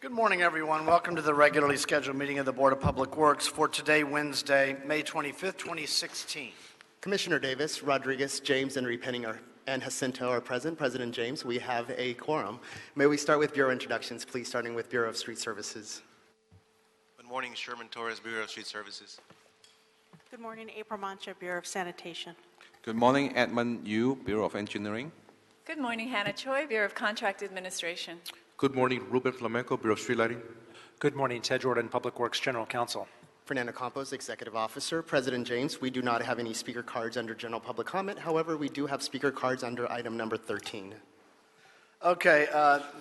Good morning, everyone. Welcome to the regularly scheduled meeting of the Board of Public Works for today, Wednesday, May 25th, 2016. Commissioner Davis, Rodriguez, James, and Repenning and Jacinto are present. President James, we have a quorum. May we start with Bureau introductions, please, starting with Bureau of Street Services. Good morning, Sherman Torres, Bureau of Street Services. Good morning, April Mancha, Bureau of Sanitation. Good morning, Edmund Yu, Bureau of Engineering. Good morning, Hannah Choi, Bureau of Contract Administration. Good morning, Ruben Flamenco, Bureau of Street Lighting. Good morning, Ted Jordan, Public Works General Counsel. Fernando Campos, Executive Officer. President James, we do not have any speaker cards under general public comment. However, we do have speaker cards under item number 13. Okay,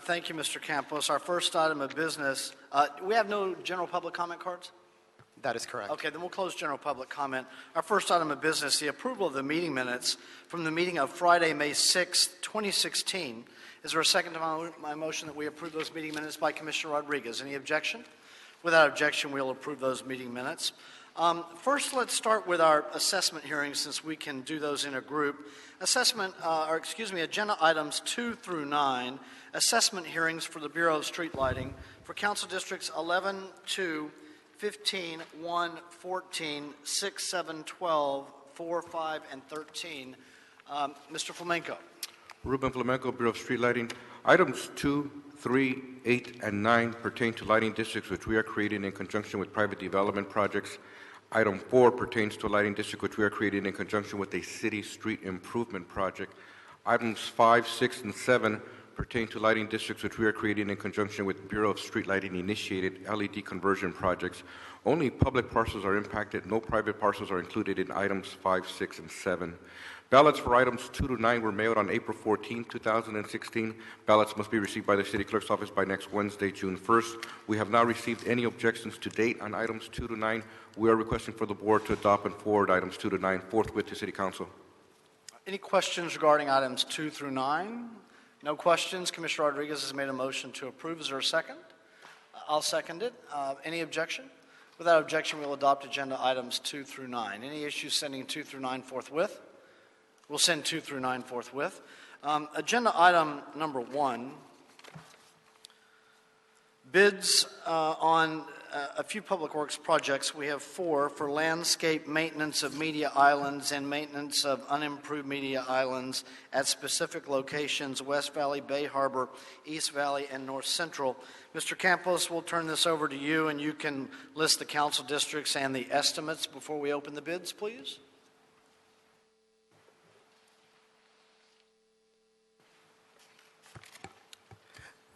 thank you, Mr. Campos. Our first item of business, we have no general public comment cards? That is correct. Okay, then we'll close general public comment. Our first item of business, the approval of the meeting minutes from the meeting of Friday, May 6th, 2016. Is there a second to my motion that we approve those meeting minutes by Commissioner Rodriguez? Any objection? Without objection, we'll approve those meeting minutes. First, let's start with our assessment hearings, since we can do those in a group. Agenda items 2 through 9, assessment hearings for the Bureau of Street Lighting for Council Districts 11, 2, 15, 1, 14, 6, 7, 12, 4, 5, and 13. Mr. Flamenco. Ruben Flamenco, Bureau of Street Lighting. Items 2, 3, 8, and 9 pertain to lighting districts which we are creating in conjunction with private development projects. Item 4 pertains to a lighting district which we are creating in conjunction with a city street improvement project. Items 5, 6, and 7 pertain to lighting districts which we are creating in conjunction with Bureau of Street Lighting initiated LED conversion projects. Only public parcels are impacted. No private parcels are included in items 5, 6, and 7. Ballots for items 2 to 9 were mailed on April 14, 2016. Ballots must be received by the City Clerk's office by next Wednesday, June 1st. We have not received any objections to date on items 2 to 9. We are requesting for the board to adopt and forward items 2 to 9 forthwith to City Council. Any questions regarding items 2 through 9? No questions. Commissioner Rodriguez has made a motion to approve. Is there a second? I'll second it. Any objection? Without objection, we'll adopt agenda items 2 through 9. Any issues sending 2 through 9 forthwith? We'll send 2 through 9 forthwith. Agenda item number 1, bids on a few public works projects. We have 4 for landscape maintenance of media islands and maintenance of unimproved media islands at specific locations: West Valley, Bay Harbor, East Valley, and North Central. Mr. Campos, we'll turn this over to you, and you can list the council districts and the estimates before we open the bids, please.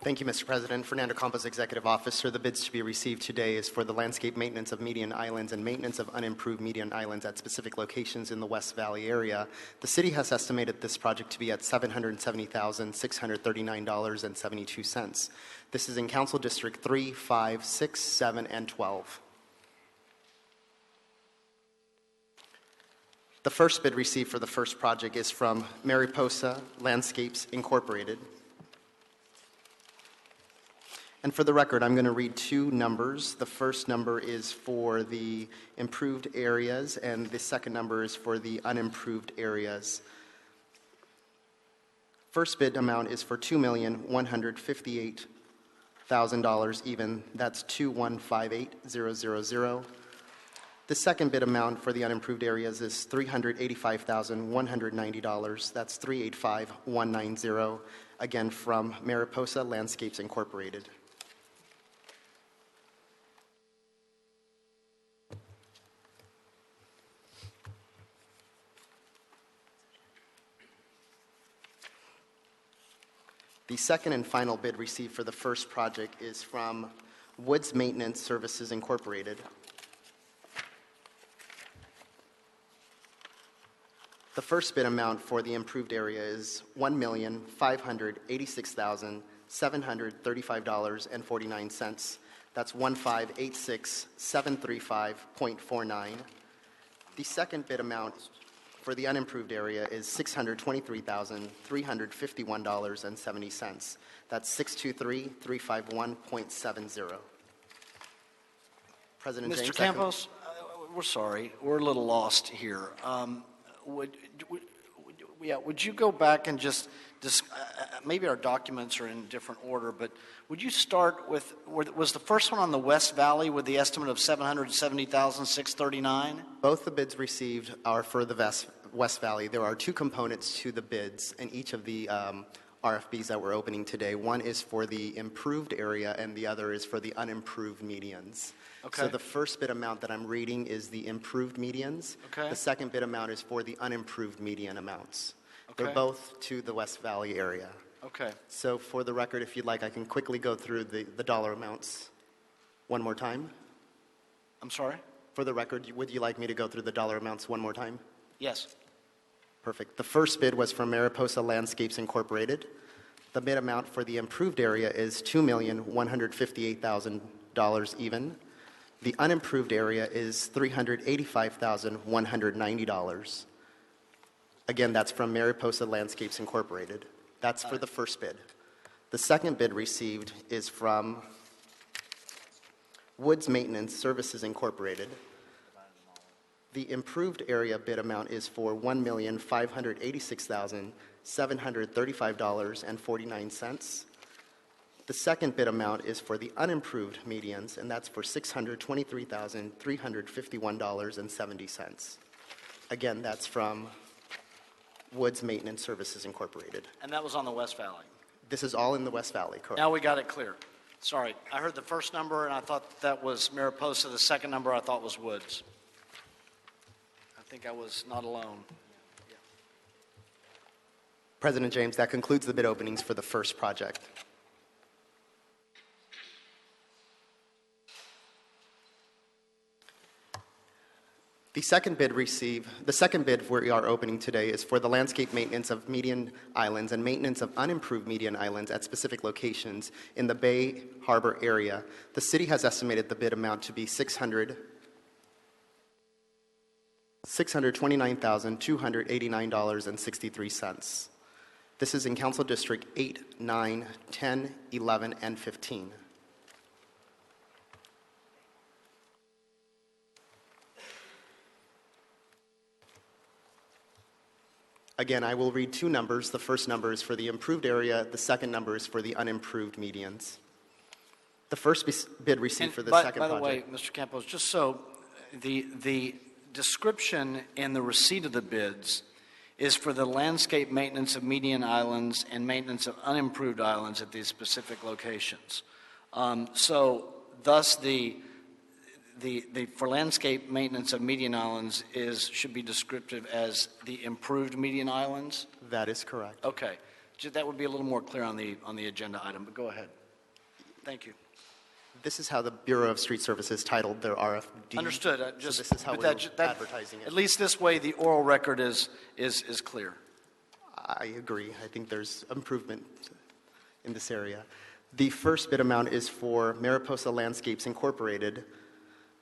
Thank you, Mr. President. Fernando Campos, Executive Officer. The bids to be received today is for the landscape maintenance of median islands and maintenance of unimproved median islands at specific locations in the West Valley area. The city has estimated this project to be at $770,639.72. This is in Council District 3, 5, 6, 7, and 12. The first bid received for the first project is from Mariposa Landscapes Incorporated. And for the record, I'm going to read 2 numbers. The first number is for the improved areas, and the second number is for the unimproved areas. First bid amount is for $2,158,000 even. That's 2158000. The second bid amount for the unimproved areas is $385,190. That's 385190. Again, from Mariposa Landscapes Incorporated. The second and final bid received for the first project is from Woods Maintenance Services Incorporated. The first bid amount for the improved area is $1,586,735.49. That's 1586735.49. The second bid amount for the unimproved area is $623,351.70. That's 623351.70. President James. Mr. Campos, we're sorry, we're a little lost here. Would you go back and just maybe our documents are in different order, but would you start with, was the first one on the West Valley with the estimate of $770,639? Both the bids received are for the West Valley. There are two components to the bids, and each of the RFPs that we're opening today. One is for the improved area, and the other is for the unimproved medians. Okay. So the first bid amount that I'm reading is the improved medians. Okay. The second bid amount is for the unimproved median amounts. Okay. They're both to the West Valley area. Okay. So for the record, if you'd like, I can quickly go through the dollar amounts one more time. I'm sorry? For the record, would you like me to go through the dollar amounts one more time? Yes. Perfect. The first bid was from Mariposa Landscapes Incorporated. The bid amount for the improved area is $2,158,000 even. The unimproved area is $385,190. Again, that's from Mariposa Landscapes Incorporated. That's for the first bid. The second bid received is from Woods Maintenance Services Incorporated. The improved area bid amount is for $1,586,735.49. The second bid amount is for the unimproved medians, and that's for $623,351.70. Again, that's from Woods Maintenance Services Incorporated. And that was on the West Valley. This is all in the West Valley, correct? Now we got it clear. Sorry, I heard the first number and I thought that was Mariposa. The second number I thought was Woods. I think I was not alone. President James, that concludes the bid openings for the first project. The second bid we are opening today is for the landscape maintenance of median islands and maintenance of unimproved median islands at specific locations in the Bay Harbor area. The city has estimated the bid amount to be $629,289.63. This is in Council District 8, 9, 10, 11, and 15. Again, I will read two numbers. The first number is for the improved area. The second number is for the unimproved medians. The first bid received for the second project. By the way, Mr. Campos, just so the description in the receipt of the bids is for the landscape maintenance of median islands and maintenance of unimproved islands at these specific locations. So thus for landscape maintenance of median islands should be descriptive as the improved median islands? That is correct. Okay. That would be a little more clear on the agenda item, but go ahead. Thank you. This is how the Bureau of Street Services titled their RFD. Understood. So this is how we're advertising it. At least this way, the oral record is clear. I agree. I think there's improvement in this area. The first bid amount is for Mariposa Landscapes Incorporated.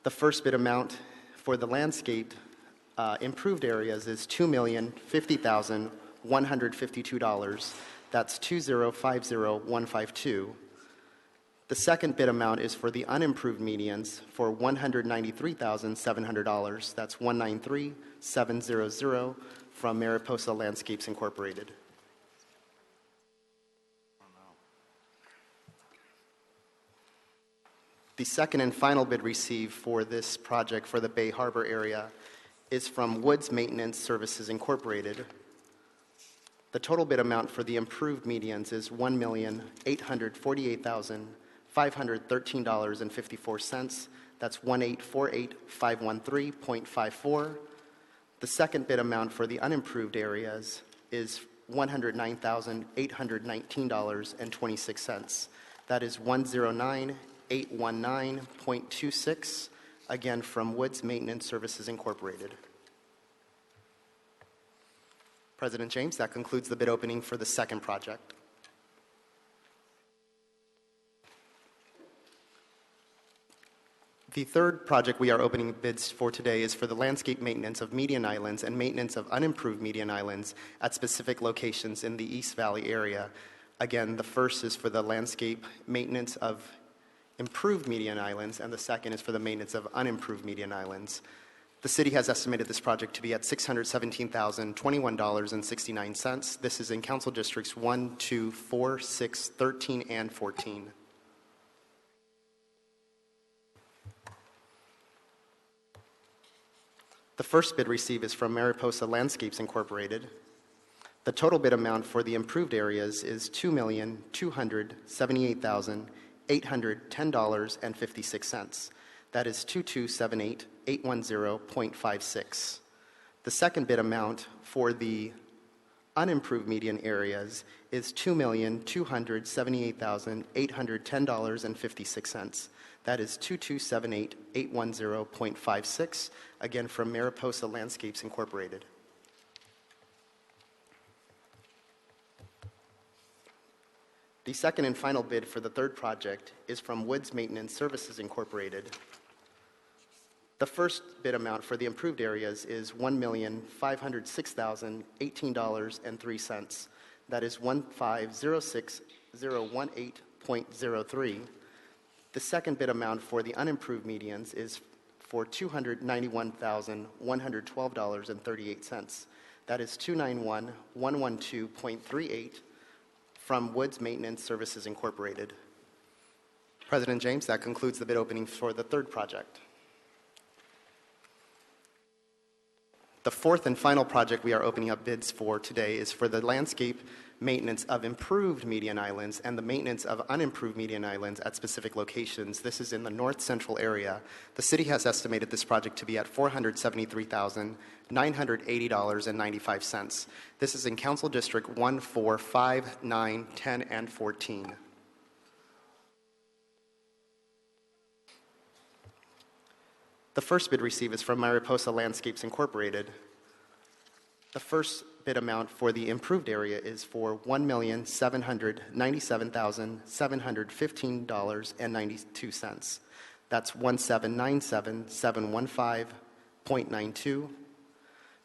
The first bid amount for the landscape improved areas is $2,050,152. That's $2,050,152. The second bid amount is for the unimproved medians for $193,700. That's $193,700 from Mariposa Landscapes Incorporated. The second and final bid received for this project for the Bay Harbor area is from Woods Maintenance Services Incorporated. The total bid amount for the improved medians is $1,848,513.54. That's $1,848,513.54. The second bid amount for the unimproved areas is $109,819.26. That is $109,819.26, again from Woods Maintenance Services Incorporated. President James, that concludes the bid opening for the second project. The third project we are opening bids for today is for the landscape maintenance of median islands and maintenance of unimproved median islands at specific locations in the East Valley area. Again, the first is for the landscape maintenance of improved median islands, and the second is for the maintenance of unimproved median islands. The city has estimated this project to be at $617,021.69. This is in Council Districts 1, 2, 4, 6, 13, and 14. The first bid received is from Mariposa Landscapes Incorporated. The total bid amount for the improved areas is $2,278,810.56. That is 2278810.56. The second bid amount for the unimproved median areas is $2,278,810.56. That is 2278810.56, again from Mariposa Landscapes Incorporated. The second and final bid for the third project is from Woods Maintenance Services Incorporated. The first bid amount for the improved areas is $1,506,018.03. That is 1506018.03. The second bid amount for the unimproved medians is for $291,112.38. That is 291,112.38 from Woods Maintenance Services Incorporated. President James, that concludes the bid opening for the third project. The fourth and final project we are opening up bids for today is for the landscape maintenance of improved median islands and the maintenance of unimproved median islands at specific locations. This is in the north central area. The city has estimated this project to be at $473,980.95. This is in Council District 1, 4, 5, 9, 10, and 14. The first bid received is from Mariposa Landscapes Incorporated. The first bid amount for the improved area is for $1,797,715.92. That's 1797715.92.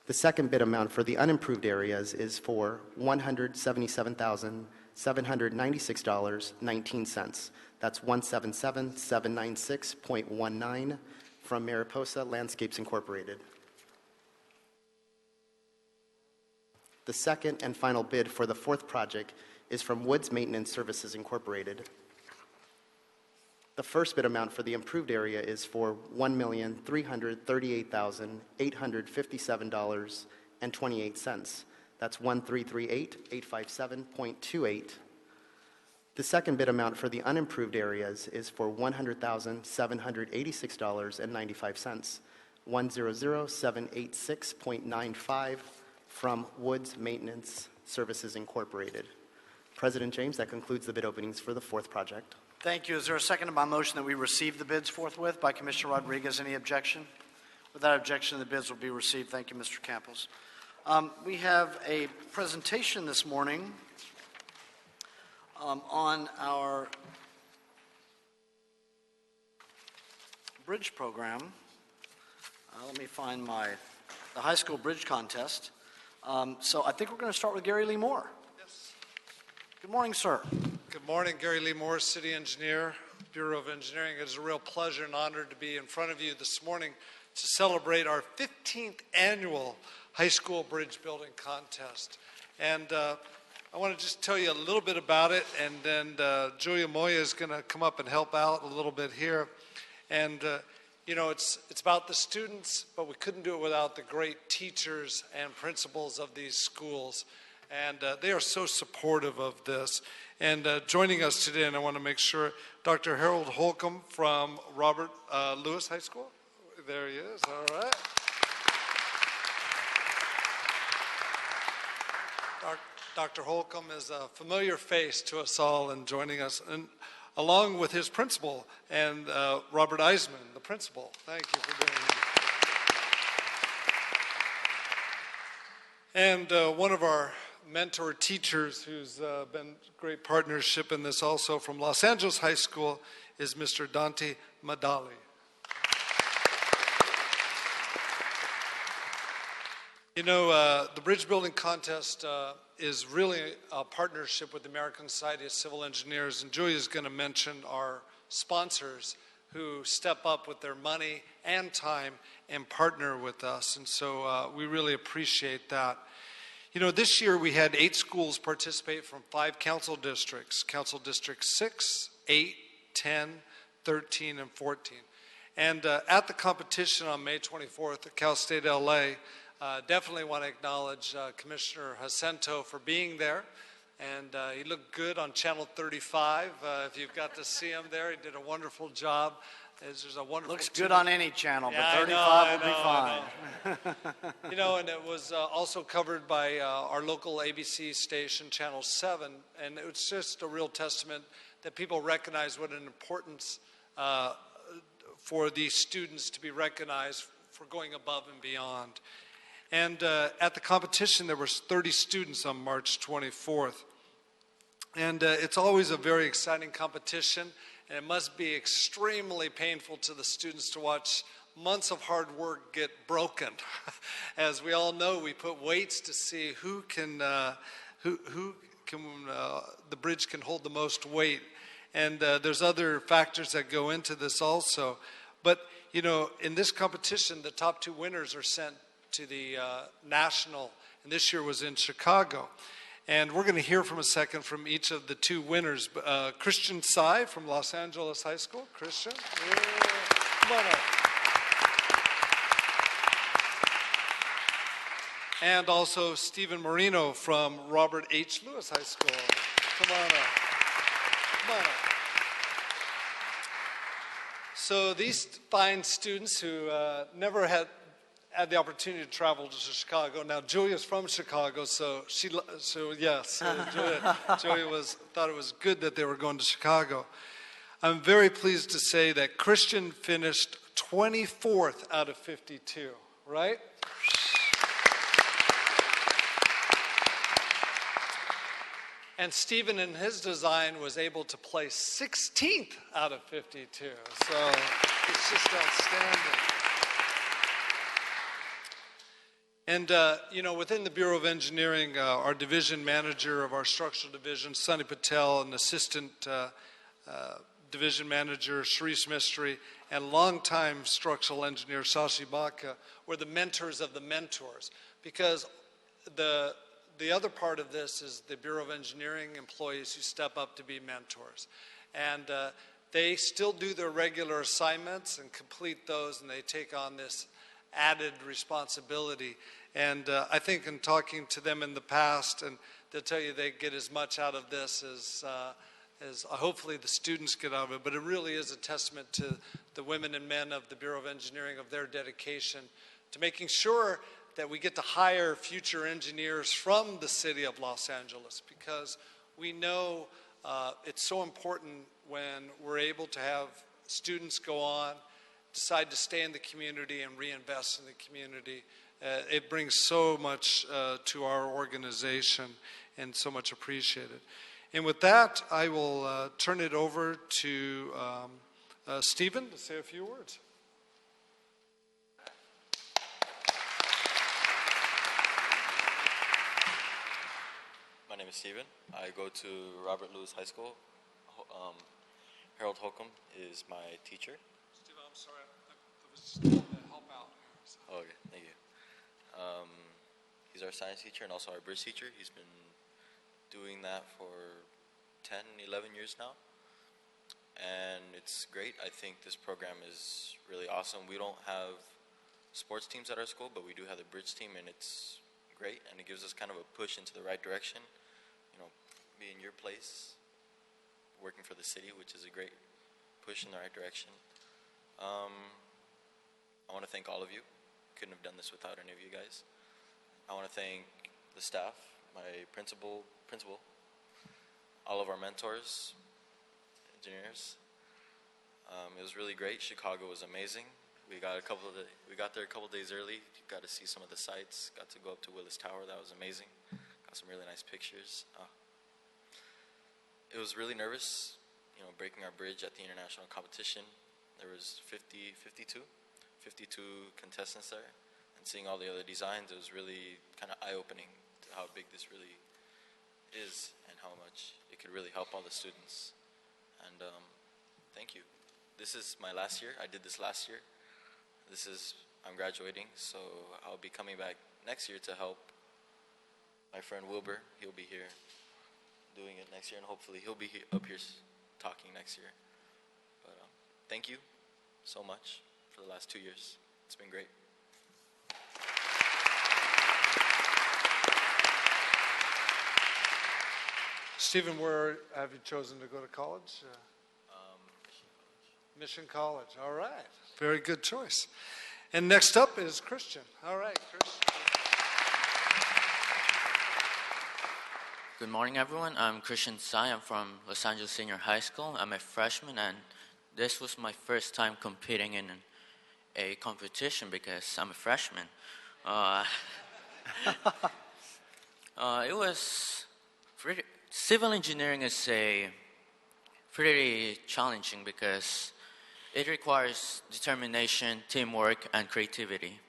The second bid amount for the unimproved areas is for $177,796.19. That's 177,796.19 from Mariposa Landscapes Incorporated. The second and final bid for the fourth project is from Woods Maintenance Services Incorporated. The first bid amount for the improved area is for $1,338,857.28. That's 1,338,857.28. The second bid amount for the unimproved areas is for $100,786.95, 100,786.95 from Woods Maintenance Services Incorporated. President James, that concludes the bid openings for the fourth project. Thank you. Is there a second to my motion that we receive the bids forthwith by Commissioner Rodriguez? Any objection? Without objection, the bids will be received. Thank you, Mr. Campos. We have a presentation this morning on our bridge program. Let me find the high school bridge contest. So I think we're going to start with Gary Lee Moore. Yes. Good morning, sir. Good morning, Gary Lee Moore, City Engineer, Bureau of Engineering. It is a real pleasure and honor to be in front of you this morning to celebrate our 15th annual high school bridge building contest. And I want to just tell you a little bit about it, and then Julia Moya is going to come up and help out a little bit here. And you know, it's about the students, but we couldn't do it without the great teachers and principals of these schools. And they are so supportive of this. And joining us today, and I want to make sure, Dr. Harold Holcomb from Robert Lewis High School. There he is, all right. Dr. Holcomb is a familiar face to us all and joining us, and along with his principal and Robert Eisman, the principal. Thank you for being here. And one of our mentor teachers who's been great partnership in this also from Los Angeles High School is Mr. Dante Madali. You know, the bridge building contest is really a partnership with the American Society of Civil Engineers, and Julia's going to mention our sponsors who step up with their money and time and partner with us. And so we really appreciate that. You know, this year we had 8 schools participate from 5 council districts, Council District 6, 8, 10, 13, and 14. And at the competition on May 24th at Cal State LA, definitely want to acknowledge Commissioner Jacinto for being there. And he looked good on Channel 35. If you've got to see him there, he did a wonderful job. There's a wonderful Looks good on any channel, but 35 would be fine. You know, and it was also covered by our local ABC station, Channel 7. And it was just a real testament that people recognize what an importance for these students to be recognized for going above and beyond. And at the competition, there was 30 students on March 24th. And it's always a very exciting competition, and it must be extremely painful to the students to watch months of hard work get broken. As we all know, we put weights to see who can, the bridge can hold the most weight. And there's other factors that go into this also. But, you know, in this competition, the top 2 winners are sent to the national, and this year was in Chicago. And we're going to hear from a second from each of the 2 winners. Christian Tsai from Los Angeles High School. Christian, yeah, come on up. And also Stephen Marino from Robert H. Lewis High School. Come on up. Come on up. So these fine students who never had the opportunity to travel to Chicago. Now Julia's from Chicago, so yes, Julia thought it was good that they were going to Chicago. I'm very pleased to say that Christian finished 24th out of 52, right? And Stephen in his design was able to place 16th out of 52. So it's just outstanding. And, you know, within the Bureau of Engineering, our division manager of our structural division, Sunny Patel, and assistant division manager, Sharice Mistry, and longtime structural engineer, Sashi Baka, were the mentors of the mentors. Because the other part of this is the Bureau of Engineering employees who step up to be mentors. And they still do their regular assignments and complete those, and they take on this added responsibility. And I think in talking to them in the past, and they'll tell you they get as much out of this as hopefully the students get out of it. But it really is a testament to the women and men of the Bureau of Engineering, of their dedication to making sure that we get to hire future engineers from the city of Los Angeles, because we know it's so important when we're able to have students go on, decide to stay in the community and reinvest in the community. It brings so much to our organization and so much appreciated. And with that, I will turn it over to Stephen to say a few words. My name is Stephen. I go to Robert Lewis High School. Harold Holcomb is my teacher. Stephen, I'm sorry. I was just trying to help out. Oh, okay, thank you. He's our science teacher and also our bridge teacher. He's been doing that for 10, 11 years now. And it's great. I think this program is really awesome. We don't have sports teams at our school, but we do have the bridge team, and it's great. And it gives us kind of a push into the right direction. You know, be in your place, working for the city, which is a great push in the right direction. I want to thank all of you. Couldn't have done this without any of you guys. I want to thank the staff, my principal, all of our mentors, engineers. It was really great. Chicago was amazing. We got there a couple days early. Got to see some of the sights. Got to go up to Willis Tower. That was amazing. Got some really nice pictures. It was really nervous, you know, breaking our bridge at the international competition. There was 52 contestants there, and seeing all the other designs, it was really kind of eye-opening to how big this really is and how much it could really help all the students. And thank you. this is my last year. I did this last year. I'm graduating, so I'll be coming back next year to help my friend Wilbur. He'll be here doing it next year, and hopefully he'll be up here talking next year. But thank you so much for the last 2 years. It's been great. Stephen, where have you chosen to go to college? Mission College. All right. Very good choice. And next up is Christian. All right, Christian. Good morning, everyone. I'm Christian Tsai. I'm from Los Angeles Senior High School. I'm a freshman, and this was my first time competing in a competition because I'm a freshman. It was civil engineering is pretty challenging because it requires determination, teamwork, and creativity.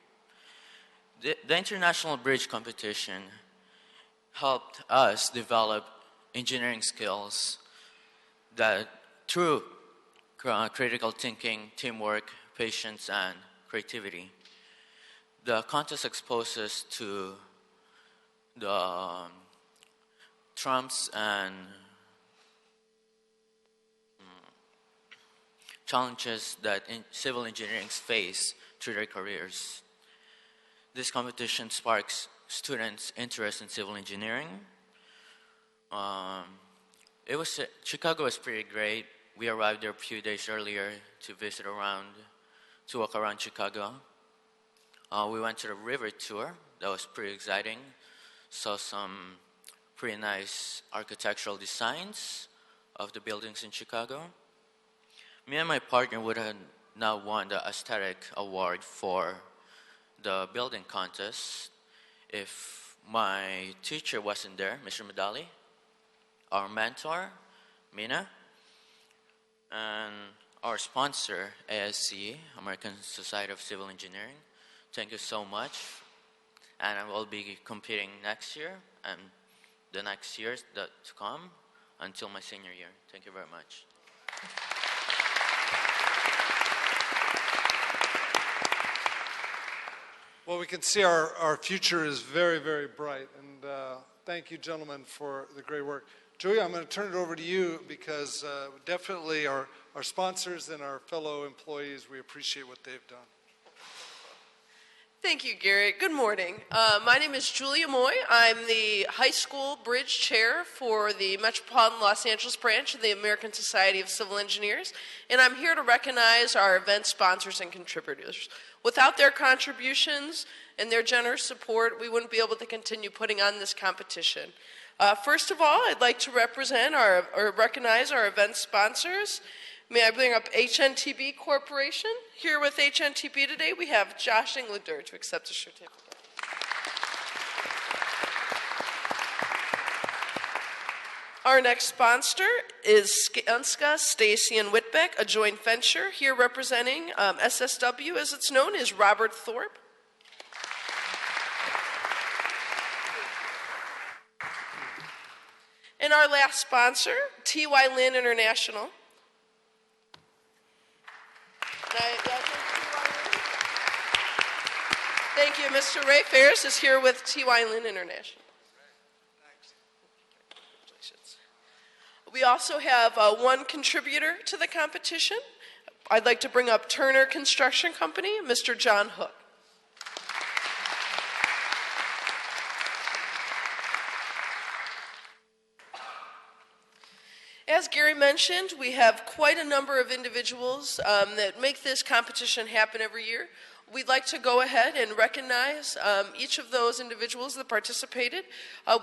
The International Bridge Competition helped us develop engineering skills that through critical thinking, teamwork, patience, and creativity. The contest exposes to the trumps and challenges that civil engineering face through their careers. This competition sparks students' interest in civil engineering. Chicago was pretty great. We arrived there a few days earlier to walk around Chicago. We went to the river tour. That was pretty exciting. Saw some pretty nice architectural designs of the buildings in Chicago. Me and my partner would have now won the aesthetic award for the building contest if my teacher wasn't there, Mr. Medali, our mentor, Mina, and our sponsor, ASC, American Society of Civil Engineering. Thank you so much. And I will be competing next year and the next years to come until my senior year. Thank you very much. Well, we can see our future is very, very bright. And thank you, gentlemen, for the great work. Julia, I'm going to turn it over to you because definitely our sponsors and our fellow employees, we appreciate what they've done. Thank you, Gary. Good morning. My name is Julia Moy. I'm the high school bridge chair for the Metropolitan Los Angeles branch of the American Society of Civil Engineers, and I'm here to recognize our event sponsors and contributors. Without their contributions and their generous support, we wouldn't be able to continue putting on this competition. First of all, I'd like to recognize our event sponsors. May I bring up HNTB Corporation? Here with HNTB today, we have Josh Englander to accept a certificate. Our next sponsor is Skanska, Stacy, and Whitbeck, a joint venture. Here representing SSW, as it's known, is Robert Thorpe. And our last sponsor, T.Y. Lin International. Thank you. Mr. Ray Ferris is here with T.Y. Lin International. We also have one contributor to the competition. I'd like to bring up Turner Construction Company, Mr. John Hook. As Gary mentioned, we have quite a number of individuals that make this competition happen every year. We'd like to go ahead and recognize each of those individuals that participated.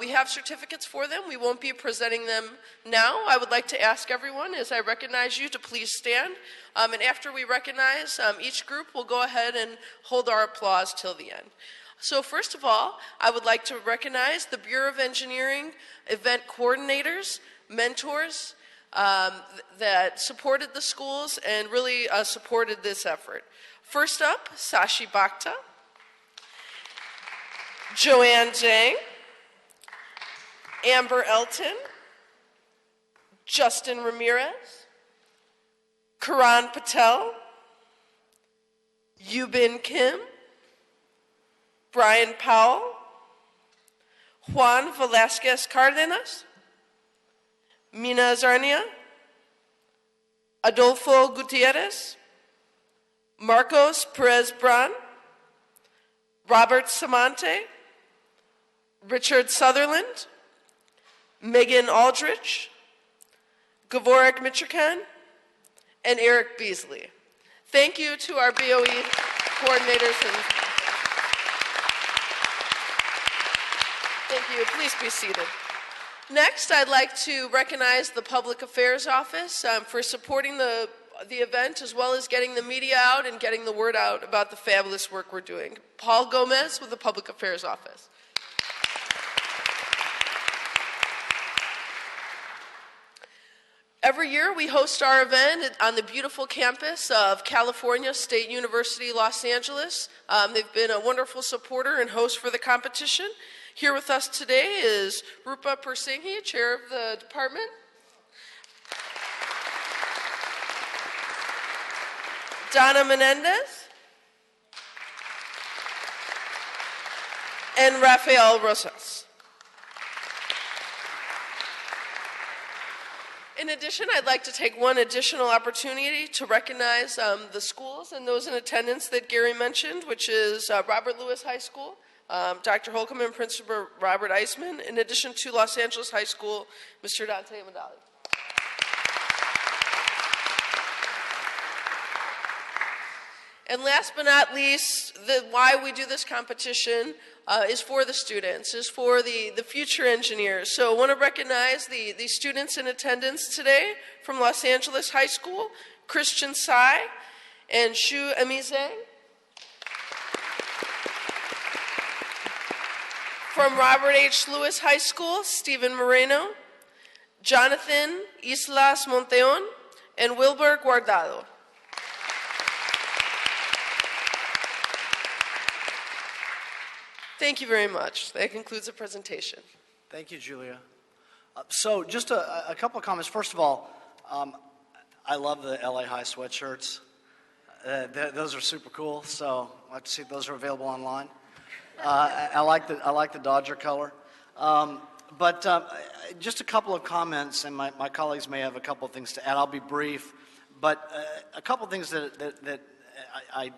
We have certificates for them. We won't be presenting them now. I would like to ask everyone, as I recognize you, to please stand. And after we recognize each group, we'll go ahead and hold our applause till the end. So first of all, I would like to recognize the Bureau of Engineering event coordinators, mentors, that supported the schools and really supported this effort. First up, Sashi Bhakta, Joanne Zhang, Amber Elton, Justin Ramirez, Karan Patel, Yubin Kim, Brian Powell, Juan Velasquez Cardenas, Mina Zarnia, Adolfo Gutierrez, Marcos Perez Bran, Robert Samante, Richard Sutherland, Megan Aldrich, Gavorek Michoacan, and Eric Beasley. Thank you to our BOE coordinators. And thank you. Please be seated. Next, I'd like to recognize the Public Affairs Office for supporting the event as well as getting the media out and getting the word out about the fabulous work we're doing. Paul Gomez with the Public Affairs Office. Every year we host our event on the beautiful campus of California State University, Los Angeles. They've been a wonderful supporter and host for the competition. Here with us today is Rupa Persinghi, chair of the department. Donna Menendez. And Rafael Rosas. In addition, I'd like to take one additional opportunity to recognize the schools and those in attendance that Gary mentioned, which is Robert Lewis High School, Dr. Holcomb and Principal Robert Eisman, in addition to Los Angeles High School, Mr. Dante Madali. And last but not least, why we do this competition is for the students, is for the future engineers. So I want to recognize the students in attendance today from Los Angeles High School, Christian Tsai and Shu Amize. From Robert H. Lewis High School, Stephen Moreno, Jonathan Islas Monteon, and Wilbur Guardado. Thank you very much. That concludes the presentation. Thank you, Julia. So just a couple of comments. First of all, I love the LA High sweatshirts. Those are super cool, so I'd like to see if those are available online. I like the Dodger color. But just a couple of comments, and my colleagues may have a couple of things to add. I'll be brief, but a couple of things that I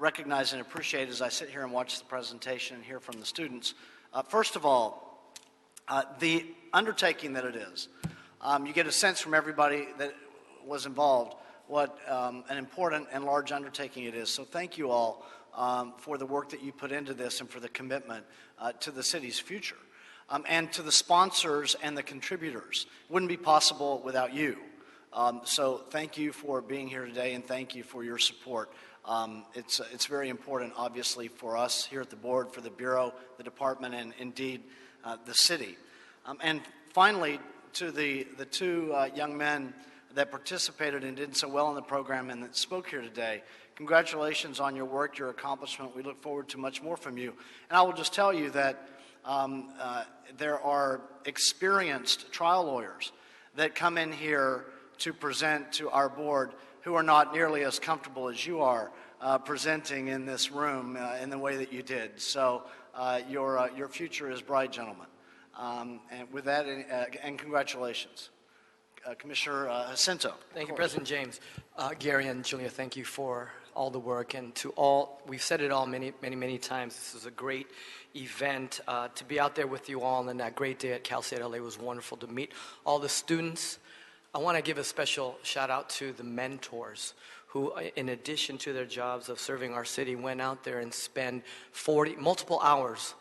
recognize and appreciate as I sit here and watch the presentation and hear from the students. First of all, the undertaking that it is. You get a sense from everybody that was involved what an important and large undertaking it is. So thank you all for the work that you put into this and for the commitment to the city's future. And to the sponsors and the contributors. It wouldn't be possible without you. So thank you for being here today and thank you for your support. It's very important, obviously, for us here at the board, for the Bureau, the department, and indeed the city. And finally, to the two young men that participated and did so well in the program and that spoke here today, congratulations on your work, your accomplishment. We look forward to much more from you. And I will just tell you that there are experienced trial lawyers that come in here to present to our board who are not nearly as comfortable as you are presenting in this room in the way that you did. So your future is bright, gentlemen. And with that, and congratulations. Commissioner Jacinto. Thank you, President James. Gary and Julia, thank you for all the work. And to all, we've said it all many times, this is a great event. To be out there with you all on that great day at Cal State LA was wonderful to meet all the students. I want to give a special shout out to the mentors who, in addition to their jobs of serving our city, went out there and spent multiple hours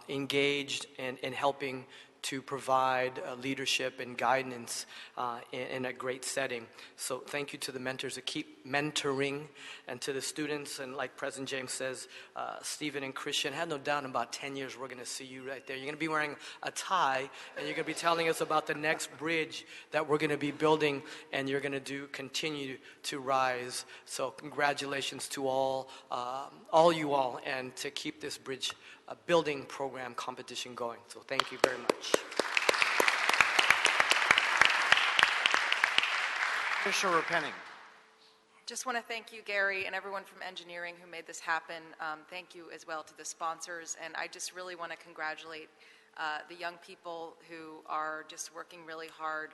engaged in helping to provide leadership and guidance in a great setting. So thank you to the mentors that keep mentoring, and to the students, and like President James says, Stephen and Christian, I have no doubt in about 10 years we're going to see you right there. You're going to be wearing a tie, and you're going to be telling us about the next bridge that we're going to be building, and you're going to continue to rise. So congratulations to all you all, and to keep this bridge building program competition going. So thank you very much. Commissioner Penning. Just want to thank you, Gary, and everyone from engineering who made this happen. Thank you as well to the sponsors, and I just really want to congratulate the young people who are just working really hard,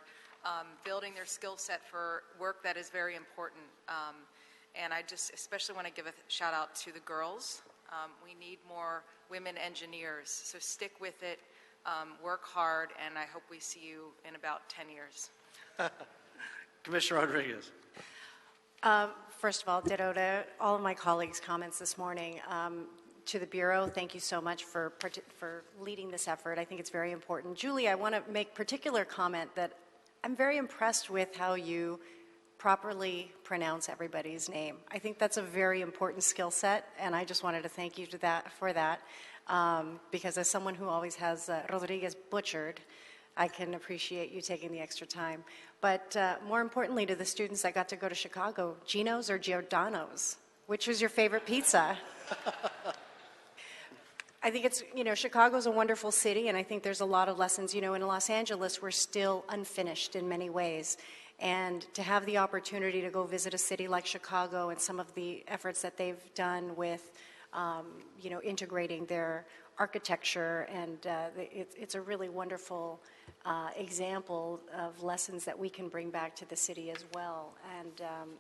building their skill set for work that is very important. And I just especially want to give a shout out to the girls. We need more women engineers, so stick with it, work hard, and I hope we see you in about 10 years. Commissioner Rodriguez. First of all, ditto to all of my colleagues' comments this morning. To the Bureau, thank you so much for leading this effort. I think it's very important. Julie, I want to make particular comment that I'm very impressed with how you properly pronounce everybody's name. I think that's a very important skill set, and I just wanted to thank you for that, because as someone who always has Rodriguez butchered, I can appreciate you taking the extra time. But more importantly, to the students that got to go to Chicago, Gino's or Giordano's? Which was your favorite pizza? I think it's, Chicago's a wonderful city, and I think there's a lot of lessons. In Los Angeles, we're still unfinished in many ways. And to have the opportunity to go visit a city like Chicago and some of the efforts that they've done with, integrating their architecture, and it's a really wonderful example of lessons that we can bring back to the city as well.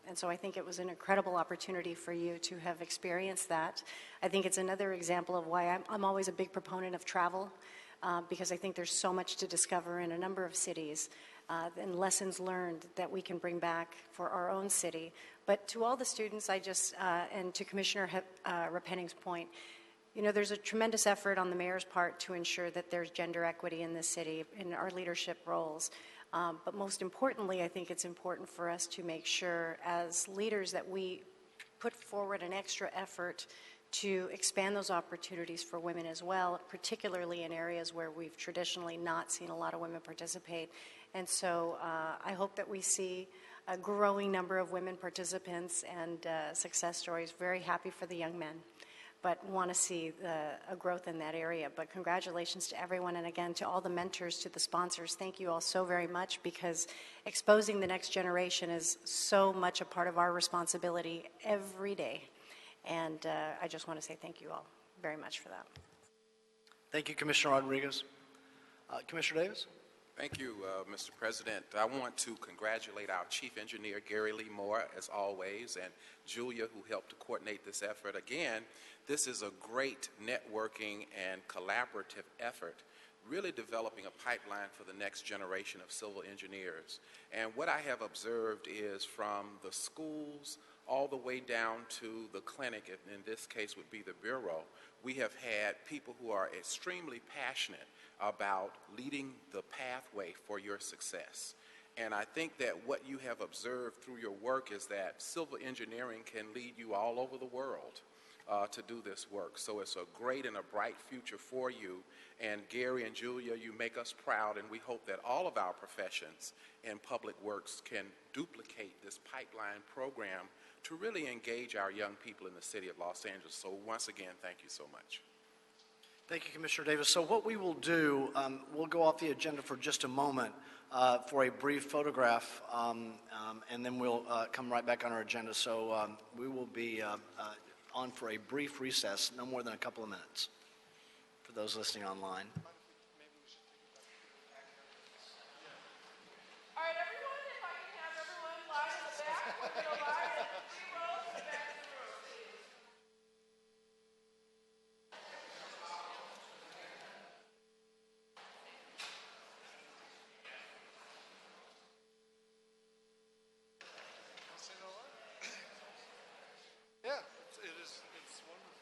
And so I think it was an incredible opportunity for you to have experienced that. I think it's another example of why I'm always a big proponent of travel, because I think there's so much to discover in a number of cities, and lessons learned that we can bring back for our own city. But to all the students, and to Commissioner Rapenning's point, there's a tremendous effort on the mayor's part to ensure that there's gender equity in this city in our leadership roles. But most importantly, I think it's important for us to make sure as leaders that we put forward an extra effort to expand those opportunities for women as well, particularly in areas where we've traditionally not seen a lot of women participate. And so I hope that we see a growing number of women participants and success stories. Very happy for the young men, but want to see a growth in that area. But congratulations to everyone, and again, to all the mentors, to the sponsors. Thank you all so very much, because exposing the next generation is so much a part of our responsibility every day. And I just want to say thank you all very much for that. Thank you, Commissioner Rodriguez. Commissioner Davis? Thank you, Mr. President. I want to congratulate our Chief Engineer, Gary Lee Moore, as always, and Julia, who helped to coordinate this effort. Again, this is a great networking and collaborative effort, really developing a pipeline for the next generation of civil engineers. And what I have observed is from the schools all the way down to the clinic, and in this case would be the Bureau, we have had people who are extremely passionate about leading the pathway for your success. And I think that what you have observed through your work is that civil engineering can lead you all over the world to do this work. So it's a great and a bright future for you. And Gary and Julia, you make us proud, and we hope that all of our professions in public works can duplicate this pipeline program to really engage our young people in the city of Los Angeles. So once again, thank you so much. Thank you, Commissioner Davis. So what we will do, we'll go off the agenda for just a moment for a brief photograph, and then we'll come right back on our agenda. So we will be on for a brief recess, no more than a couple of minutes, for those listening online. All right, everyone, if I can have everyone line in the back, we're going to line in 3 rows to the back of the room, please. Yeah, it's wonderful.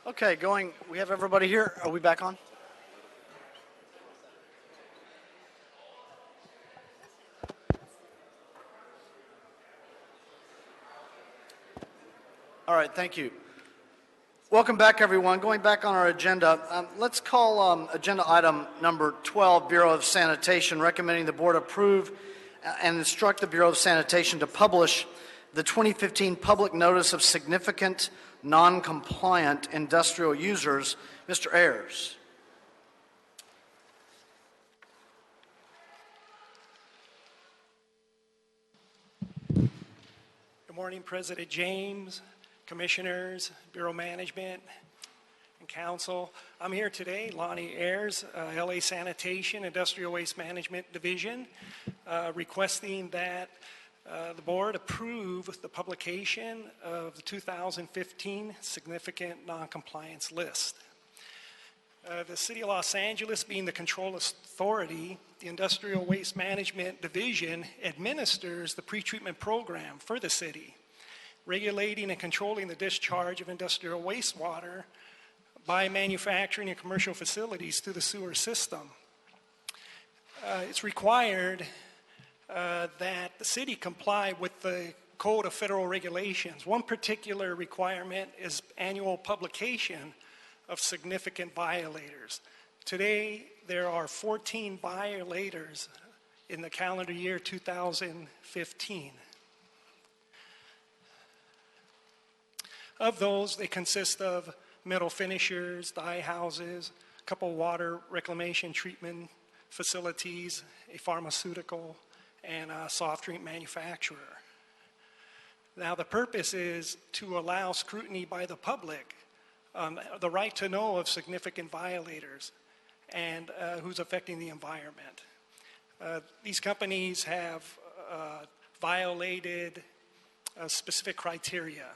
Okay, we have everybody here. Are we back on? All right, thank you. Welcome back, everyone. Going back on our agenda, let's call agenda item number 12, Bureau of Sanitation, recommending the board approve and instruct the Bureau of Sanitation to publish the 2015 Public Notice of Significant Non-Compliant Industrial Users. Mr. Ayers. Good morning, President James, Commissioners, Bureau Management, and Council. I'm here today, Lonnie Ayers, LA Sanitation, Industrial Waste Management Division, requesting that the board approve the publication of the 2015 Significant Noncompliance List. The City of Los Angeles, being the control authority, the Industrial Waste Management Division administers the pretreatment program for the city, regulating and controlling the discharge of industrial wastewater by manufacturing and commercial facilities through the sewer system. It's required that the city comply with the Code of Federal Regulations. One particular requirement is annual publication of significant violators. Today, there are 14 violators in the calendar year 2015. Of those, they consist of metal finishers, dye houses, a couple water reclamation treatment facilities, a pharmaceutical, and a soft drink manufacturer. Now, the purpose is to allow scrutiny by the public, the right to know of significant violators and who's affecting the environment. These companies have violated specific criteria.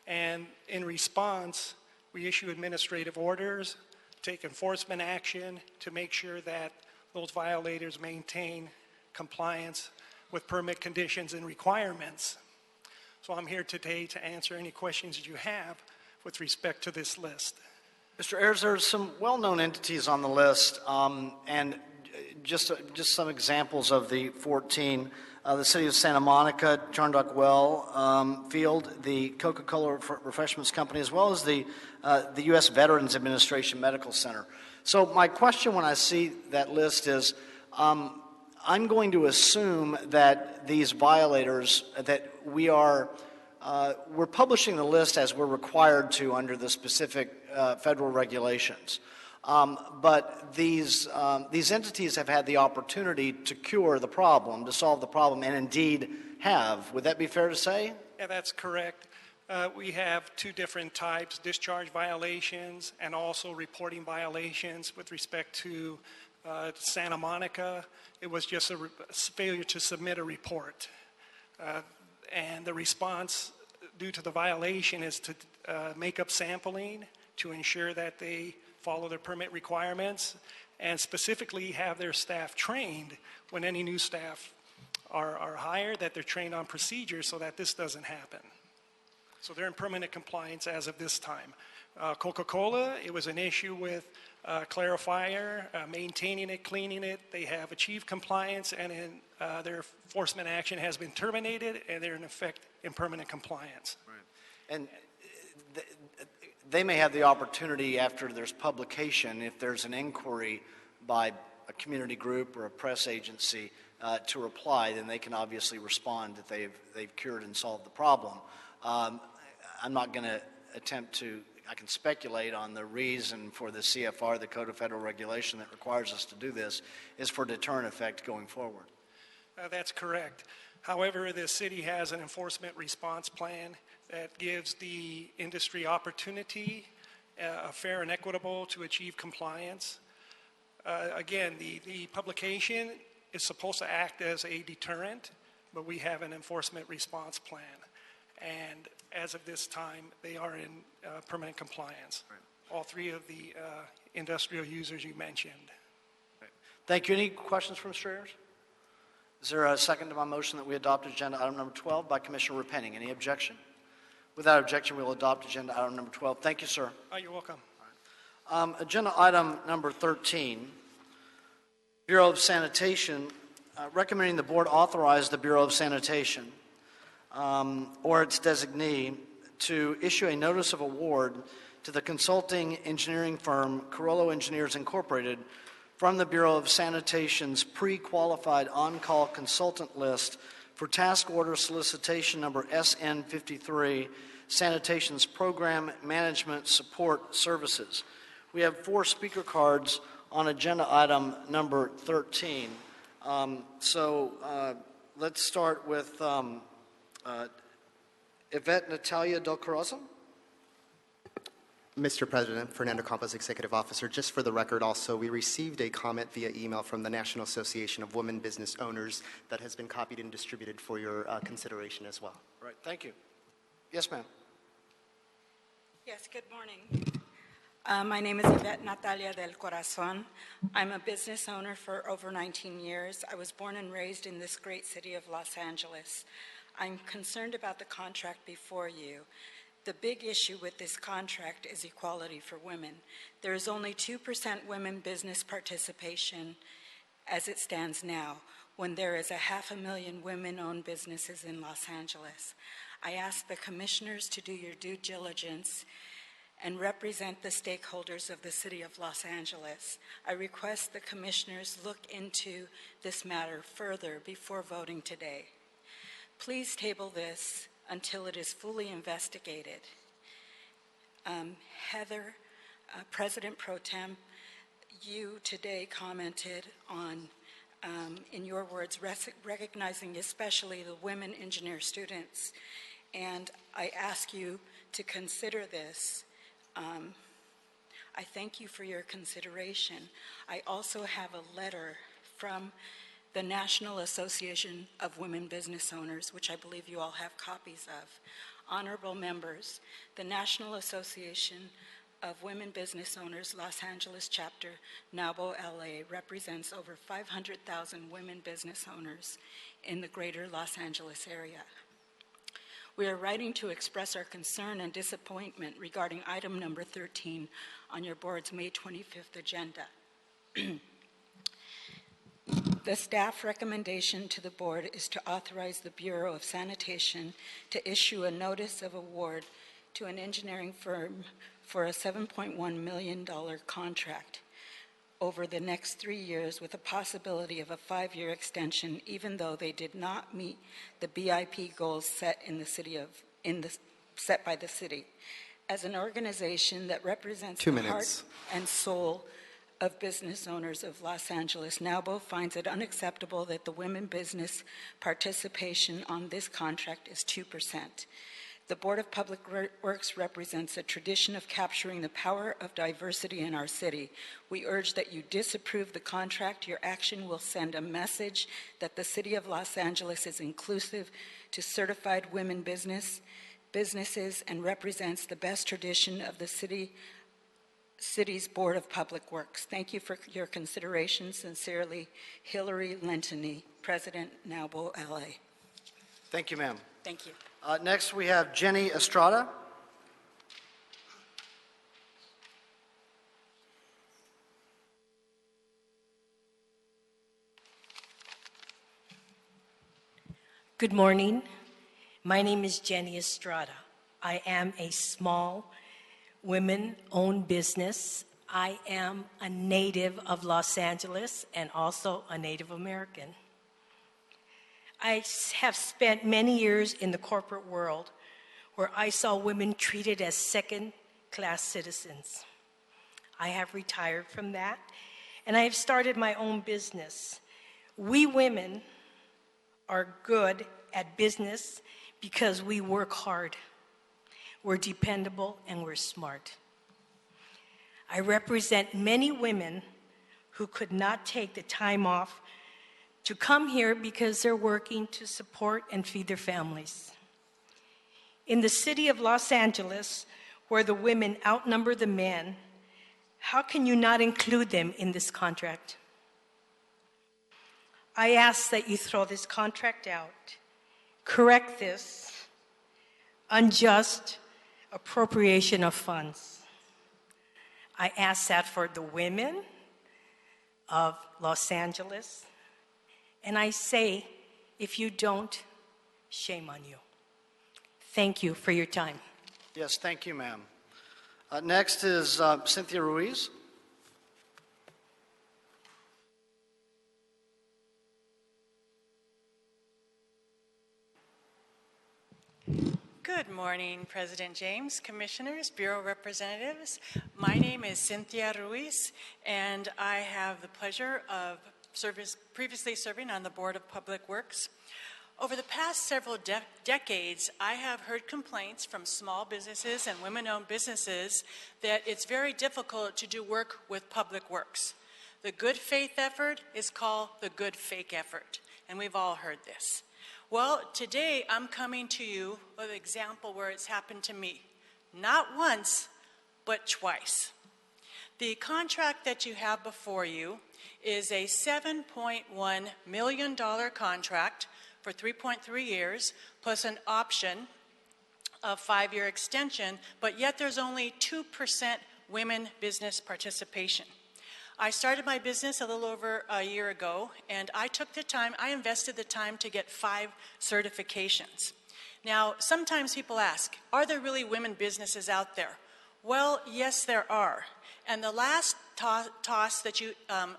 And in response, we issue administrative orders, take enforcement action to make sure that those violators maintain compliance with permit conditions and requirements. So I'm here today to answer any questions that you have with respect to this list. Mr. Ayers, there are some well-known entities on the list, and just some examples of the 14. The City of Santa Monica, Charndock Well Field, the Coca-Cola Refreshments Company, as well as the U.S. Veterans Administration Medical Center. So my question when I see that list is, I'm going to assume that these violators, that we're publishing the list as we're required to under the specific federal regulations. But these entities have had the opportunity to cure the problem, to solve the problem, and indeed have. Would that be fair to say? Yeah, that's correct. We have two different types, discharge violations and also reporting violations. With respect to Santa Monica, it was just a failure to submit a report. And the response due to the violation is to make up sampling to ensure that they follow their permit requirements, and specifically have their staff trained when any new staff are hired, that they're trained on procedures so that this doesn't happen. So they're in permanent compliance as of this time. Coca-Cola, it was an issue with clarifier, maintaining it, cleaning it. They have achieved compliance, and their enforcement action has been terminated, and they're in effect in permanent compliance. Right. And they may have the opportunity after there's publication, if there's an inquiry by a community group or a press agency to reply, then they can obviously respond that they've cured and solved the problem. I'm not going to attempt to, I can speculate on the reason for the CFR, the Code of Federal Regulation that requires us to do this, is for deterrent effect going forward. That's correct. However, the city has an enforcement response plan that gives the industry opportunity, fair and equitable, to achieve compliance. Again, the publication is supposed to act as a deterrent, but we have an enforcement response plan. And as of this time, they are in permanent compliance. Right. All three of the industrial users you mentioned. Right. Thank you. Any questions from Mr. Ayers? Is there a second to my motion that we adopt agenda item number 12 by Commissioner Repenning? Any objection? Without objection, we will adopt agenda item number 12. Thank you, sir. Oh, you're welcome. Agenda item number 13, Bureau of Sanitation, recommending the board authorize the Bureau of Sanitation or its designee to issue a notice of award to the consulting engineering firm Carollo Engineers Incorporated from the Bureau of Sanitation's pre-qualified on-call consultant list for task order solicitation number SN53, Sanitation's Program Management Support Services. We have 4 speaker cards on agenda item number 13. Let's start with Yvette Natalia Del Corazon. Mr. President, Fernando Campos, Executive Officer, just for the record also, we received a comment via email from the National Association of Women Business Owners that has been copied and distributed for your consideration as well. Right, thank you. Yes, ma'am. Yes, good morning. My name is Yvette Natalia del Corazon. I'm a business owner for over 19 years. I was born and raised in this great city of Los Angeles. I'm concerned about the contract before you. The big issue with this contract is equality for women. There is only 2% women business participation as it stands now, when there is 500,000 women-owned businesses in Los Angeles. I ask the commissioners to do your due diligence and represent the stakeholders of the city of Los Angeles. I request the commissioners look into this matter further before voting today. Please table this until it is fully investigated. Heather, President Pro Tem, you today commented on, in your words, recognizing especially the women engineer students. And I ask you to consider this. I thank you for your consideration. I also have a letter from the National Association of Women Business Owners, which I believe you all have copies of. Honorable members, the National Association of Women Business Owners, Los Angeles chapter, NABO LA, represents over 500,000 women business owners in the greater Los Angeles area. We are writing to express our concern and disappointment regarding item number 13 on your board's May 25th agenda. The staff recommendation to the board is to authorize the Bureau of Sanitation to issue a notice of award to an engineering firm for a $7.1 million contract over the next 3 years with a possibility of a 5-year extension, even though they did not meet the BIP goals set set by the city. As an organization that represents the heart and soul of business owners of Los Angeles, NABO finds it unacceptable that the women business participation on this contract is 2%. The Board of Public Works represents a tradition of capturing the power of diversity in our city. We urge that you disapprove the contract. Your action will send a message that the City of Los Angeles is inclusive to certified women businesses and represents the best tradition of the city's Board of Public Works. Thank you for your consideration. Sincerely, Hillary Lentony, President, NABO LA. Thank you, ma'am. Thank you. Next, we have Jenny Estrada. Good morning. My name is Jenny Estrada. I am a small women-owned business. I am a native of Los Angeles and also a Native American. I have spent many years in the corporate world where I saw women treated as second-class citizens. I have retired from that, and I have started my own business. We women are good at business because we work hard. We're dependable and we're smart. I represent many women who could not take the time off to come here because they're working to support and feed their families. In the city of Los Angeles, where the women outnumber the men, how can you not include them in this contract? I ask that you throw this contract out, correct this, unjust appropriation of funds. I ask that for the women of Los Angeles, and I say, if you don't, shame on you. Thank you for your time. Yes, thank you, ma'am. Next is Cynthia Ruiz. Good morning, President James, Commissioners, Bureau Representatives. My name is Cynthia Ruiz, and I have the pleasure of previously serving on the Board of Public Works. Over the past several decades, I have heard complaints from small businesses and women-owned businesses that it's very difficult to do work with Public Works. The good faith effort is called the good fake effort, and we've all heard this. Well, today I'm coming to you with an example where it's happened to me. Not once, but twice. The contract that you have before you is a $7.1 million contract for 3.3 years, plus an option of 5-year extension, but yet there's only 2% women business participation. I started my business a little over a year ago, and I invested the time to get 5 certifications. Now, sometimes people ask, are there really women businesses out there? Well, yes, there are. And the last TOS that you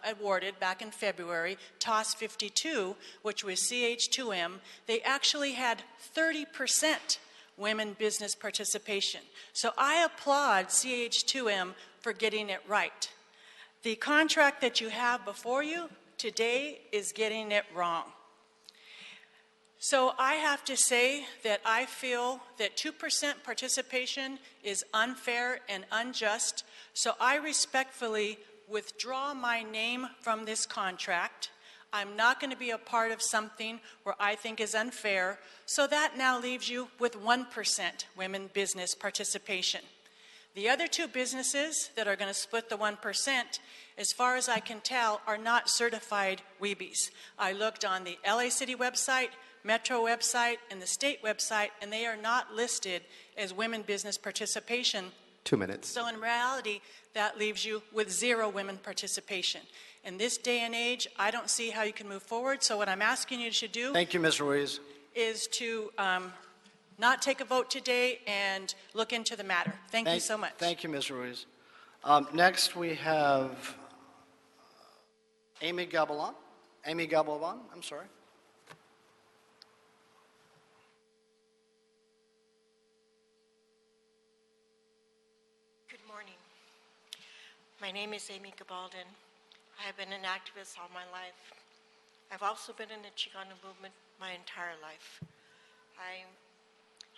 awarded back in February, TOS 52, which was CH2M, they actually had 30% women business participation. So I applaud CH2M for getting it right. The contract that you have before you today is getting it wrong. So I have to say that I feel that 2% participation is unfair and unjust, so I respectfully withdraw my name from this contract. I'm not going to be a part of something where I think is unfair, so that now leaves you with 1% women business participation. The other 2 businesses that are going to split the 1%, as far as I can tell, are not certified Weebies. I looked on the LA City website, Metro website, and the state website, and they are not listed as women business participation. 2 minutes. So in reality, that leaves you with 0 women participation. In this day and age, I don't see how you can move forward, so what I'm asking you to do Thank you, Ms. Ruiz. is to not take a vote today and look into the matter. Thank you so much. Thank you, Ms. Ruiz. Next, we have Amy Gabaldon. Amy Gabaldon, I'm sorry. Good morning. My name is Amy Gabaldon. I have been an activist all my life. I've also been in the Chicano movement my entire life.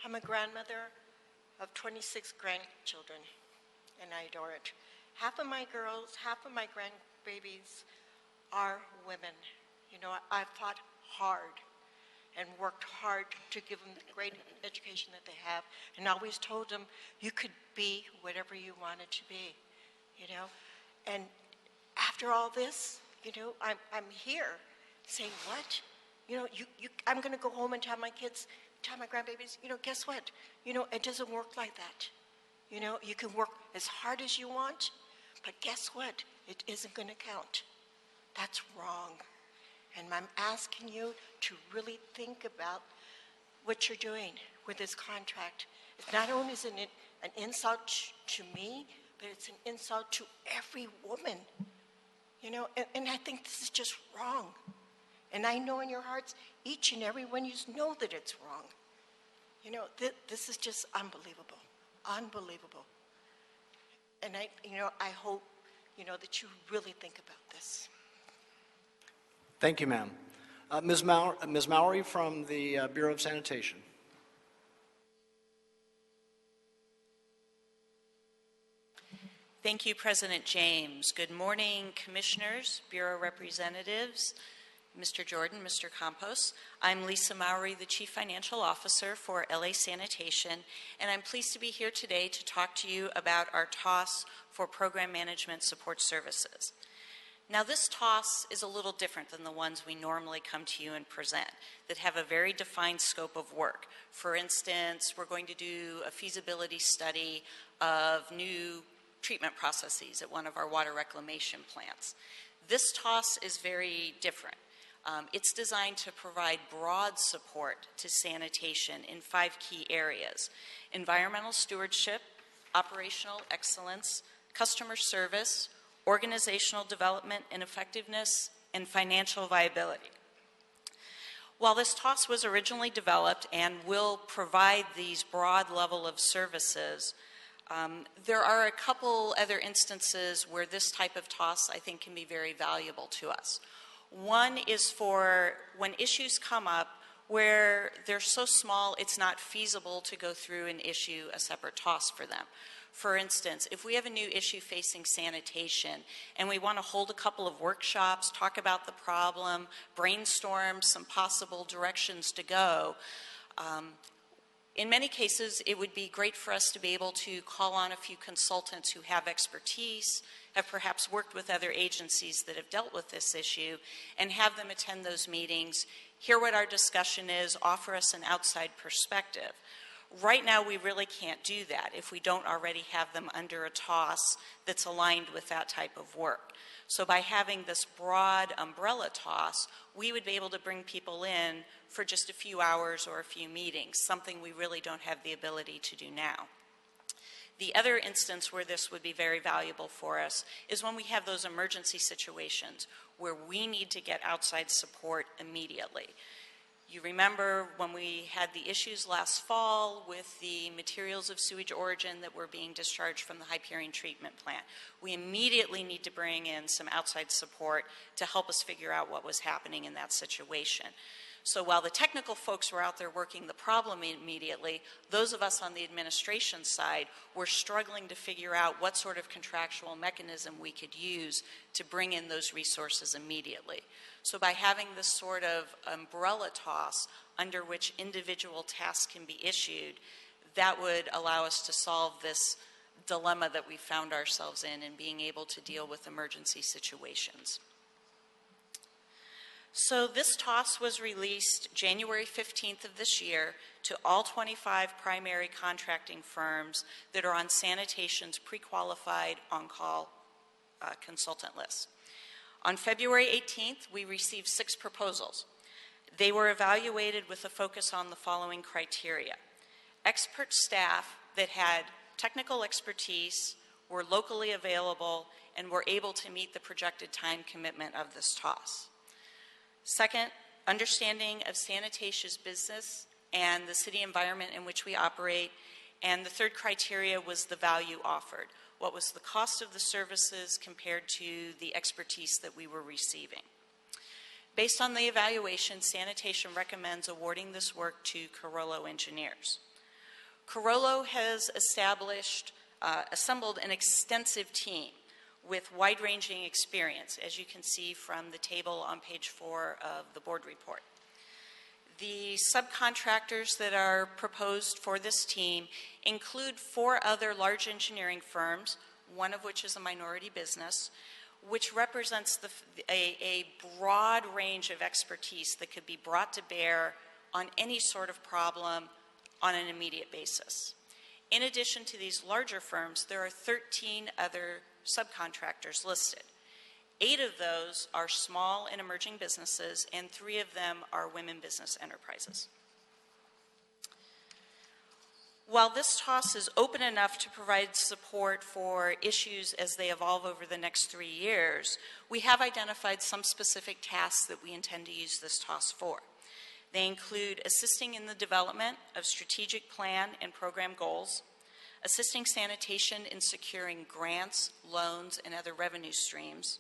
I'm a grandmother of 26 grandchildren, and I adore it. Half of my girls, half of my grandbabies are women. You know, I've fought hard and worked hard to give them the great education that they have, and always told them you could be whatever you wanted to be, you know. And after all this, you know, I'm here saying, what? You know, I'm going to go home and tell my kids, tell my grandbabies, you know, guess what? You know, it doesn't work like that. You know, you can work as hard as you want, but guess what? It isn't going to count. That's wrong. And I'm asking you to really think about what you're doing with this contract. It's not only is it an insult to me, but it's an insult to every woman. You know, and I think this is just wrong. And I know in your hearts, each and every one of you know that it's wrong. You know, this is just unbelievable, unbelievable. And I hope, you know, that you really think about this. Thank you, ma'am. Ms. Mowry from the Bureau of Sanitation. Thank you, President James. Good morning, Commissioners, Bureau Representatives, Mr. Jordan, Mr. Campos. I'm Lisa Mowry, the Chief Financial Officer for LA Sanitation, and I'm pleased to be here today to talk to you about our TOS for Program Management Support Services. Now, this TOS is a little different than the ones we normally come to you and present that have a very defined scope of work. For instance, we're going to do a feasibility study of new treatment processes at one of our water reclamation plants. This TOS is very different. It's designed to provide broad support to sanitation in 5 key areas: environmental stewardship, operational excellence, customer service, organizational development and effectiveness, and financial viability. While this TOS was originally developed and will provide these broad level of services, there are a couple other instances where this type of TOS, I think, can be very valuable to us. One is for when issues come up where they're so small it's not feasible to go through and issue a separate TOS for them. For instance, if we have a new issue facing sanitation and we want to hold a couple of workshops, talk about the problem, brainstorm some possible directions to go, in many cases, it would be great for us to be able to call on a few consultants who have expertise, have perhaps worked with other agencies that have dealt with this issue, and have them attend those meetings, hear what our discussion is, offer us an outside perspective. Right now, we really can't do that if we don't already have them under a TOS that's aligned with that type of work. So by having this broad umbrella TOS, we would be able to bring people in for just a few hours or a few meetings, something we really don't have the ability to do now. The other instance where this would be very valuable for us is when we have those emergency situations where we need to get outside support immediately. You remember when we had the issues last fall with the materials of sewage origin that were being discharged from the Hyperion treatment plant. We immediately need to bring in some outside support to help us figure out what was happening in that situation. So while the technical folks were out there working the problem immediately, those of us on the administration side were struggling to figure out what sort of contractual mechanism we could use to bring in those resources immediately. So by having this sort of umbrella TOS under which individual tasks can be issued, that would allow us to solve this dilemma that we found ourselves in being able to deal with emergency situations. So this TOS was released January 15th of this year to all 25 primary contracting firms that are on sanitation's pre-qualified on-call consultant list. On February 18th, we received 6 proposals. They were evaluated with a focus on the following criteria: expert staff that had technical expertise, were locally available, and were able to meet the projected time commitment of this TOS. Second, understanding of sanitation's business and the city environment in which we operate. And the third criteria was the value offered. What was the cost of the services compared to the expertise that we were receiving? Based on the evaluation, sanitation recommends awarding this work to Carollo Engineers. Carollo has assembled an extensive team with wide-ranging experience, as you can see from the table on page 4 of the board report. The subcontractors that are proposed for this team include 4 other large engineering firms, one of which is a minority business, which represents a broad range of expertise that could be brought to bear on any sort of problem on an immediate basis. In addition to these larger firms, there are 13 other subcontractors listed. 8 of those are small and emerging businesses, and 3 of them are women business enterprises. While this TOS is open enough to provide support for issues as they evolve over the next 3 years, we have identified some specific tasks that we intend to use this TOS for. They include assisting in the development of strategic plan and program goals, assisting sanitation in securing grants, loans, and other revenue streams,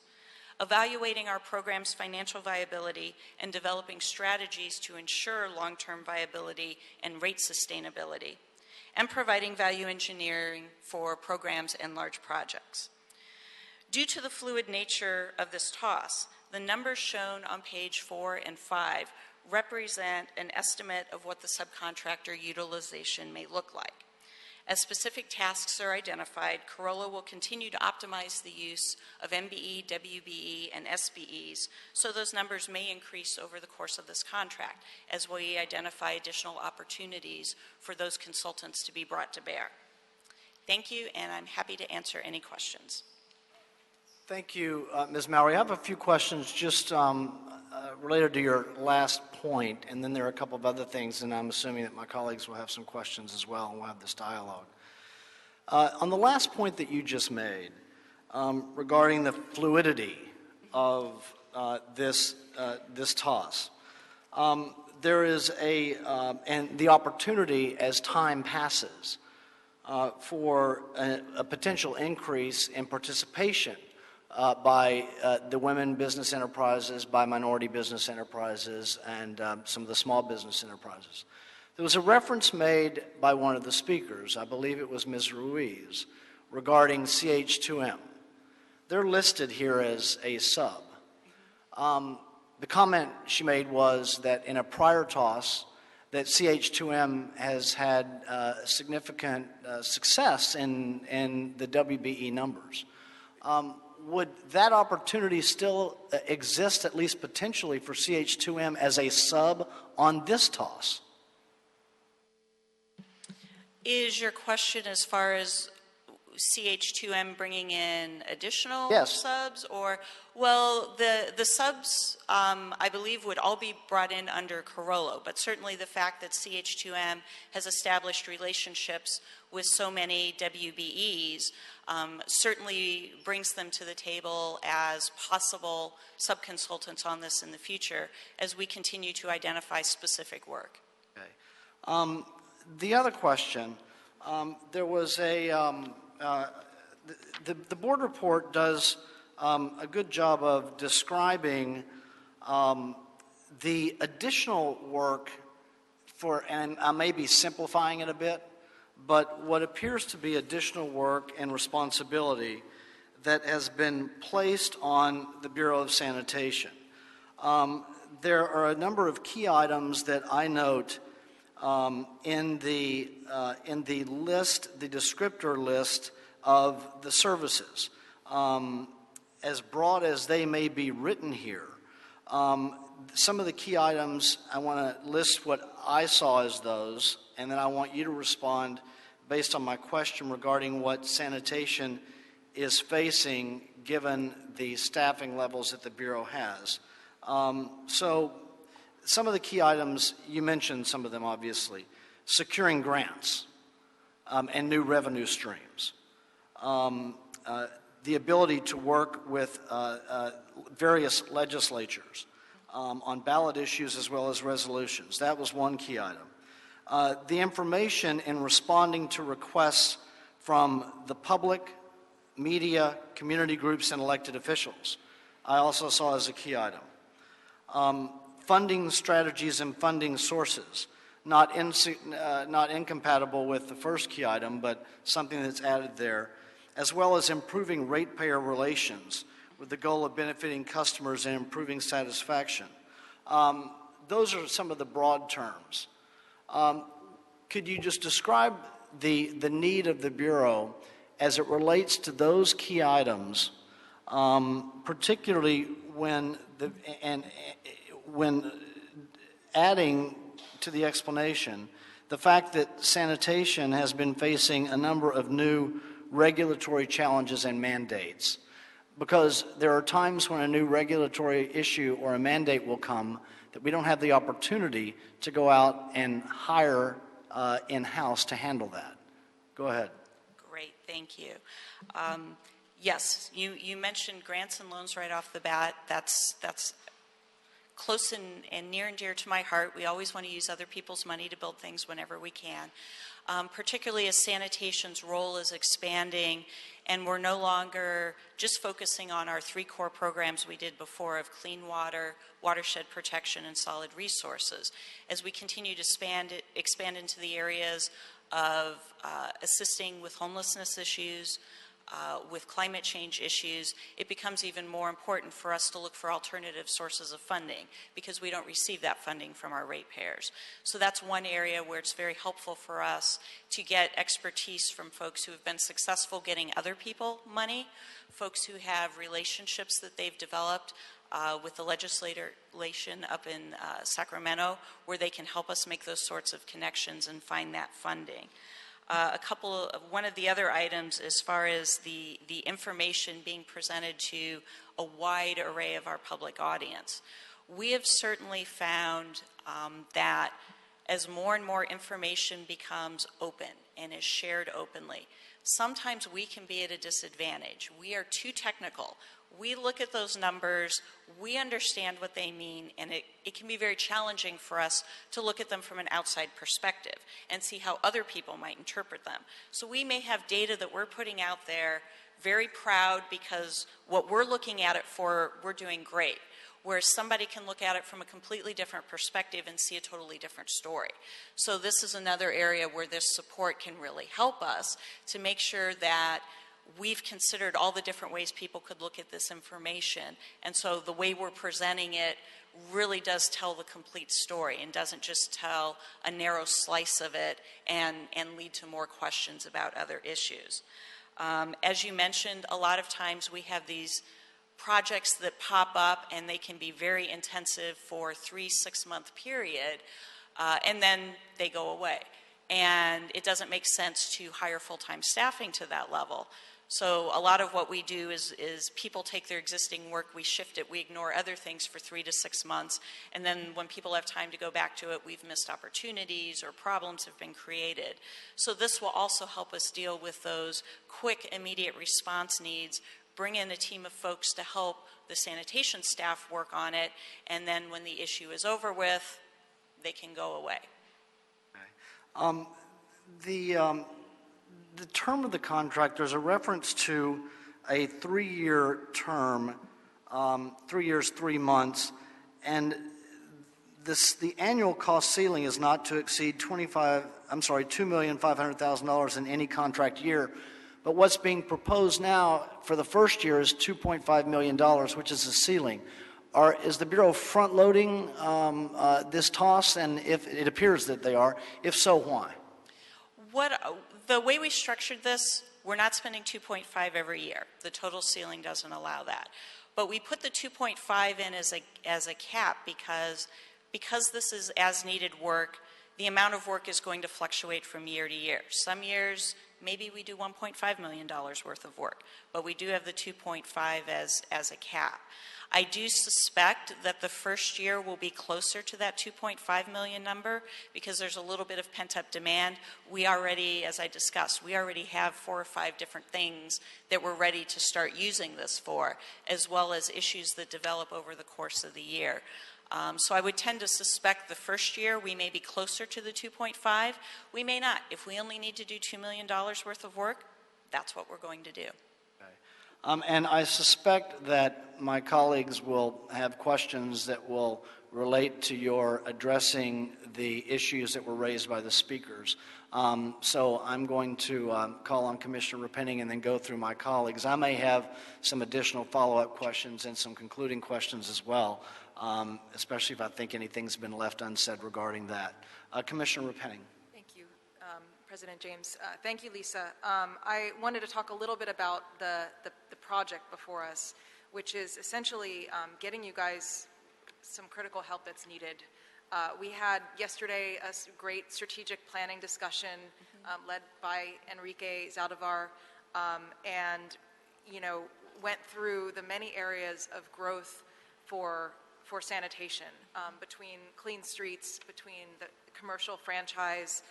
evaluating our program's financial viability and developing strategies to ensure long-term viability and rate sustainability, and providing value engineering for programs and large projects. Due to the fluid nature of this TOS, the numbers shown on page 4 and 5 represent an estimate of what the subcontractor utilization may look like. As specific tasks are identified, Corolla will continue to optimize the use of MBE, WBE, and SBEs, so those numbers may increase over the course of this contract as we identify additional opportunities for those consultants to be brought to bear. Thank you, and I'm happy to answer any questions. Thank you, Ms. Mallory. I have a few questions just related to your last point, and then there are a couple of other things, and I'm assuming that my colleagues will have some questions as well, and we'll have this dialogue. On the last point that you just made, regarding the fluidity of this toss, there is and the opportunity as time passes for a potential increase in participation by the women business enterprises, by minority business enterprises, and some of the small business enterprises. There was a reference made by one of the speakers, I believe it was Ms. Ruiz, regarding CH2M. They're listed here as a sub. The comment she made was that in a prior toss, that CH2M has had significant success in the WBE numbers. Would that opportunity still exist, at least potentially, for CH2M as a sub on this toss? Is your question as far as CH2M bringing in additional subs? Or, well, the subs, I believe, would all be brought in under Corolla, but certainly the fact that CH2M has established relationships with so many WBEs certainly brings them to the table as possible subconsultants on this in the future as we continue to identify specific work. Okay. The other question, there was the board report does a good job of describing the additional work and I may be simplifying it a bit, but what appears to be additional work and responsibility that has been placed on the Bureau of Sanitation. There are a number of key items that I note in the list, the descriptor list of the services. As broad as they may be written here, some of the key items, I want to list what I saw as those, and then I want you to respond based on my question regarding what sanitation is facing given the staffing levels that the Bureau has. So some of the key items, you mentioned some of them obviously. Securing grants and new revenue streams. The ability to work with various legislatures on ballot issues as well as resolutions. That was one key item. The information in responding to requests from the public, media, community groups, and elected officials, I also saw as a key item. Funding strategies and funding sources, not incompatible with the first key item, but something that's added there, as well as improving ratepayer relations with the goal of benefiting customers and improving satisfaction. Those are some of the broad terms. Could you just describe the need of the Bureau as it relates to those key items, particularly when adding to the explanation the fact that sanitation has been facing a number of new regulatory challenges and mandates? Because there are times when a new regulatory issue or a mandate will come that we don't have the opportunity to go out and hire in-house to handle that. Go ahead. Great, thank you. Yes, you mentioned grants and loans right off the bat. That's close and near and dear to my heart. We always want to use other people's money to build things whenever we can. Particularly as sanitation's role is expanding and we're no longer just focusing on our 3 core programs we did before of clean water, watershed protection, and solid resources. As we continue to expand into the areas of assisting with homelessness issues, with climate change issues, it becomes even more important for us to look for alternative sources of funding because we don't receive that funding from our ratepayers. So that's one area where it's very helpful for us to get expertise from folks who have been successful getting other people money, folks who have relationships that they've developed with the legislation up in Sacramento, where they can help us make those sorts of connections and find that funding. One of the other items as far as the information being presented to a wide array of our public audience. We have certainly found that as more and more information becomes open and is shared openly, sometimes we can be at a disadvantage. We are too technical. We look at those numbers, we understand what they mean, and it can be very challenging for us to look at them from an outside perspective and see how other people might interpret them. So we may have data that we're putting out there, very proud because what we're looking at it for, we're doing great. Whereas somebody can look at it from a completely different perspective and see a totally different story. So this is another area where this support can really help us to make sure that we've considered all the different ways people could look at this information. And so the way we're presenting it really does tell the complete story and doesn't just tell a narrow slice of it and lead to more questions about other issues. As you mentioned, a lot of times we have these projects that pop up and they can be very intensive for a 3-6-month period and then they go away. And it doesn't make sense to hire full-time staffing to that level. So a lot of what we do is people take their existing work, we shift it, we ignore other things for 3 to 6 months, and then when people have time to go back to it, we've missed opportunities or problems have been created. So this will also help us deal with those quick, immediate response needs, bring in a team of folks to help the sanitation staff work on it, and then when the issue is over with, they can go away. The term of the contract, there's a reference to a 3-year term, 3 years, 3 months, and the annual cost ceiling is not to exceed $2,500,000 in any contract year. But what's being proposed now for the first year is $2.5 million, which is the ceiling. Is the Bureau front-loading this toss? And if it appears that they are, if so, why? The way we structured this, we're not spending 2.5 every year. The total ceiling doesn't allow that. But we put the 2.5 in as a cap because this is as-needed work. The amount of work is going to fluctuate from year to year. Some years, maybe we do $1.5 million worth of work, but we do have the 2.5 as a cap. I do suspect that the first year will be closer to that 2.5 million number because there's a little bit of pent-up demand. We already, as I discussed, we already have 4 or 5 different things that we're ready to start using this for, as well as issues that develop over the course of the year. So I would tend to suspect the first year we may be closer to the 2.5. We may not. If we only need to do $2 million worth of work, that's what we're going to do. And I suspect that my colleagues will have questions that will relate to your addressing the issues that were raised by the speakers. So I'm going to call on Commissioner Repenning and then go through my colleagues. I may have some additional follow-up questions and some concluding questions as well, especially if I think anything's been left unsaid regarding that. Commissioner Repenning. President James. Thank you, Lisa. I wanted to talk a little bit about the project before us, which is essentially getting you guys some critical help that's needed. We had yesterday a great strategic planning discussion led by Enrique Zaldivar and went through the many areas of growth for sanitation, between clean streets, between the commercial franchise,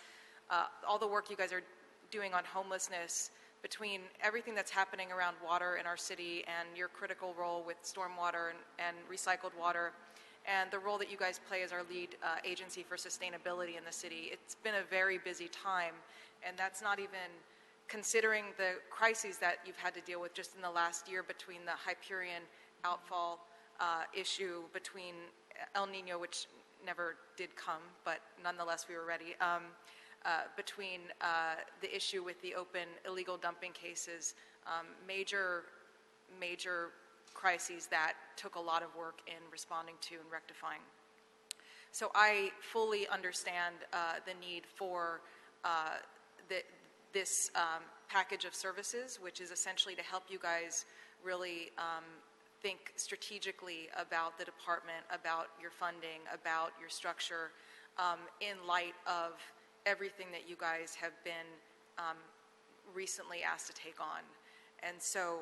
all the work you guys are doing on homelessness, between everything that's happening around water in our city and your critical role with stormwater and recycled water, and the role that you guys play as our lead agency for sustainability in the city. It's been a very busy time, and that's not even considering the crises that you've had to deal with just in the last year between the Hyperion outfall issue, between El Nino, which never did come, but nonetheless we were ready, between the issue with the open illegal dumping cases, major crises that took a lot of work in responding to and rectifying. So I fully understand the need for this package of services, which is essentially to help you guys really think strategically about the department, about your funding, about your structure, in light of everything that you guys have been recently asked to take on. And so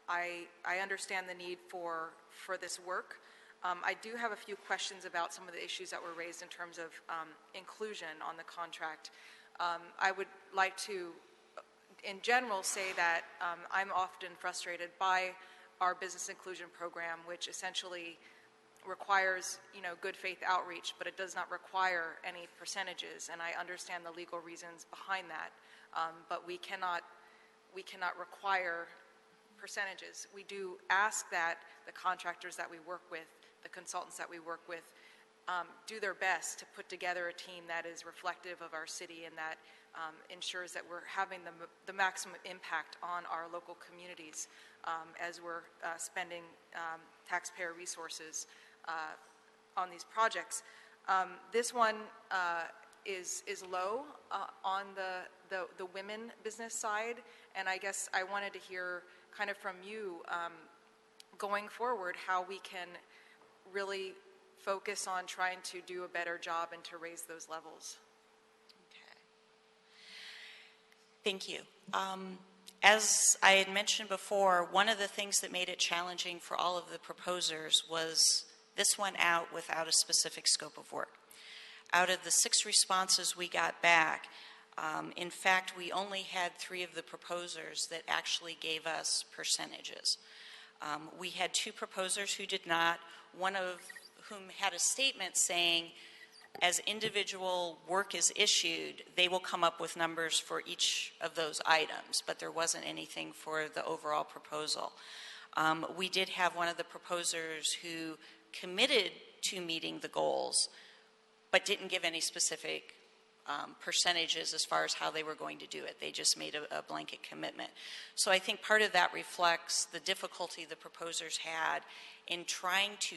I understand the need for this work. I do have a few questions about some of the issues that were raised in terms of inclusion on the contract. I would like to, in general, say that I'm often frustrated by our business inclusion program, which essentially requires, good faith outreach, but it does not require any percentages, and I understand the legal reasons behind that. But we cannot require percentages. We do ask that the contractors that we work with, the consultants that we work with, do their best to put together a team that is reflective of our city and that ensures that we're having the maximum impact on our local communities as we're spending taxpayer resources on these projects. This one is low on the women business side, and I guess I wanted to hear kind of from you going forward how we can really focus on trying to do a better job and to raise those levels. Thank you. As I had mentioned before, one of the things that made it challenging for all of the proposers was this went out without a specific scope of work. Out of the 6 responses we got back, in fact, we only had 3 of the proposers that actually gave us percentages. We had 2 proposers who did not, one of whom had a statement saying, as individual work is issued, they will come up with numbers for each of those items, but there wasn't anything for the overall proposal. We did have one of the proposers who committed to meeting the goals, but didn't give any specific percentages as far as how they were going to do it. They just made a blanket commitment. So I think part of that reflects the difficulty the proposers had in trying to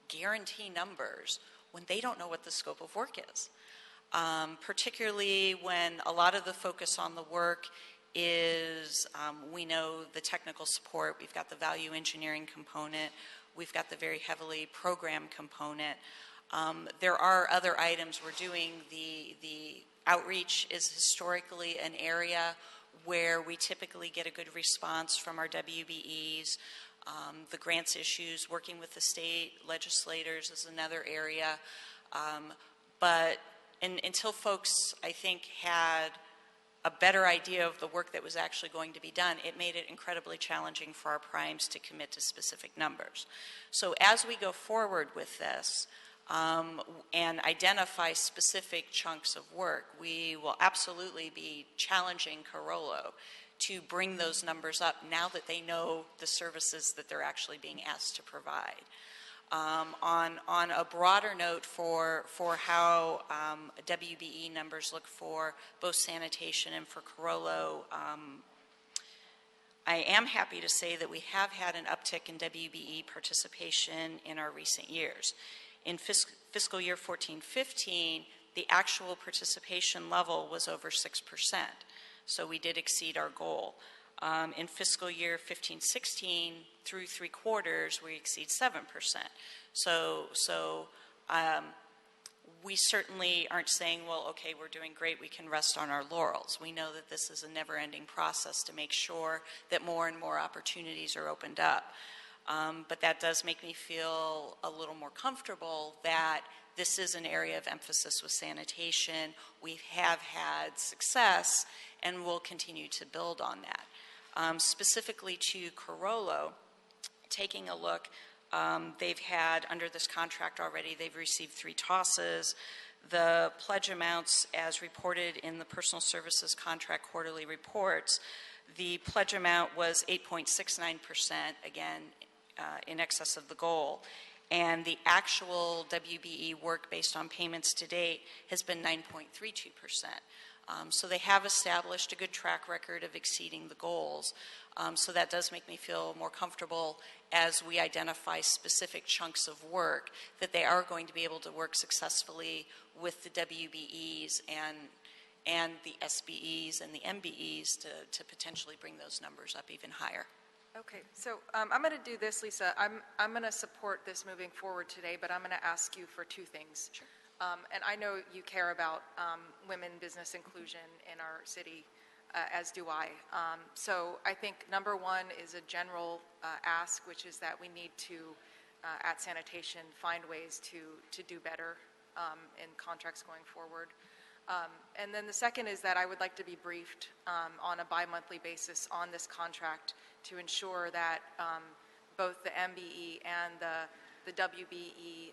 guarantee numbers when they don't know what the scope of work is. Particularly when a lot of the focus on the work is, we know the technical support, we've got the value engineering component, we've got the very heavily programmed component. There are other items we're doing. The outreach is historically an area where we typically get a good response from our WBEs. The grants issues, working with the state legislators is another area. But until folks, I think, had a better idea of the work that was actually going to be done, it made it incredibly challenging for our primes to commit to specific numbers. So as we go forward with this, and identify specific chunks of work, we will absolutely be challenging Carollo to bring those numbers up now that they know the services that they're actually being asked to provide. On a broader note for how WBE numbers look for both sanitation and for Carollo, I am happy to say that we have had an uptick in WBE participation in our recent years. In fiscal year 14-15, the actual participation level was over 6%, so we did exceed our goal. In fiscal year 15-16, through 3 quarters, we exceed 7%. So we certainly aren't saying, well, okay, we're doing great, we can rest on our laurels. We know that this is a never-ending process to make sure that more and more opportunities are opened up. But that does make me feel a little more comfortable that this is an area of emphasis with sanitation. We have had success and we'll continue to build on that. Specifically to Carollo, taking a look, they've had, under this contract already, they've received 3 tosses. The pledge amounts, as reported in the personal services contract quarterly reports, the pledge amount was 8.69%, again, in excess of the goal. and the actual WBE work based on payments to date has been 9.32%. So they have established a good track record of exceeding the goals. So that does make me feel more comfortable as we identify specific chunks of work that they are going to be able to work successfully with the WBEs and the SBEs and the MBEs to potentially bring those numbers up even higher. Okay, so I'm going to do this, Lisa. I'm going to support this moving forward today, but I'm going to ask you for two things. Sure. And I know you care about women business inclusion in our city, as do I. So I think number one is a general ask, which is that we need to, at sanitation, find ways to do better in contracts going forward. And then the second is that I would like to be briefed on a bi-monthly basis on this contract to ensure that both the MBE and the WBE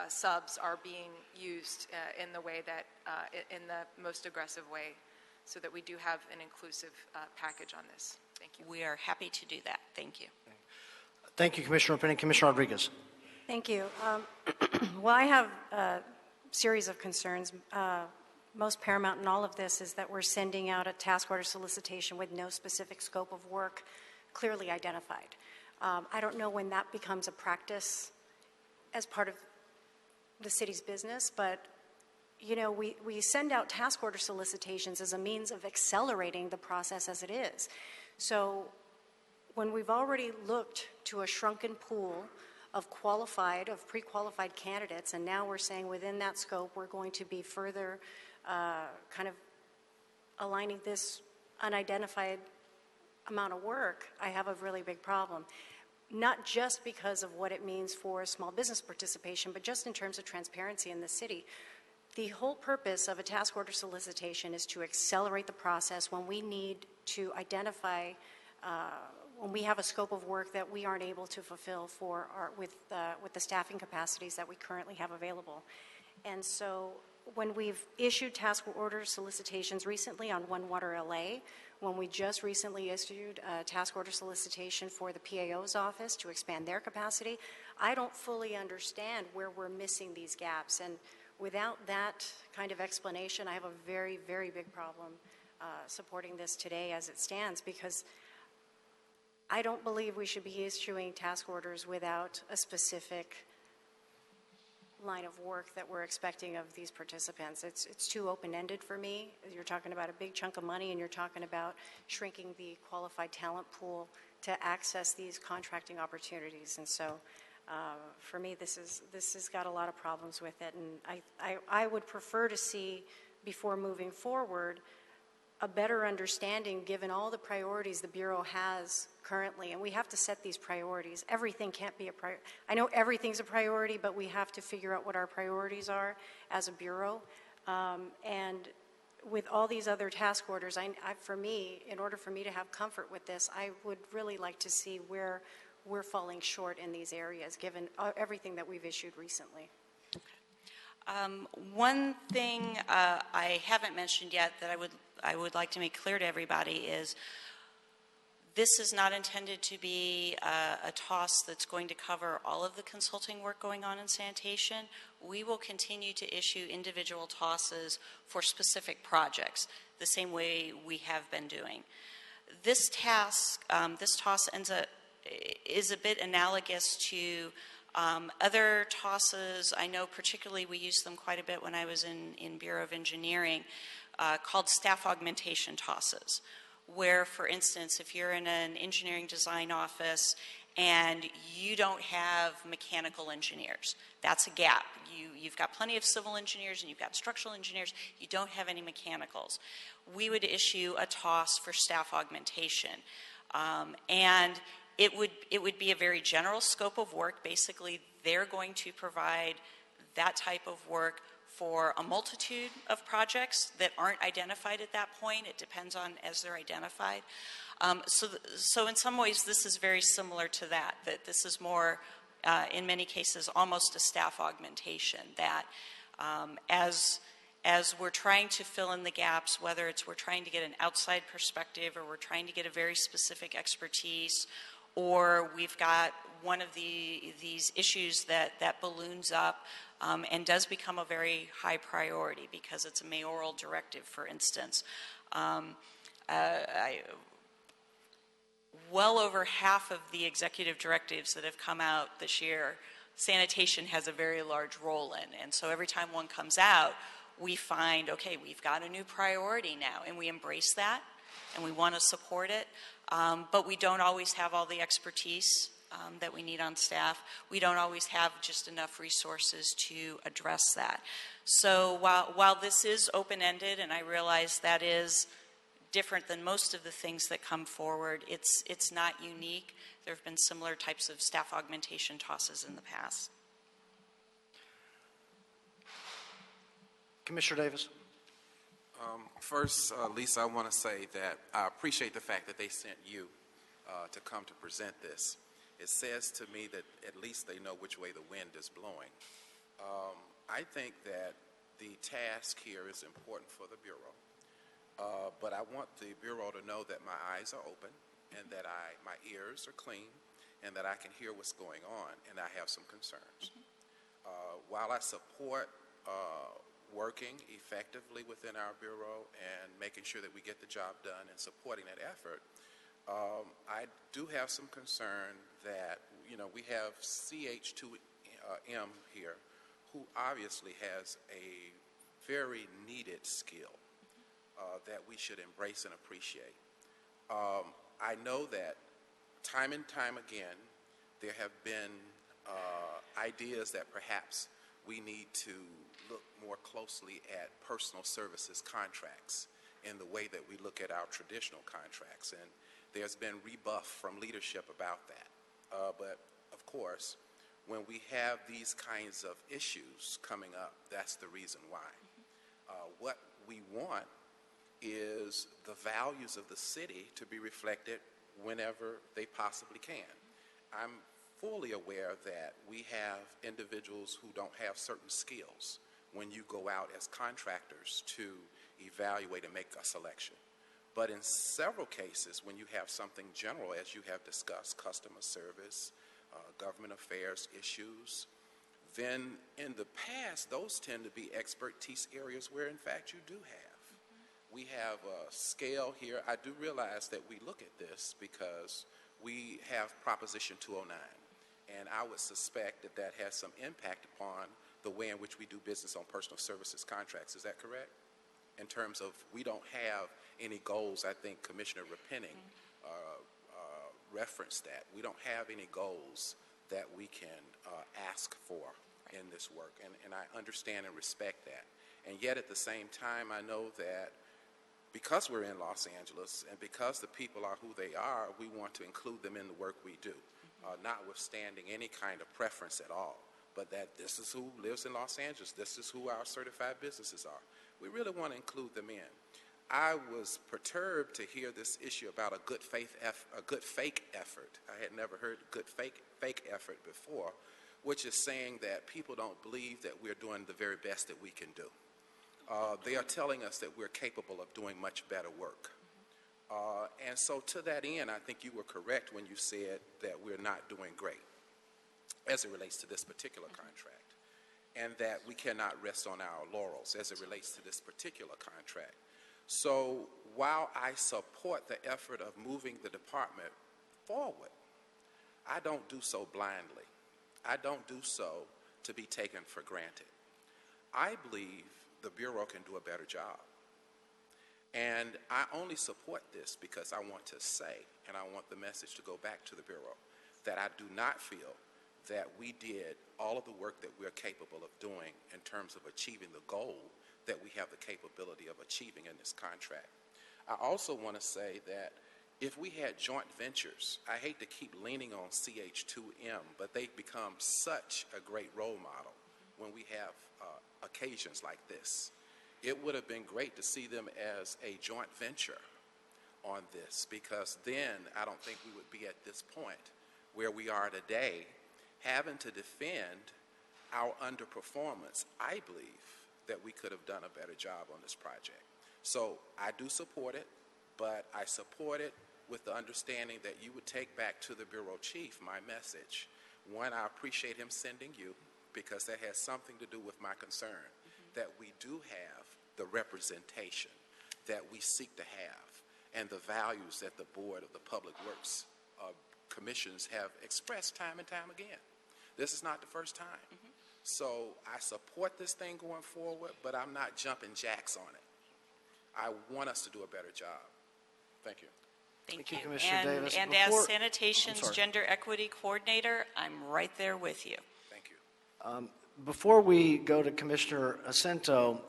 subs are being used in the way that, in the most aggressive way, so that we do have an inclusive package on this. Thank you. We are happy to do that. Thank you. Thank you, Commissioner Penny. Commissioner Rodriguez. Thank you. Well, I have a series of concerns. Most paramount in all of this is that we're sending out a task order solicitation with no specific scope of work clearly identified. I don't know when that becomes a practice as part of the city's business, but you know, we send out task order solicitations as a means of accelerating the process as it is. So when we've already looked to a shrunken pool of pre-qualified candidates, and now we're saying within that scope we're going to be further kind of aligning this unidentified amount of work, I have a really big problem. Not just because of what it means for small business participation, but just in terms of transparency in the city. The whole purpose of a task order solicitation is to accelerate the process when we need to identify, when we have a scope of work that we aren't able to fulfill with the staffing capacities that we currently have available. And so when we've issued task order solicitations recently on One Water LA, when we just recently issued a task order solicitation for the PAO's office to expand their capacity, I don't fully understand where we're missing these gaps. And without that kind of explanation, I have a very, very big problem supporting this today as it stands, because I don't believe we should be issuing task orders without a specific line of work that we're expecting of these participants. It's too open-ended for me. You're talking about a big chunk of money, and you're talking about shrinking the qualified talent pool to access these contracting opportunities. And so for me, this has got a lot of problems with it. And I would prefer to see, before moving forward, a better understanding, given all the priorities the Bureau has currently. And we have to set these priorities. Everything can't be a priority. I know everything's a priority, but we have to figure out what our priorities are as a Bureau. And with all these other task orders, for me, in order for me to have comfort with this, I would really like to see where we're falling short in these areas, given everything that we've issued recently. One thing I haven't mentioned yet that I would like to make clear to everybody is this is not intended to be a toss that's going to cover all of the consulting work going on in sanitation. We will continue to issue individual tosses for specific projects, the same way we have been doing. This task, this toss is a bit analogous to other tosses. I know particularly we used them quite a bit when I was in Bureau of Engineering, called staff augmentation tosses, where, for instance, if you're in an engineering design office and you don't have mechanical engineers, that's a gap. You've got plenty of civil engineers and you've got structural engineers, you don't have any mechanicals. We would issue a toss for staff augmentation. And it would be a very general scope of work. Basically, they're going to provide that type of work for a multitude of projects that aren't identified at that point. It depends on as they're identified. So in some ways, this is very similar to that this is more, in many cases, almost a staff augmentation, that as we're trying to fill in the gaps, whether it's we're trying to get an outside perspective or we're trying to get a very specific expertise, or we've got one of these issues that balloons up and does become a very high priority because it's a mayoral directive, for instance. Well over half of the executive directives that have come out this year, sanitation has a very large role in. And so every time one comes out, we find, okay, we've got a new priority now, and we embrace that, and we want to support it. But we don't always have all the expertise that we need on staff. We don't always have just enough resources to address that. So while this is open-ended, and I realize that is different than most of the things that come forward, it's not unique. There have been similar types of staff augmentation tosses in the past. Commissioner Davis. First, Lisa, I want to say that I appreciate the fact that they sent you to come to present this. It says to me that at least they know which way the wind is blowing. I think that the task here is important for the Bureau, but I want the Bureau to know that my eyes are open and that my ears are clean and that I can hear what's going on, and I have some concerns. While I support working effectively within our Bureau and making sure that we get the job done and supporting that effort, I do have some concern that, we have CH2M here, who obviously has a very needed skill that we should embrace and appreciate. I know that time and time again, there have been ideas that perhaps we need to look more closely at personal services contracts in the way that we look at our traditional contracts. And there's been rebuff from leadership about that. But of course, when we have these kinds of issues coming up, that's the reason why. What we want is the values of the city to be reflected whenever they possibly can. I'm fully aware that we have individuals who don't have certain skills when you go out as contractors to evaluate and make a selection. But in several cases, when you have something general, as you have discussed, customer service, government affairs issues, then in the past, those tend to be expertise areas where, in fact, you do have. We have a scale here. I do realize that we look at this because we have Proposition 209, and I would suspect that that has some impact upon the way in which we do business on personal services contracts. Is that correct? In terms of we don't have any goals, I think Commissioner Repenning referenced that. We don't have any goals that we can ask for in this work, and I understand and respect that. And yet at the same time, I know that because we're in Los Angeles and because the people are who they are, we want to include them in the work we do, notwithstanding any kind of preference at all, but that this is who lives in Los Angeles, this is who our certified businesses are. We really want to include them in. I was perturbed to hear this issue about a good fake effort. I had never heard good fake effort before, which is saying that people don't believe that we're doing the very best that we can do. They are telling us that we're capable of doing much better work. And so to that end, I think you were correct when you said that we're not doing great as it relates to this particular contract, and that we cannot rest on our laurels as it relates to this particular contract. So while I support the effort of moving the department forward, I don't do so blindly. I don't do so to be taken for granted. I believe the Bureau can do a better job. And I only support this because I want to say, and I want the message to go back to the Bureau, that I do not feel that we did all of the work that we're capable of doing in terms of achieving the goal that we have the capability of achieving in this contract. I also want to say that if we had joint ventures, I hate to keep leaning on CH2M, but they've become such a great role model when we have occasions like this. It would have been great to see them as a joint venture on this, because then I don't think we would be at this point where we are today, having to defend our underperformance. I believe that we could have done a better job on this project. So I do support it, but I support it with the understanding that you would take back to the Bureau Chief my message. One, I appreciate him sending you because that has something to do with my concern, that we do have the representation that we seek to have and the values that the Board of the Public Works Commissions have expressed time and time again. This is not the first time. So I support this thing going forward, but I'm not jumping jacks on it. I want us to do a better job. Thank you. Thank you. Commissioner Davis. And Before- as Sanitation's Gender Equity Coordinator, I'm right there with you. Thank you. Before we go to Commissioner Jacinto,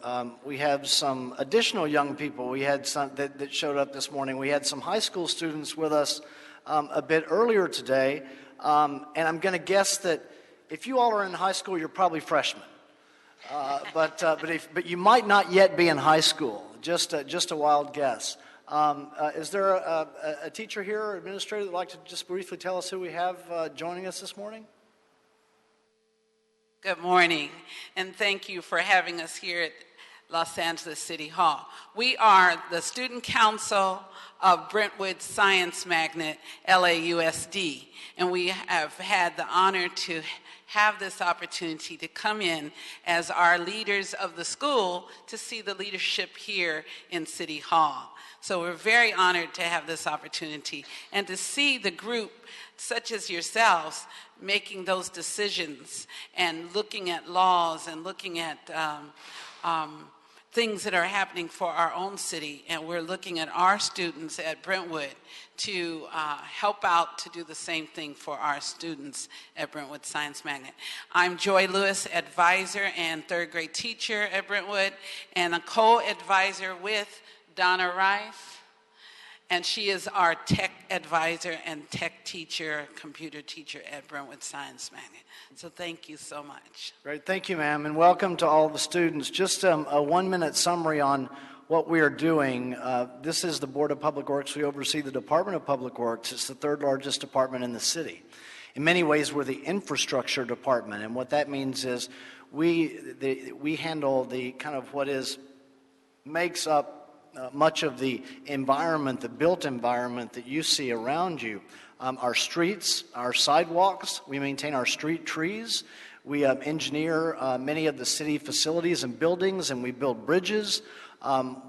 we have some additional young people. We had some that showed up this morning. We had some high school students with us a bit earlier today, and I'm going to guess that if you all are in high school, you're probably freshmen. But you might not yet be in high school. Just a wild guess. Is there a teacher here or administrator that would like to just briefly tell us who we have joining us this morning? Good morning, and thank you for having us here at Los Angeles City Hall. We are the Student Council of Brentwood Science Magnet, LAUSD, and we have had the honor to have this opportunity to come in as our leaders of the school to see the leadership here in City Hall. So we're very honored to have this opportunity and to see the group such as yourselves making those decisions and looking at laws and looking at things that are happening for our own city. And we're looking at our students at Brentwood to help out to do the same thing for our students at Brentwood Science Magnet. I'm Joy Lewis, advisor and third grade teacher at Brentwood, and a co-advisor with Donna Rice. And she is our tech advisor and tech teacher, computer teacher at Brentwood Science Magnet. So thank you so much. Great, thank you, ma'am, and welcome to all the students. Just a 1-minute summary on what we are doing. This is the Board of Public Works. We oversee the Department of Public Works. It's the third largest department in the city. In many ways, we're the infrastructure department, and what that means is we handle the kind of what makes up much of the environment, the built environment that you see around you. Our streets, our sidewalks, we maintain our street trees. We engineer many of the city facilities and buildings, and we build bridges.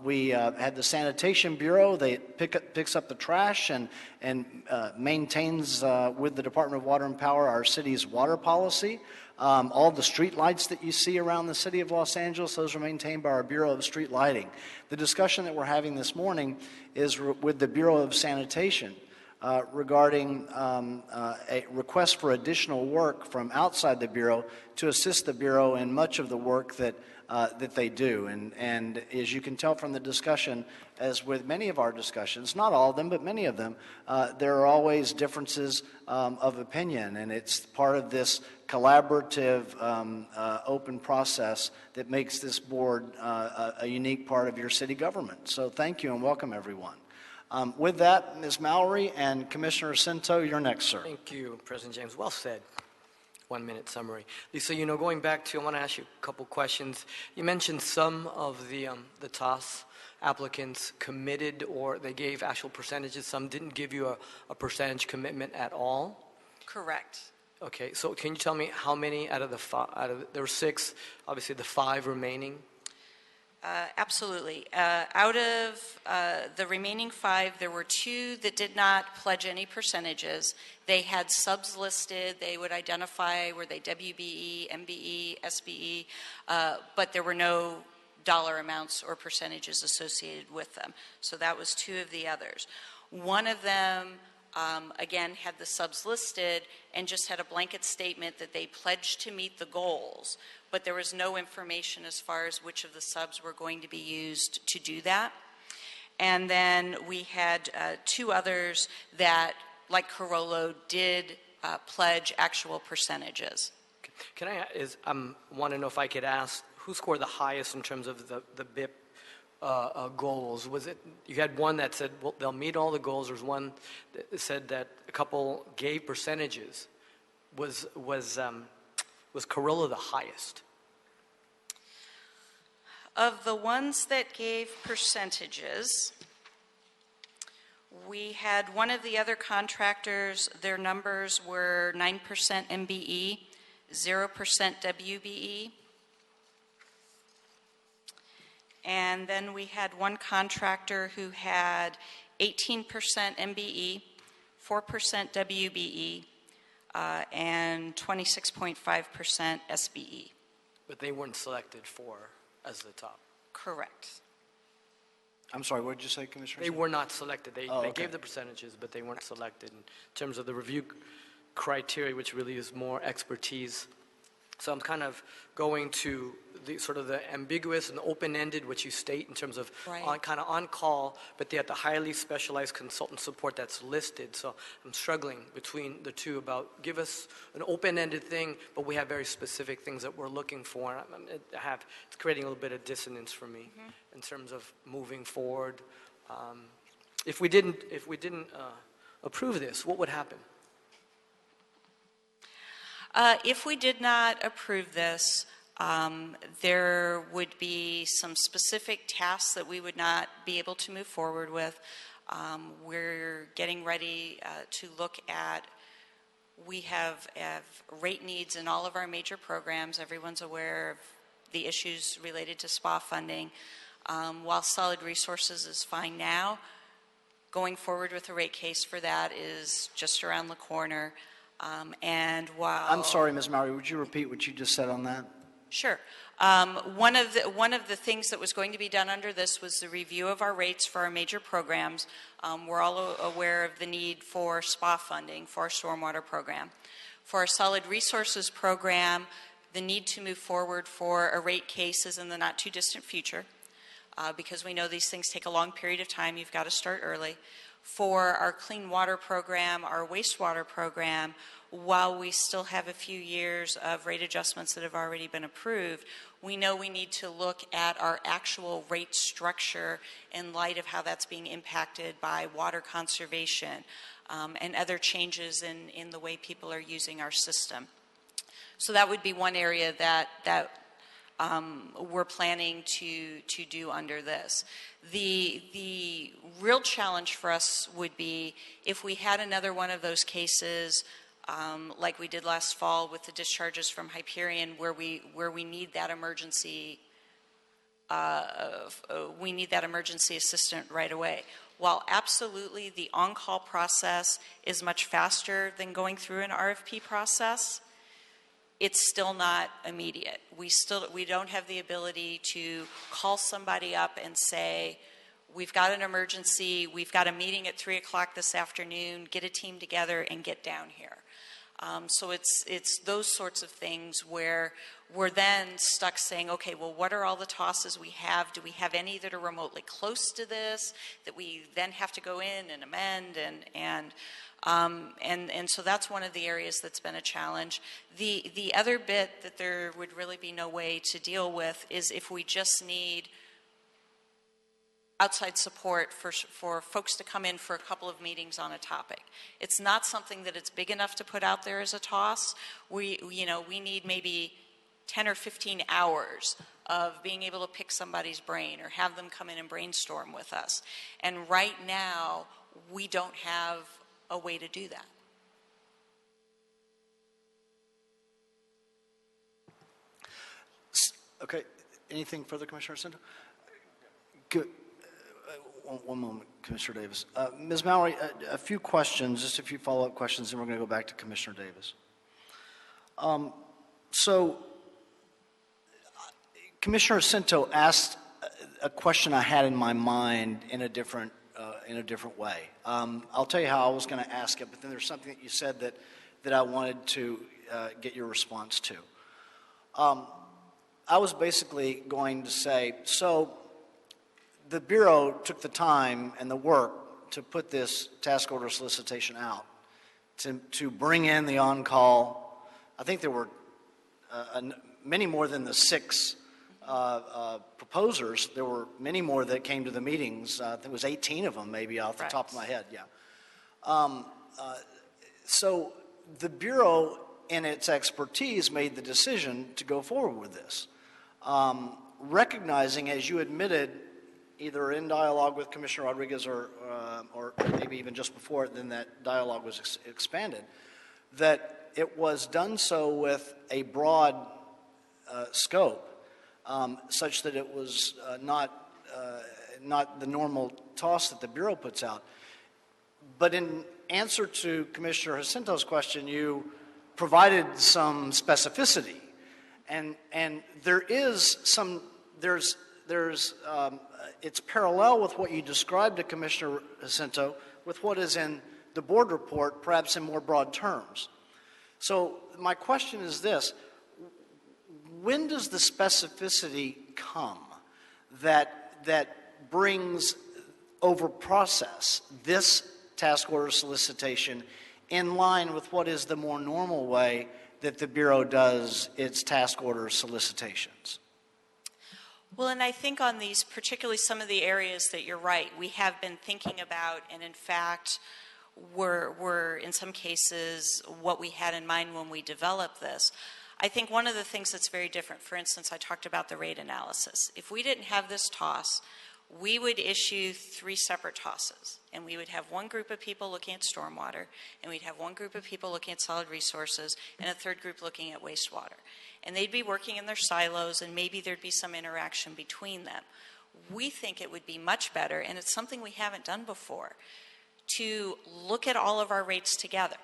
We have the Sanitation Bureau. They picks up the trash and maintains with the Department of Water and Power our city's water policy. All the street lights that you see around the city of Los Angeles, those are maintained by our Bureau of Street Lighting. The discussion that we're having this morning is with the Bureau of Sanitation regarding a request for additional work from outside the Bureau to assist the Bureau in much of the work that they do. And as you can tell from the discussion, as with many of our discussions, not all of them, but many of them, there are always differences of opinion, and it's part of this collaborative, open process that makes this board a unique part of your city government. So thank you and welcome, everyone. With that, Ms. Mallory and Commissioner Jacinto, you're next, sir. Thank you, President James. Well said. 1-minute summary. Lisa, going back to, I want to ask you a couple questions. You mentioned some of the TOS applicants committed or they gave actual percentages. Some didn't give you a percentage commitment at all? Correct. Okay, so can you tell me how many out of there were 6, obviously the 5 remaining? Absolutely. Out of the remaining 5, there were 2 that did not pledge any percentages. They had subs listed. They would identify were they WBE, MBE, SBE, but there were no dollar amounts or percentages associated with them. So that was 2 of the others. One of them, again, had the subs listed and just had a blanket statement that they pledged to meet the goals, but there was no information as far as which of the subs were going to be used to do that. And then we had 2 others that, like Carollo, did pledge actual percentages. Can I want to know if I could ask who scored the highest in terms of the BIP goals? Was it you had one that said well, they'll meet all the goals? There's one that said that a couple gave percentages. Was Carollo the highest? Of the ones that gave percentages, We had one of the other contractors, their numbers were 9% MBE, 0% WBE. And then we had one contractor who had 18% MBE, 4% WBE, and 26.5% SBE. But they weren't selected for as the top. Correct. I'm sorry, what did you say, Commissioner? They were not selected. They okay. gave the percentages, but they weren't selected in terms of the review criteria, which really is more expertise. So I'm kind of going to the sort of the ambiguous and open-ended, which you state in terms of kind of on-call, but they have the highly specialized consultant support that's listed. So I'm struggling between the two about give us an open-ended thing, but we have very specific things that we're looking for. And it's creating a little bit of dissonance for me in terms of moving forward. If we didn't approve this, what would happen? If we did not approve this, there would be some specific tasks that we would not be able to move forward with. We're getting ready to look at, we have rate needs in all of our major programs. Everyone's aware of the issues related to SPA funding. While solid resources is fine now, going forward with a rate case for that is just around the corner. And while I'm sorry, Ms. Mowry, would you repeat what you just said on that? Sure. One of the things that was going to be done under this was the review of our rates for our major programs. We're all aware of the need for SPA funding for our stormwater program. For our solid resources program, the need to move forward for a rate case is in the not too distant future because we know these things take a long period of time. You've got to start early. For our clean water program, our wastewater program, while we still have a few years of rate adjustments that have already been approved, we know we need to look at our actual rate structure in light of how that's being impacted by water conservation and other changes in the way people are using our system. So that would be one area that we're planning to do under this. The real challenge for us would be if we had another one of those cases like we did last fall with the discharges from Hyperion where we need that emergency assistant right away. While absolutely the on-call process is much faster than going through an RFP process, it's still not immediate. We don't have the ability to call somebody up and say, we've got an emergency, we've got a meeting at 3 o'clock this afternoon, get a team together and get down here. So it's those sorts of things where we're then stuck saying, okay, well, what are all the tosses we have? Do we have any that are remotely close to this that we then have to go in and amend and so that's one of the areas that's been a challenge. The other bit that there would really be no way to deal with is if we just need outside support for folks to come in for a couple of meetings on a topic. It's not something that it's big enough to put out there as a toss. We need maybe 10 or 15 hours of being able to pick somebody's brain or have them come in and brainstorm with us. And right now, we don't have a way to do that. Okay. Anything further, Commissioner Sinto? Good. One moment, Commissioner Davis. Ms. Mallory, a few questions, just a few follow-up questions, and we're going to go back to Commissioner Davis. So, Commissioner Sinto asked a question I had in my mind in a different way. I'll tell you how I was going to ask it, but then there's something that you said that I wanted to get your response to. I was basically going to say, so the Bureau took the time and the work to put this task order solicitation out, to bring in the on-call. I think there were many more than the 6 proposers. There were many more that came to the meetings. I think it was 18 of them, maybe off the top of my head. Yeah. So the Bureau, in its expertise, made the decision to go forward with this, recognizing, as you admitted, either in dialogue with Commissioner Rodriguez or maybe even just before it, then that dialogue was expanded, that it was done so with a broad scope, such that it was not the normal toss that the Bureau puts out. But in answer to Commissioner Jacinto's question, you provided some specificity, and there is some it's parallel with what you described to Commissioner Jacinto with what is in the board report, perhaps in more broad terms. So my question is this: when does the specificity come that brings over process this task order solicitation in line with what is the more normal way that the Bureau does its task order solicitations? Well, and I think on these, particularly some of the areas that you're right, we have been thinking about, and in fact, were in some cases what we had in mind when we developed this. I think one of the things that's very different, for instance, I talked about the rate analysis. If we didn't have this toss, we would issue 3 separate tosses, and we would have one group of people looking at stormwater, and we'd have one group of people looking at solid resources, and a third group looking at wastewater. And they'd be working in their silos, and maybe there'd be some interaction between them. We think it would be much better, and it's something we haven't done before, to look at all of our rates together.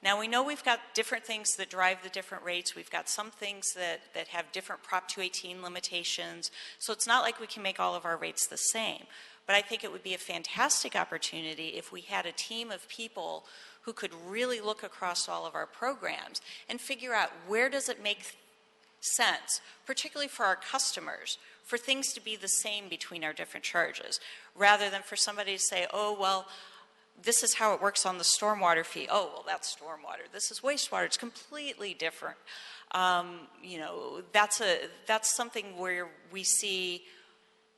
Now, we know we've got different things that drive the different rates. We've got some things that have different Prop 218 limitations, so it's not like we can make all of our rates the same. But I think it would be a fantastic opportunity if we had a team of people who could really look across all of our programs and figure out where does it make sense, particularly for our customers, for things to be the same between our different charges, rather than for somebody to say, oh, well, this is how it works on the stormwater fee. Oh, well, that's stormwater. This is wastewater. It's completely different. You know, that's something where we see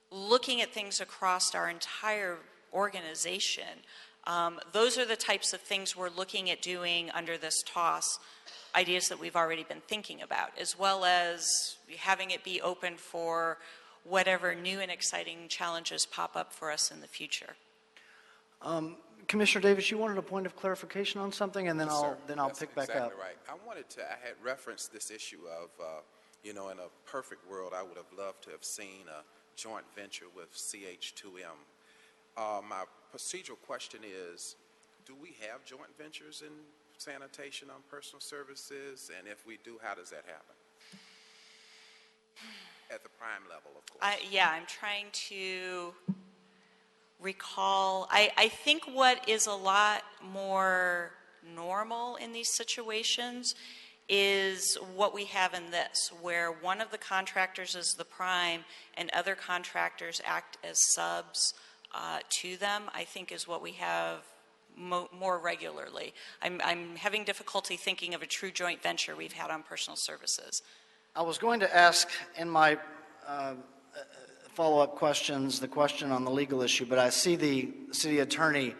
looking at things across our entire organization. Those are the types of things we're looking at doing under this toss, ideas that we've already been thinking about, as well as having it be open for whatever new and exciting challenges pop up for us in the future. Commissioner Davis, you wanted a point of clarification on something, and then Yes, sir. I'll That's pick back exactly up. Right. I had referenced this issue of, you know, in a perfect world, I would have loved to have seen a joint venture with CH2M. My procedural question is, do we have joint ventures in sanitation on personal services? And if we do, how does that happen? At the prime level, of course. Yeah, I'm trying to recall. I think what is a lot more normal in these situations is what we have in this, where one of the contractors is the prime and other contractors act as subs to them, I think is what we have more regularly. I'm having difficulty thinking of a true joint venture we've had on personal services. I was going to ask in my follow-up questions the question on the legal issue, but I see the city attorney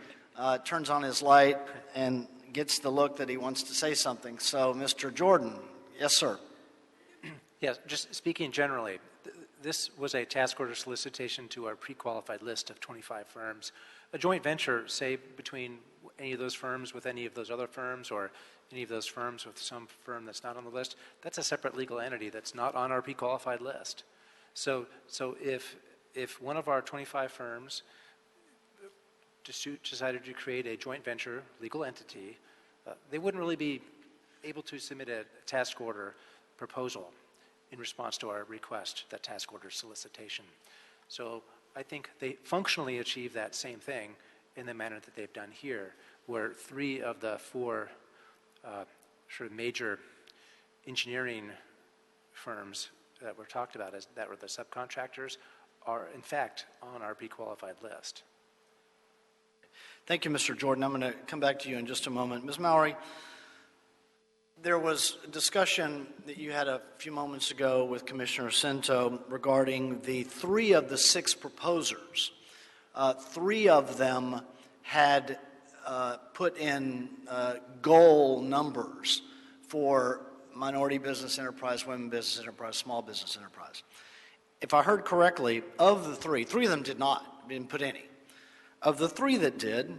turns on his light and gets the look that he wants to say something. So, Mr. Jordan, yes, sir. Yes, just speaking generally, this was a task order solicitation to our pre-qualified list of 25 firms. A joint venture, say, between any of those firms with any of those other firms, or any of those firms with some firm that's not on the list, that's a separate legal entity that's not on our pre-qualified list. So if one of our 25 firms decided to create a joint venture legal entity, they wouldn't really be able to submit a task order proposal in response to our request, that task order solicitation. So I think they functionally achieve that same thing in the manner that they've done here, where 3 of the 4 sort of major engineering firms that were talked about that were the subcontractors are in fact on our pre-qualified list. Thank you, Mr. Jordan. I'm going to come back to you in just a moment. Ms. Mowry, there was a discussion that you had a few moments ago with Commissioner Jacinto regarding the 3 of the 6 proposers. 3 of them had put in goal numbers for minority business enterprise, women business enterprise, small business enterprise. If I heard correctly, of the 3 of them didn't put any. Of the 3 that did,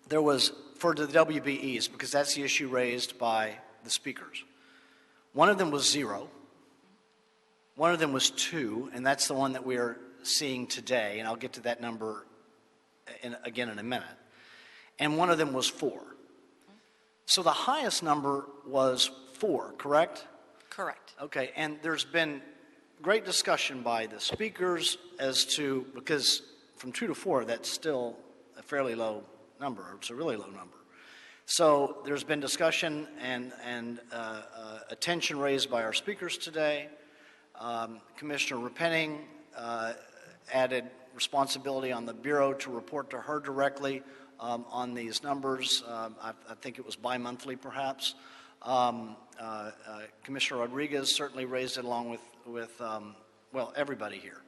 there was, for the WBEs, because that's the issue raised by the speakers. One of them was 0. One of them was 2, and that's the one that we are seeing today, and I'll get to that number again in a minute. And one of them was 4. So the highest number was 4, correct? Correct. Okay, and there's been great discussion by the speakers as to, because from 2 to 4, that's still a fairly low number. It's a really low number. So there's been discussion and attention raised by our speakers today. Commissioner Repenning added responsibility on the Bureau to report to her directly on these numbers. I think it was bi-monthly, perhaps. Commissioner Rodriguez certainly raised it along with well, everybody here.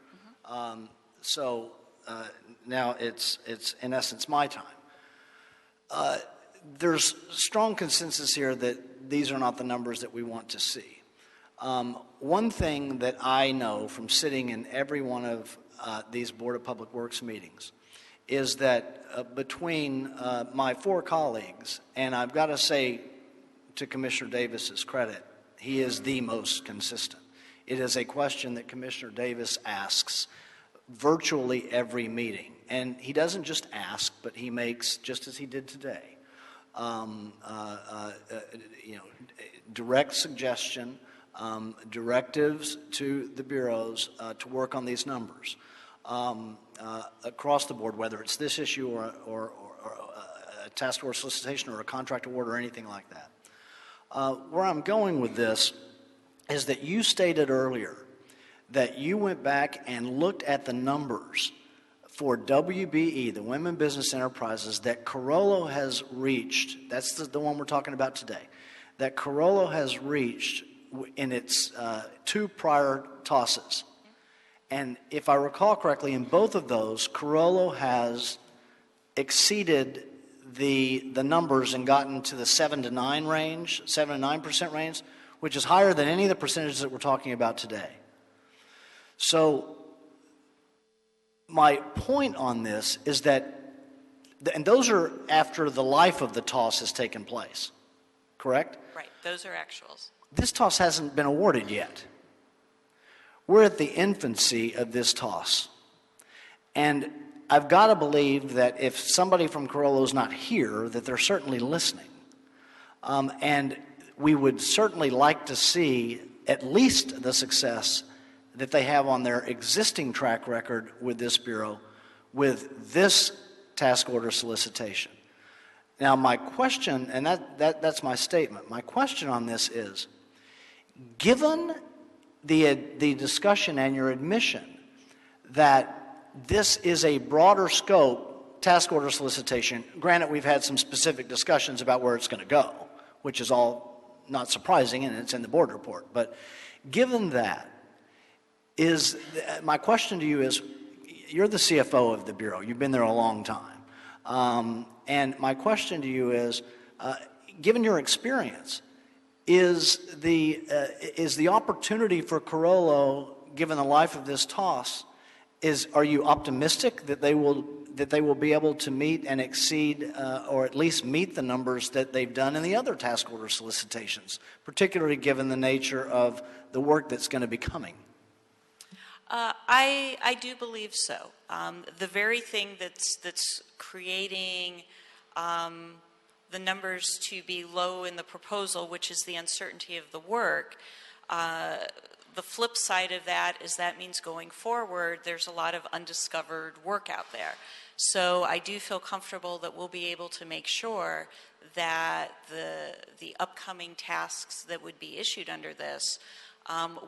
So now it's in essence my time. There's strong consensus here that these are not the numbers that we want to see. One thing that I know from sitting in every one of these Board of Public Works meetings is that between my 4 colleagues, and I've got to say to Commissioner Davis's credit, he is the most consistent. It is a question that Commissioner Davis asks virtually every meeting. And he doesn't just ask, but he makes, just as he did today, direct suggestion, directives to the bureaus to work on these numbers across the board, whether it's this issue or a task force solicitation or a contract award or anything like that. Where I'm going with this is that you stated earlier that you went back and looked at the numbers for WBE, the Women Business Enterprises, that Carollo has reached. That's the one we're talking about today. That Carollo has reached in its 2 prior tosses. And if I recall correctly, in both of those, Carollo has exceeded the numbers and gotten to the 7 to 9 range, 7 to 9% range, which is higher than any of the percentages that we're talking about today. So my point on this is that, and those are after the life of the toss has taken place, correct? Right, those are actuals. This toss hasn't been awarded yet. We're at the infancy of this toss. And I've got to believe that if somebody from Carollo's not here, that they're certainly listening. And we would certainly like to see at least the success that they have on their existing track record with this Bureau, with this task order solicitation. Now, my question, and that's my statement, my question on this is, given the discussion and your admission that this is a broader scope task order solicitation, granted we've had some specific discussions about where it's going to go, which is all not surprising, and it's in the board report, but given that, my question to you is, you're the CFO of the Bureau. You've been there a long time. And my question to you is, given your experience, is the opportunity for Carollo, given the life of this toss, are you optimistic that they will be able to meet and exceed, or at least meet the numbers that they've done in the other task order solicitations, particularly given the nature of the work that's going to be coming? I do believe so. The very thing that's creating the numbers to be low in the proposal, which is the uncertainty of the work, the flip side of that is that means going forward, there's a lot of undiscovered work out there. So I do feel comfortable that we'll be able to make sure that the upcoming tasks that would be issued under this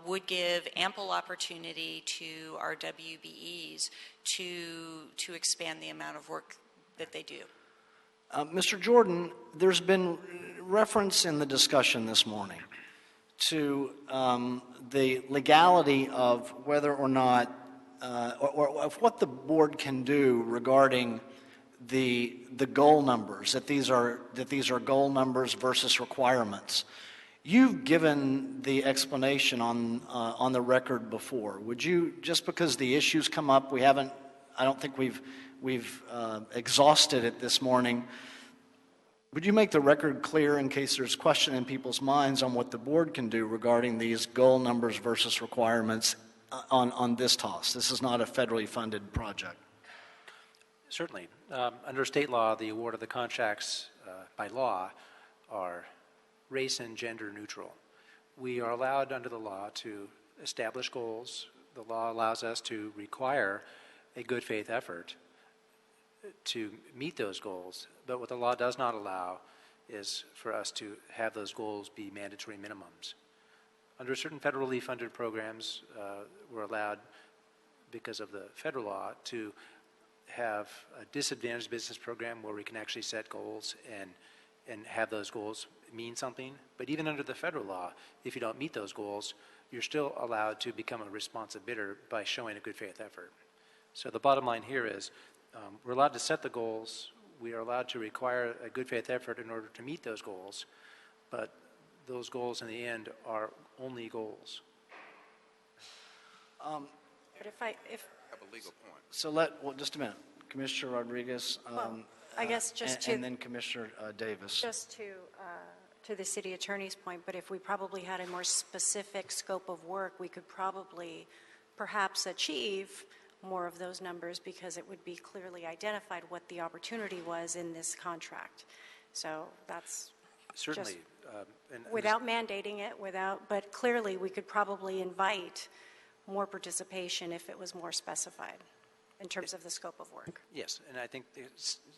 would give ample opportunity to our WBEs to expand the amount of work that they do. Mr. Jordan, there's been reference in the discussion this morning to the legality of whether or not, or of what the board can do regarding the goal numbers, that these are goal numbers versus requirements. You've given the explanation on the record before. Would you, just because the issues come up, I don't think we've exhausted it this morning, Would you make the record clear in case there's question in people's minds on what the board can do regarding these goal numbers versus requirements on this TOS? This is not a federally funded project. Certainly. Under state law, the award of the contracts by law are race and gender neutral. We are allowed under the law to establish goals. The law allows us to require a good faith effort to meet those goals, but what the law does not allow is for us to have those goals be mandatory minimums. Under certain federally funded programs, we're allowed, because of the federal law, to have a disadvantaged business program where we can actually set goals and have those goals mean something. But even under the federal law, if you don't meet those goals, you're still allowed to become a responsive bidder by showing a good faith effort. So the bottom line here is we're allowed to set the goals. We are allowed to require a good faith effort in order to meet those goals, but those goals in the end are only goals. But if have a legal point. So just a minute. Commissioner Rodriguez, I guess just and then Commissioner Davis. Just to the city attorney's point, but if we probably had a more specific scope of work, we could probably perhaps achieve more of those numbers because it would be clearly identified what the opportunity was in this contract. So that's certainly without mandating it, but clearly we could probably invite more participation if it was more specified in terms of the scope of work. Yes, and I think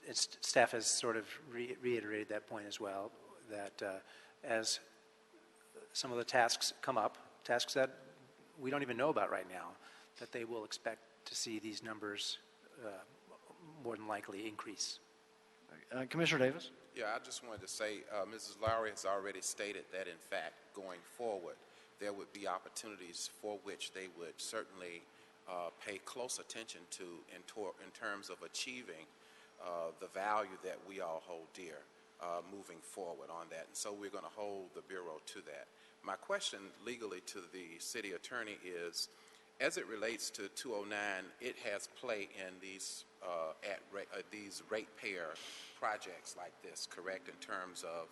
staff has sort of reiterated that point as well, that as some of the tasks come up, tasks that we don't even know about right now, that they will expect to see these numbers more than likely increase. Commissioner Davis? Yeah, I just wanted to say Mrs. Lowry has already stated that, in fact, going forward, there would be opportunities for which they would certainly pay close attention to in terms of achieving the value that we all hold dear moving forward on that. And so we're going to hold the Bureau to that. My question legally to the city attorney is, as it relates to 209, it has play in these these ratepayer projects like this, correct, in terms of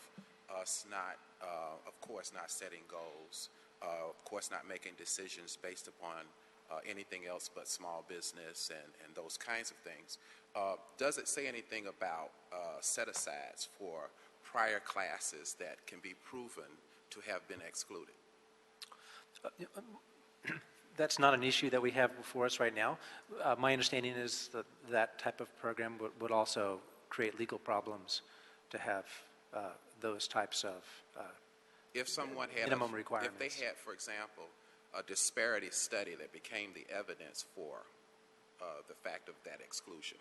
us not, of course, not setting goals, of course, not making decisions based upon anything else but small business and those kinds of things. Does it say anything about set-asides for prior classes that can be proven to have been excluded? That's not an issue that we have before us right now. My understanding is that that type of program would also create legal problems to have those types of if someone had minimum requirements. If they had, for example, a disparity study that became the evidence for the fact of that exclusion.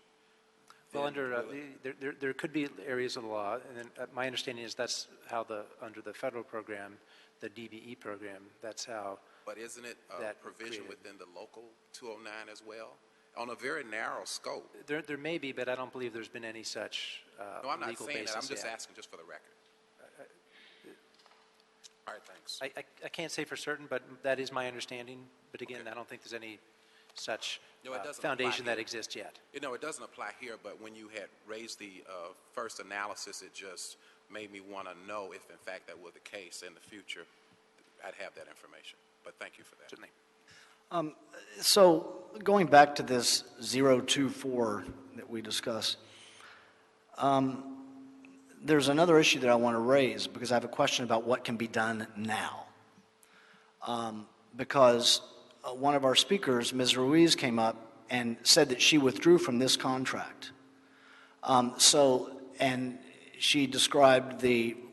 Well, there could be areas of the law, and my understanding is that's how under the federal program, the DBE program, that's how. But isn't it a provision within the local 209 as well, on a very narrow scope? There may be, but I don't believe there's been any such no, I'm not legal saying basis that. I'm just yet. asking just for the record. All right, thanks. I can't say for certain, but that is my understanding. But again, I don't think there's any such foundation that exists yet. You know, it doesn't apply here, but when you had raised the first analysis, it just made me want to know if, in fact, that were the case in the future. I'd have that information. But thank you for that. Certainly. So going back to this 024 that we discussed, there's another issue that I want to raise because I have a question about what can be done now. Because one of our speakers, Ms. Ruiz, came up and said that she withdrew from this contract. And she described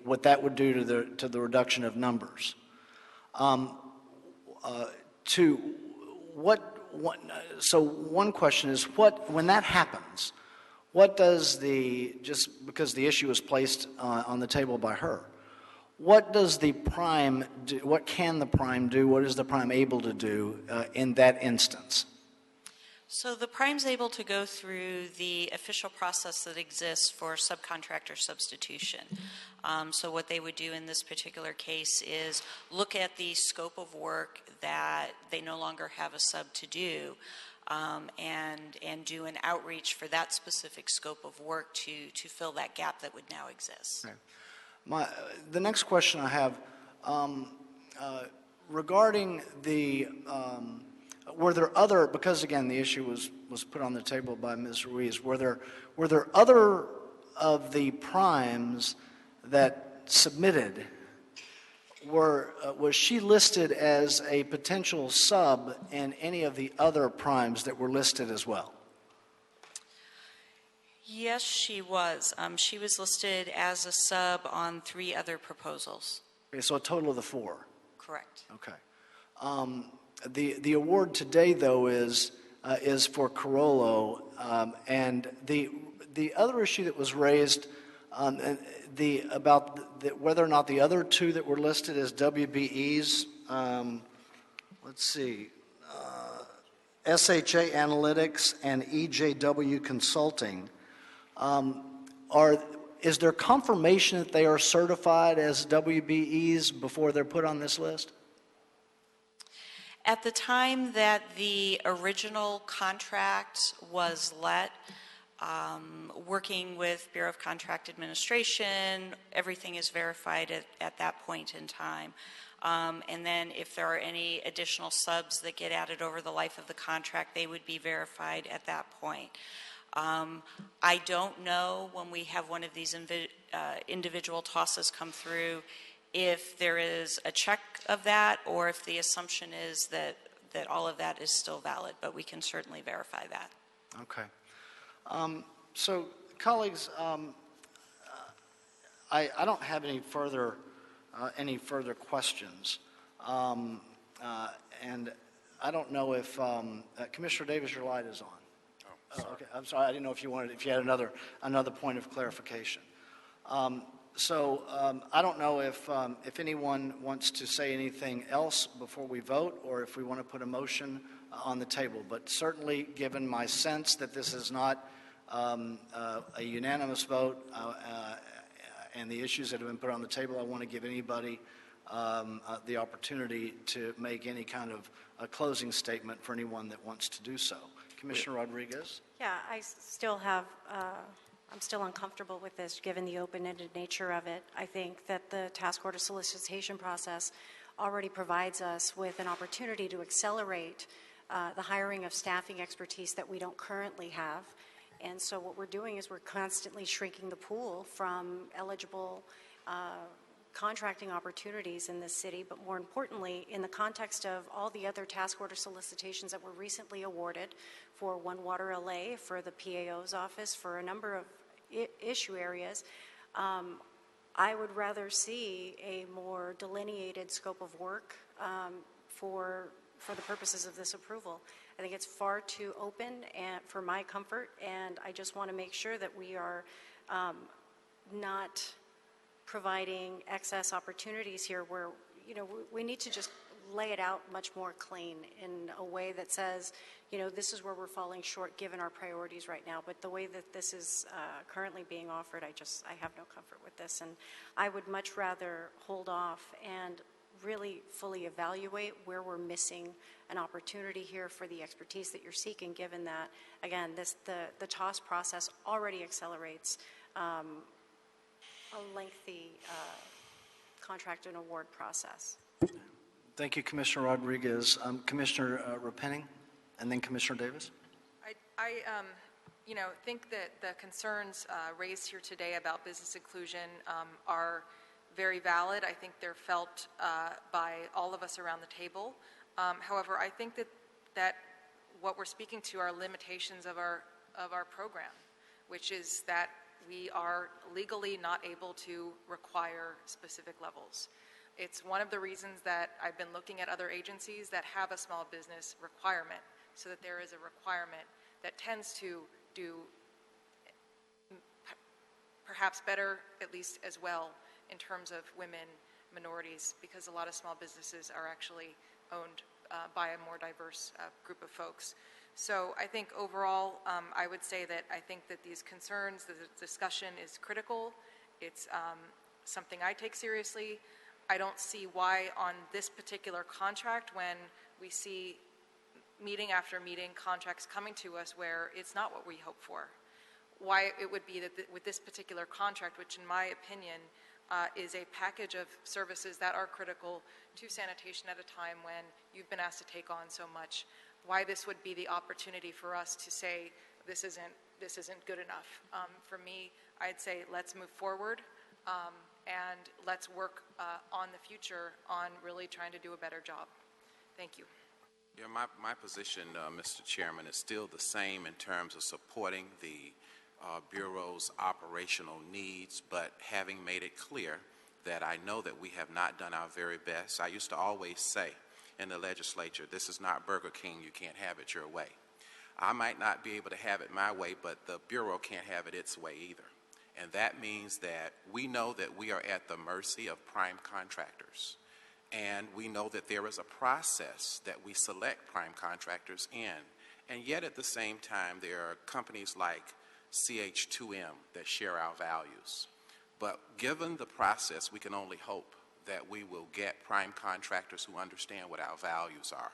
what that would do to the reduction of numbers. So one question is, when that happens, what does just because the issue was placed on the table by her, what does the prime do? What can the prime do? What is the prime able to do in that instance? So the prime's able to go through the official process that exists for subcontractor substitution. So what they would do in this particular case is look at the scope of work that they no longer have a sub to do, and do an outreach for that specific scope of work to fill that gap that would now exist. Okay. The next question I have, regarding the, were there other, because again, the issue was put on the table by Ms. Ruiz, were there other of the primes that submitted, was she listed as a potential sub in any of the other primes that were listed as well? Yes, she was. She was listed as a sub on 3 other proposals. Okay, so a total of the 4. Correct. Okay. The award today, though, is for Carollo, and the other issue that was raised about whether or not the other 2 that were listed as WBEs, let's see, SHA Analytics and EJW Consulting, is there confirmation that they are certified as WBEs before they're put on this list? At the time that the original contract was let, working with Bureau of Contract Administration, everything is verified at that point in time. And then if there are any additional subs that get added over the life of the contract, they would be verified at that point. I don't know when we have one of these individual tosses come through if there is a check of that or if the assumption is that all of that is still valid, but we can certainly verify that. Okay. So, colleagues, I don't have any further questions, and I don't know if Commissioner Davis, your light is on. Oh, okay. I'm sorry. I didn't know if you had another point of clarification. So I don't know if anyone wants to say anything else before we vote, or if we want to put a motion on the table. But certainly, given my sense that this is not a unanimous vote and the issues that have been put on the table, I want to give anybody the opportunity to make any kind of a closing statement for anyone that wants to do so. Commissioner Rodriguez? Yeah, I'm still uncomfortable with this, given the open-ended nature of it. I think that the task order solicitation process already provides us with an opportunity to accelerate the hiring of staffing expertise that we don't currently have. And so what we're doing is we're constantly shrinking the pool from eligible contracting opportunities in this city, but more importantly, in the context of all the other task order solicitations that were recently awarded for One Water LA, for the PAO's office, for a number of issue areas, I would rather see a more delineated scope of work for the purposes of this approval. I think it's far too open and for my comfort, and I just want to make sure that we are not providing excess opportunities here where, we need to just lay it out much more clean in a way that says, this is where we're falling short given our priorities right now. But the way that this is currently being offered, I have no comfort with this. And I would much rather hold off and really fully evaluate where we're missing an opportunity here for the expertise that you're seeking, given that, again, the TOS process already accelerates a lengthy contract and award process. Thank you, Commissioner Rodriguez. Commissioner Repenning, and then Commissioner Davis. I think that the concerns raised here today about business inclusion are very valid. I think they're felt by all of us around the table. However, I think that what we're speaking to are limitations of our program, which is that we are legally not able to require specific levels. It's one of the reasons that I've been looking at other agencies that have a small business requirement, so that there is a requirement that tends to do perhaps better, at least as well, in terms of women, minorities, because a lot of small businesses are actually owned by a more diverse group of folks. So I think overall, I would say that I think that these concerns, the discussion is critical. It's something I take seriously. I don't see why on this particular contract, when we see meeting after meeting, contracts coming to us where it's not what we hope for. Why it would be that with this particular contract, which in my opinion is a package of services that are critical to sanitation at a time when you've been asked to take on so much, why this would be the opportunity for us to say this isn't good enough. For me, I'd say let's move forward and let's work on the future on really trying to do a better job. Thank you. Yeah, my position, Mr. Chairman, is still the same in terms of supporting the Bureau's operational needs, but having made it clear that I know that we have not done our very best. I used to always say in the legislature, this is not Burger King, you can't have it your way. I might not be able to have it my way, but the Bureau can't have it its way either. And that means that we know that we are at the mercy of prime contractors. And we know that there is a process that we select prime contractors in. And yet at the same time, there are companies like CH2M that share our values. But given the process, we can only hope that we will get prime contractors who understand what our values are.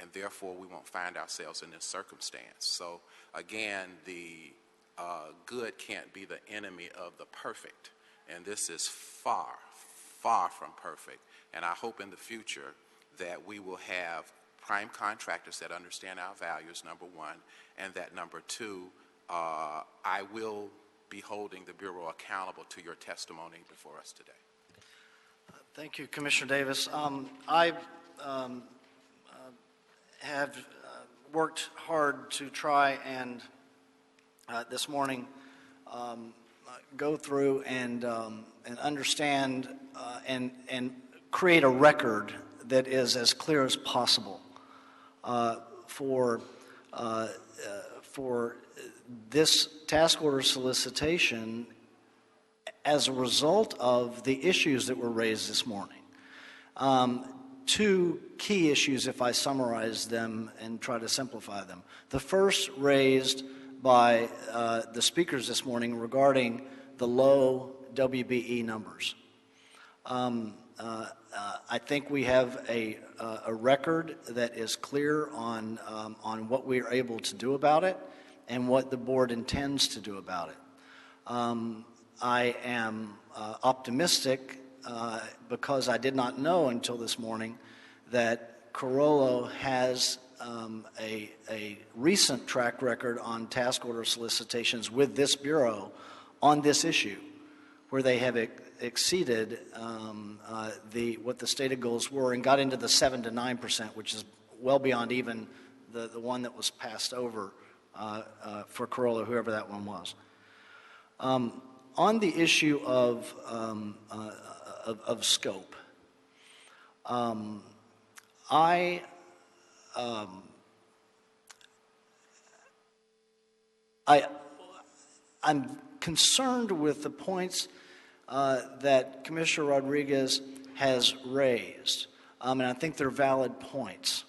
And therefore, we won't find ourselves in this circumstance. So again, the good can't be the enemy of the perfect. And this is far, far from perfect. And I hope in the future that we will have prime contractors that understand our values, number one, and that number two, I will be holding the Bureau accountable to your testimony before us today. Thank you, Commissioner Davis. I have worked hard to try and this morning go through and understand and create a record that is as clear as possible for this task order solicitation as a result of the issues that were raised this morning. Two key issues, if I summarize them and try to simplify them. The first raised by the speakers this morning regarding the low WBE numbers. I think we have a record that is clear on what we are able to do about it and what the board intends to do about it. I am optimistic because I did not know until this morning that Carollo has a recent track record on task order solicitations with this Bureau on this issue, where they have exceeded what the stated goals were and got into the 7 to 9%, which is well beyond even the one that was passed over for Carollo, whoever that one was. On the issue of scope, I'm concerned with the points that Commissioner Rodriguez has raised, and I think they're valid points.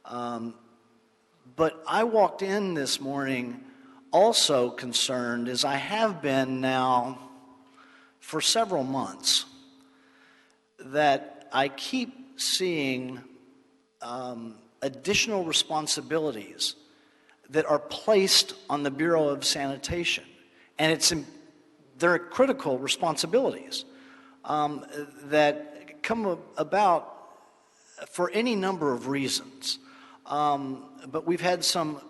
But I walked in this morning also concerned, as I have been now for several months, that I keep seeing additional responsibilities that are placed on the Bureau of Sanitation. And they're critical responsibilities that come about for any number of reasons. But we've had some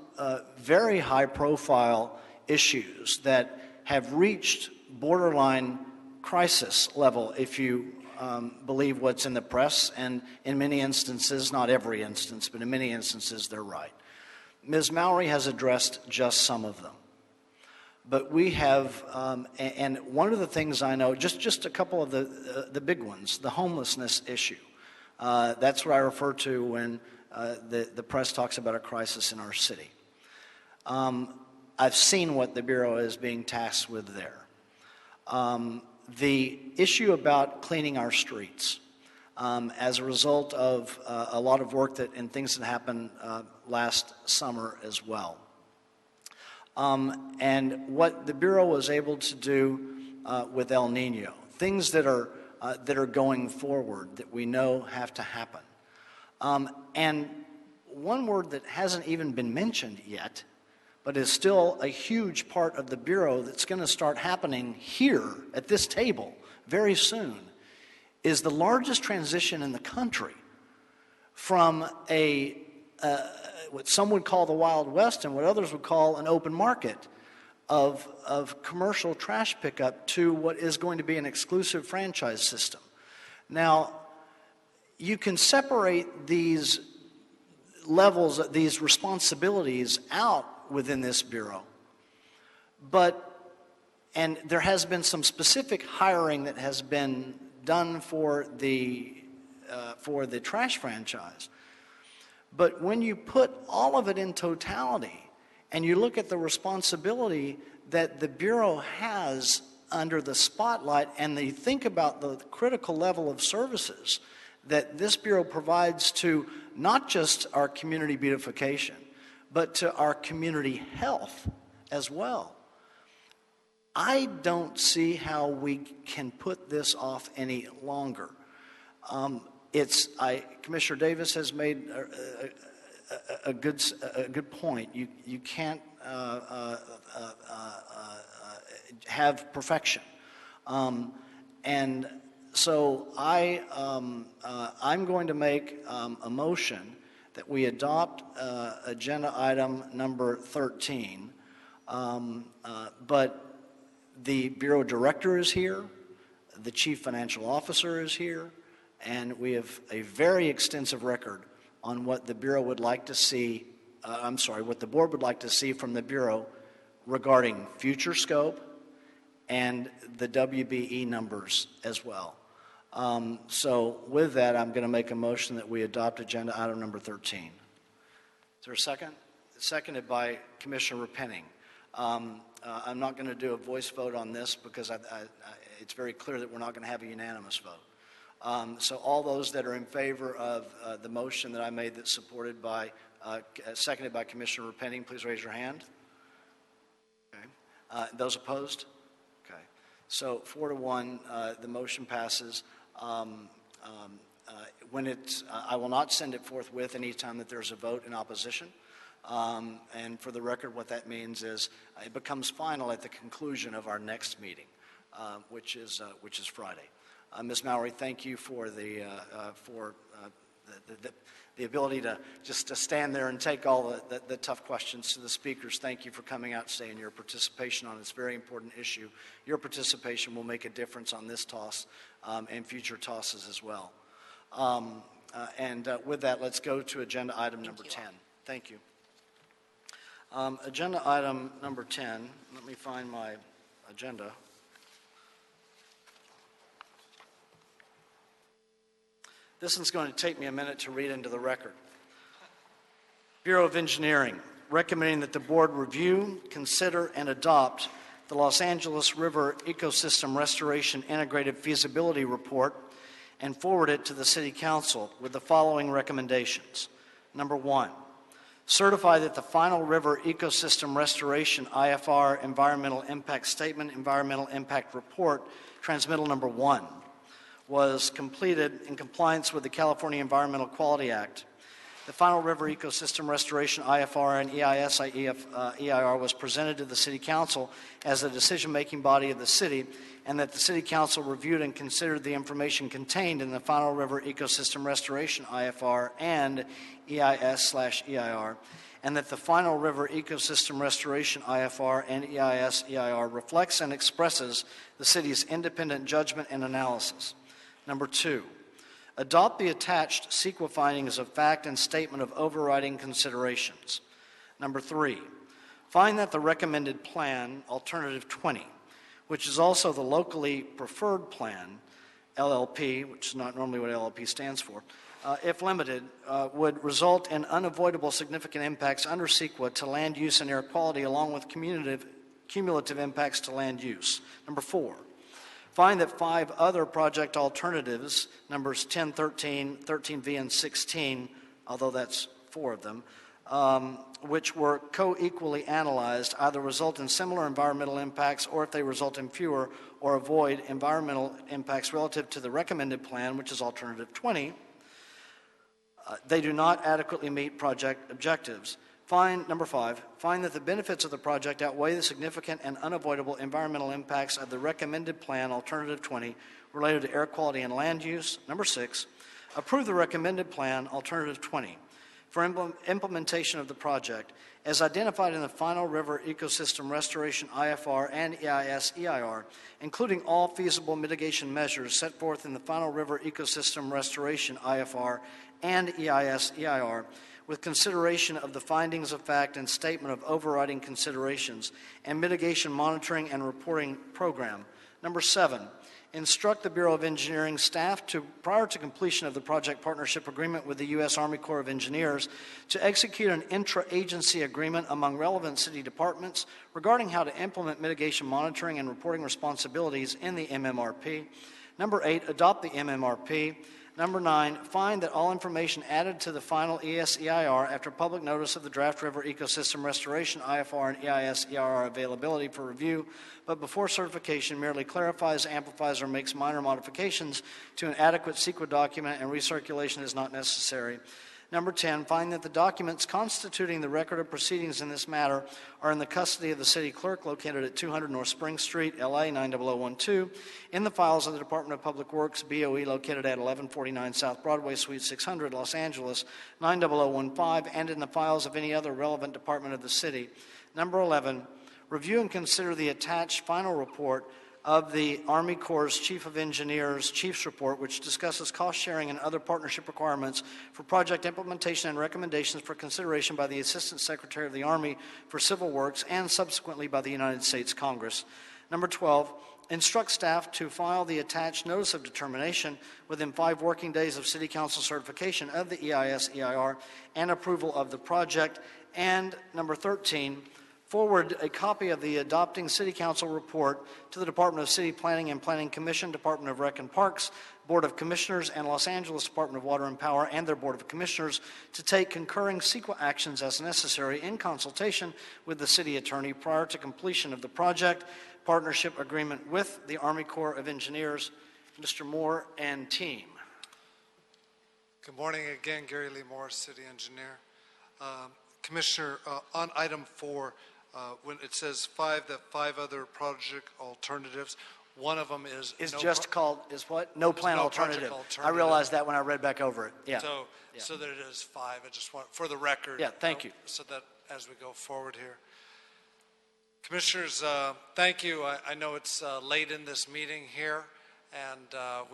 very high-profile issues that have reached borderline crisis level, if you believe what's in the press, and in many instances, not every instance, but in many instances, they're right. Ms. Mowry has addressed just some of them. But we have, and one of the things I know, just a couple of the big ones, the homelessness issue. That's what I refer to when the press talks about a crisis in our city. I've seen what the Bureau is being tasked with there. The issue about cleaning our streets as a result of a lot of work and things that happened last summer as well. And what the Bureau was able to do with El Nino, things that are going forward that we know have to happen. And one word that hasn't even been mentioned yet, but is still a huge part of the Bureau that's going to start happening here at this table very soon, is the largest transition in the country from what some would call the Wild West and what others would call an open market of commercial trash pickup to what is going to be an exclusive franchise system. Now, you can separate these levels, these responsibilities out within this Bureau, and there has been some specific hiring that has been done for the trash franchise. But when you put all of it in totality and you look at the responsibility that the Bureau has under the spotlight, and you think about the critical level of services that this Bureau provides to not just our community beautification, but to our community health as well, I don't see how we can put this off any longer. Commissioner Davis has made a good point. You can't have perfection, and so I'm going to make a motion that we adopt agenda item number 13, but the Bureau Director is here, the Chief Financial Officer is here, and we have a very extensive record on what the Bureau would like to see, what the Board would like to see from the Bureau regarding future scope and the WBE numbers as well. So with that, I'm going to make a motion that we adopt agenda item number 13. Is there a second? Seconded by Commissioner Repenning. I'm not going to do a voice vote on this because it's very clear that we're not going to have a unanimous vote. So all those that are in favor of the motion that I made that's seconded by Commissioner Repenning, please raise your hand. Okay. Those opposed? Okay. So 4-1, the motion passes. I will not send it forthwith any time that there's a vote in opposition. And for the record, what that means is it becomes final at the conclusion of our next meeting, which is Friday. Ms. Mallory, thank you for the ability to just to stand there and take all the tough questions to the speakers. Thank you for coming out today and your participation on this very important issue. Your participation will make a difference on this toss and future tosses as well. With that, let's go to agenda item number 10. Thank you. Agenda item number 10, let me find my agenda. This one's going to take me a minute to read into the record. Bureau of Engineering, recommending that the Board review, consider, and adopt the Los Angeles River Ecosystem Restoration Integrated Feasibility Report and forward it to the City Council with the following recommendations. Number 1, certify that the final River Ecosystem Restoration IFR Environmental Impact Statement, Environmental Impact Report, transmittal number 1, was completed in compliance with the California Environmental Quality Act. The final River Ecosystem Restoration IFR and EIR was presented to the City Council as the decision-making body of the City, and that the City Council reviewed and considered the information contained in the final River Ecosystem Restoration IFR and EIS/EIR, and that the final River Ecosystem Restoration IFR and EIS/EIR reflects and expresses the City's independent judgment and analysis. Number 2, adopt the attached CEQA findings of fact and statement of overriding considerations. Number 3, find that the recommended plan, Alternative 20, which is also the locally preferred plan, LLP, which is not normally what LLP stands for, if limited, would result in unavoidable significant impacts under CEQA to land use and air quality, along with cumulative impacts to land use. Number 4, find that 5 other project alternatives, numbers 10, 13, 13V, and 16, although that's 4 of them, which were co-equally analyzed, either result in similar environmental impacts, or if they result in fewer or avoid environmental impacts relative to the recommended plan, which is Alternative 20, they do not adequately meet project objectives. Number 5, find that the benefits of the project outweigh the significant and unavoidable environmental impacts of the recommended plan, Alternative 20, related to air quality and land use. Number 6, approve the recommended plan, Alternative 20, for implementation of the project as identified in the final River Ecosystem Restoration IFR and EIS-EIR, including all feasible mitigation measures set forth in the final River Ecosystem Restoration IFR and EIS-EIR, with consideration of the findings of fact and statement of overriding considerations and mitigation monitoring and reporting program. Number 7, instruct the Bureau of Engineering staff to, prior to completion of the project partnership agreement with the U.S. Army Corps of Engineers, to execute an intra-agency agreement among relevant city departments regarding how to implement mitigation monitoring and reporting responsibilities in the MMRP. Number 8, adopt the MMRP. Number 9, find that all information added to the final ES-EIR after public notice of the draft River Ecosystem Restoration IFR and EIS-EIR availability for review, but before certification merely clarifies, amplifies, or makes minor modifications to an adequate CEQA document, and recirculation is not necessary. Number 10, find that the documents constituting the record of proceedings in this matter are in the custody of the city clerk located at 200 North Spring Street, LA 90012, in the files of the Department of Public Works, BOE, located at 1149 South Broadway, Suite 600, Los Angeles 90015, and in the files of any other relevant department of the city. Number 11, review and consider the attached final report of the Army Corps' Chief of Engineers Chief's Report, which discusses cost sharing and other partnership requirements for project implementation and recommendations for consideration by the Assistant Secretary of the Army for Civil Works and subsequently by the United States Congress. Number 12, instruct staff to file the attached notice of determination within 5 working days of City Council certification of the EIS-EIR and approval of the project. And number 13, forward a copy of the adopting City Council report to the Department of City Planning and Planning Commission, Department of Rec and Parks, Board of Commissioners, and Los Angeles Department of Water and Power and their Board of Commissioners to take concurring CEQA actions as necessary in consultation with the City Attorney prior to completion of the project partnership agreement with the Army Corps of Engineers. Mr. Moore and team. Good morning again, Gary Lee Moore, City Engineer. Commissioner, on item 4, when it says 5 other project alternatives, one of them is what? No plan alternative. I realized that when I read back over it. Yeah. So that it is 5. I just want, for the record. Yeah, thank you. So that as we go forward here. Commissioners, thank you. I know it's late in this meeting here, and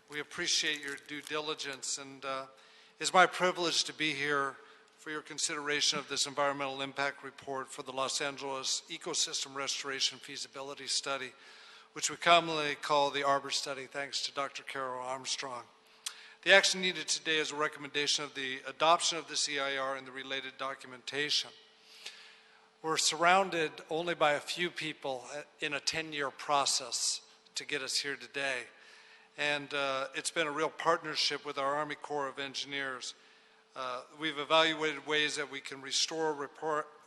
we appreciate your due diligence, and it's my privilege to be here for your consideration of this environmental impact report for the Los Angeles Ecosystem Restoration Feasibility Study, which we commonly call the Arbor Study, thanks to Dr. Carol Armstrong. The action needed today is a recommendation of the adoption of this EIR and the related documentation. We're surrounded only by a few people in a 10-year process to get us here today. And it's been a real partnership with our Army Corps of Engineers. We've evaluated ways that we can restore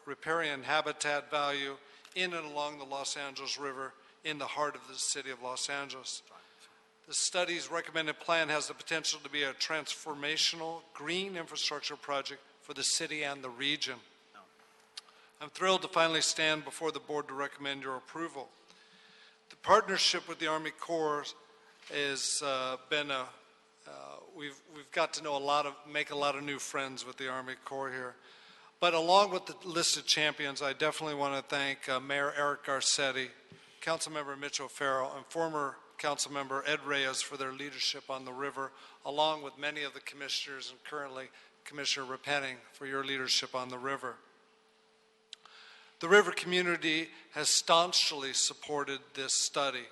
riparian habitat value in and along the Los Angeles River in the heart of the city of Los Angeles. The study's recommended plan has the potential to be a transformational green infrastructure project for the city and the region. I'm thrilled to finally stand before the board to recommend your approval. The partnership with the Army Corps has been we've got to know make a lot of new friends with the Army Corps here. But along with the list of champions, I definitely want to thank Mayor Eric Garcetti, Councilmember Mitch O'Farrell, and former Councilmember Ed Reyes for their leadership on the river, along with many of the commissioners and currently Commissioner Repenning for your leadership on the river. The river community has staunchly supported this study.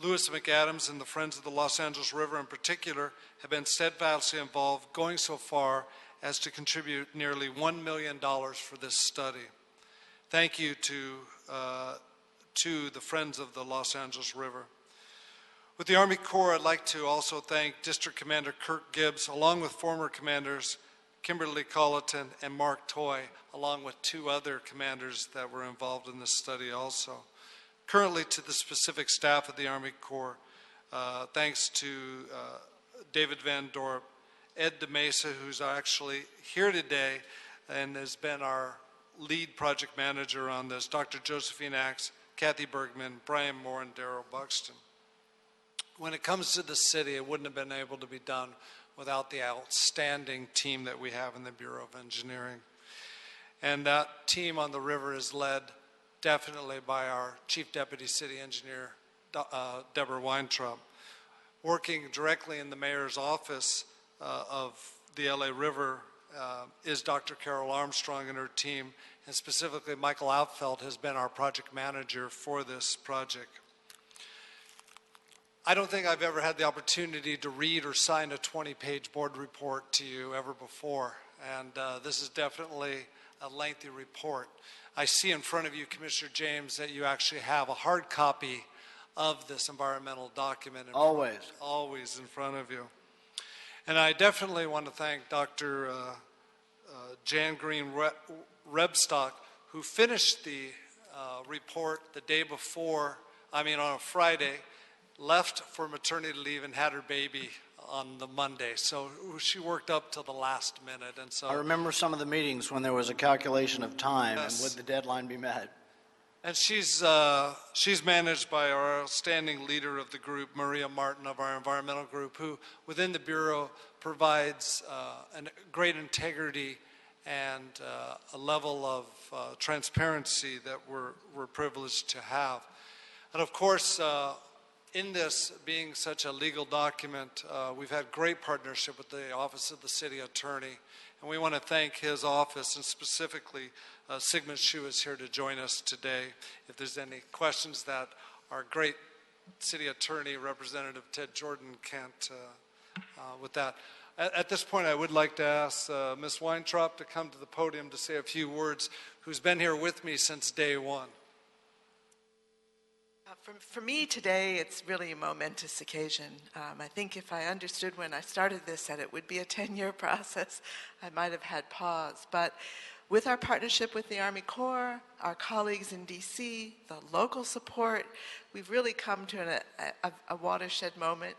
Lewis McAdams and the Friends of the Los Angeles River in particular have been steadfastly involved, going so far as to contribute nearly $1 million for this study. Thank you to the Friends of the Los Angeles River. With the Army Corps, I'd like to also thank District Commander Kirk Gibbs, along with former commanders Kimberly Colleton and Mark Toy, along with 2 other commanders that were involved in this study also. Currently, to the specific staff of the Army Corps, thanks to David Van Dorp, Ed DeMesa, who's actually here today and has been our lead project manager on this, Dr. Josephine Axe, Kathy Bergman, Brian Moore, and Darrell Buxton. When it comes to the city, it wouldn't have been able to be done without the outstanding team that we have in the Bureau of Engineering. And that team on the river is led definitely by our Chief Deputy City Engineer, Deborah Weintraub. Working directly in the mayor's office of the LA River is Dr. Carol Armstrong and her team, and specifically Michael Outfeld has been our project manager for this project. I don't think I've ever had the opportunity to read or sign a 20-page board report to you ever before, and this is definitely a lengthy report. I see in front of you, Commissioner James, that you actually have a hard copy of this environmental document. Always in front of you. And I definitely want to thank Dr. Jan Green Rebstock, who finished the report the day before, on a Friday, left for maternity leave and had her baby on the Monday. So she worked up till the last minute. And so I remember some of the meetings when there was a calculation of time Yes. and would the deadline be met. And she's managed by our outstanding leader of the group, Maria Martin of our environmental group, who within the Bureau provides a great integrity and a level of transparency that we're privileged to have. And of course, in this being such a legal document, we've had great partnership with the Office of the City Attorney, and we want to thank his office, and specifically Sigmund Shu is here to join us today. If there's any questions that our great City Attorney, Representative Ted Jordan, can't with that. At this point, I would like to ask Ms. Weintraub to come to the podium to say a few words, who's been here with me since day one. For me today, it's really a momentous occasion. I think if I understood when I started this that it would be a 10-year process, I might have had pause. But with our partnership with the Army Corps, our colleagues in DC, the local support, we've really come to a watershed moment,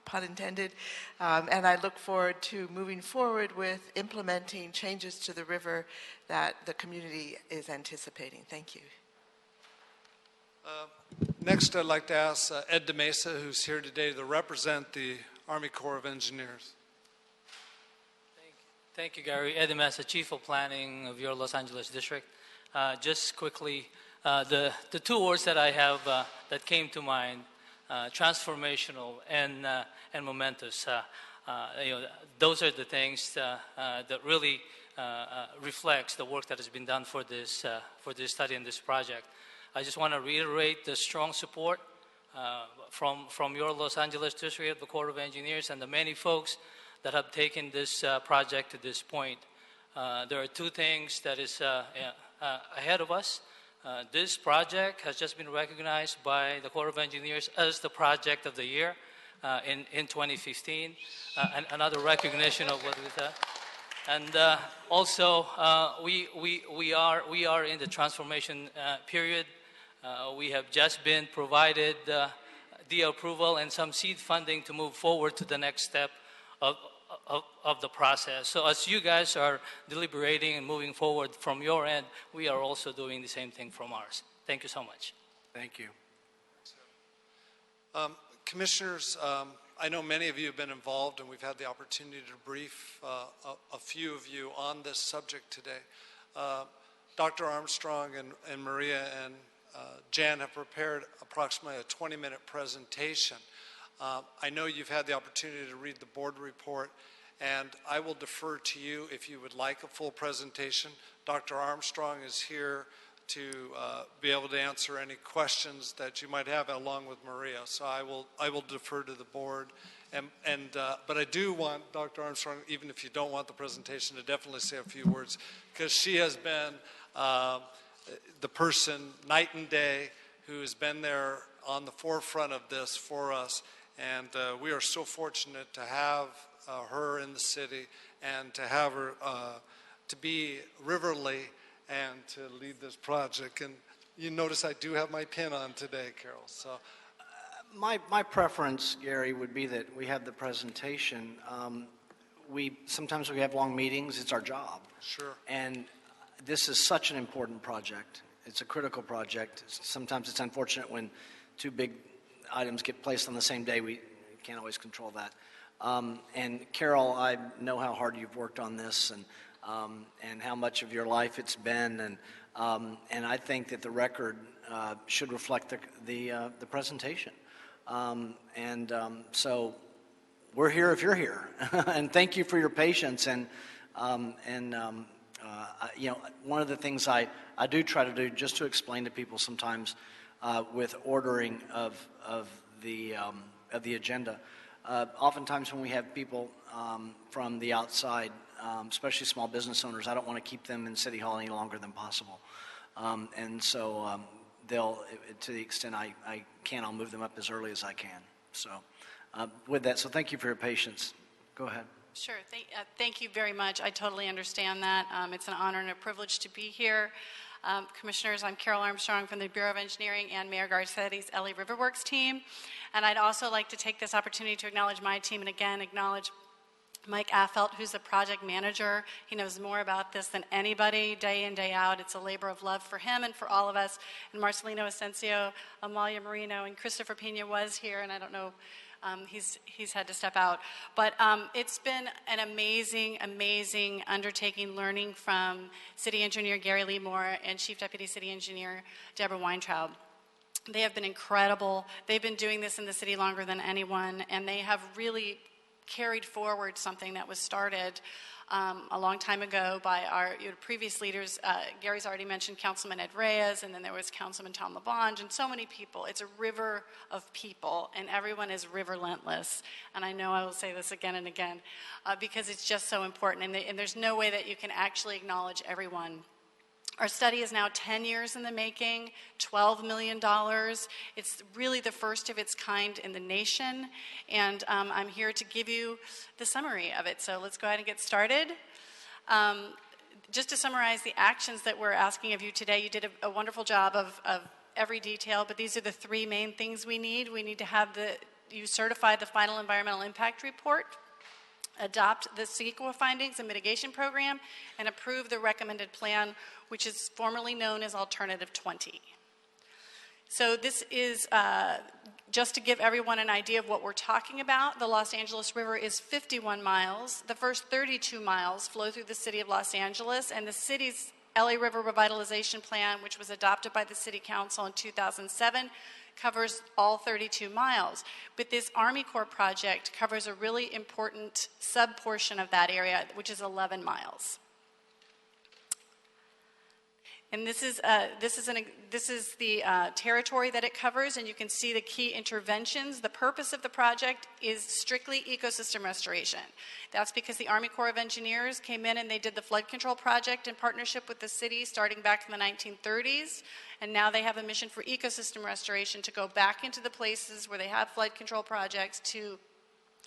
pun intended, and I look forward to moving forward with implementing changes to the river that the community is anticipating. Thank you. Next, I'd like to ask Ed DeMesa, who's here today to represent the Army Corps of Engineers. Thank you, Gary. Ed DeMesa, Chief of Planning of your Los Angeles District. Just quickly, the two words that I have that came to mind, transformational and momentous. Those are the things that really reflects the work that has been done for this study and this project. I just want to reiterate the strong support from your Los Angeles District, the Corps of Engineers, and the many folks that have taken this project to this point. There are two things that is ahead of us. This project has just been recognized by the Corps of Engineers as the project of the year in 2015, and another recognition of what we done. And also, we are in the transformation period. We have just been provided the approval and some seed funding to move forward to the next step of the process. So as you guys are deliberating and moving forward from your end, we are also doing the same thing from ours. Thank you so much. Thank you. Commissioners, I know many of you have been involved, and we've had the opportunity to brief a few of you on this subject today. Dr. Armstrong and Maria and Jan have prepared approximately a 20-minute presentation. I know you've had the opportunity to read the board report, and I will defer to you if you would like a full presentation. Dr. Armstrong is here to be able to answer any questions that you might have along with Maria. So I will defer to the board. But I do want Dr. Armstrong, even if you don't want the presentation, to definitely say a few words, because she has been the person night and day who has been there on the forefront of this for us. And we are so fortunate to have her in the city and to have her to be riverly and to lead this project. And you notice I do have my pin on today, Carol. So My preference, Gary, would be that we have the presentation. Sometimes we have long meetings. It's our job. Sure. And this is such an important project. It's a critical project. Sometimes it's unfortunate when two big items get placed on the same day. We can't always control that. And Carol, I know how hard you've worked on this and how much of your life it's been. And I think that the record should reflect the presentation. So we're here if you're here. And thank you for your patience. One of the things I do try to do just to explain to people sometimes with ordering of the agenda. Oftentimes when we have people from the outside, especially small business owners, I don't want to keep them in City Hall any longer than possible. So to the extent I can, I'll move them up as early as I can. So with that, so thank you for your patience. Go ahead. Sure. Thank you very much. I totally understand that. It's an honor and a privilege to be here. Commissioners, I'm Carol Armstrong from the Bureau of Engineering and Mayor Garcetti's LA Riverworks team. And I'd also like to take this opportunity to acknowledge my team and again acknowledge Mike Affelt, who's the project manager. He knows more about this than anybody, day in, day out. It's a labor of love for him and for all of us. And Marcelino Asensio, Amalia Marino, and Christopher Pena was here, and I don't know, he's had to step out. But it's been an amazing, amazing undertaking learning from City Engineer Gary Lee Moore and Chief Deputy City Engineer Deborah Weintraub. They have been incredible. They've been doing this in the city longer than anyone, and they have really carried forward something that was started a long time ago by our previous leaders. Gary's already mentioned Councilman Ed Reyes, and then there was Councilman Tom LaBonge, and so many people. It's a river of people, and everyone is riverlentless. And I know I will say this again and again because it's just so important, and there's no way that you can actually acknowledge everyone. Our study is now 10 years in the making, $12 million. It's really the first of its kind in the nation, and I'm here to give you the summary of it. So let's go ahead and get started. Just to summarize the actions that we're asking of you today, you did a wonderful job of every detail, but these are the three main things we need. We need to have you certify the final environmental impact report, adopt the CEQA findings and mitigation program, and approve the recommended plan, which is formerly known as Alternative 20. So this is just to give everyone an idea of what we're talking about. The Los Angeles River is 51 miles. The first 32 miles flow through the city of Los Angeles, and the city's LA River Revitalization Plan, which was adopted by the City Council in 2007, covers all 32 miles. But this Army Corps project covers a really important sub-portion of that area, which is 11 miles. And this is the territory that it covers, and you can see the key interventions. The purpose of the project is strictly ecosystem restoration. That's because the Army Corps of Engineers came in and they did the flood control project in partnership with the city starting back in the 1930s, and now they have a mission for ecosystem restoration to go back into the places where they have flood control projects to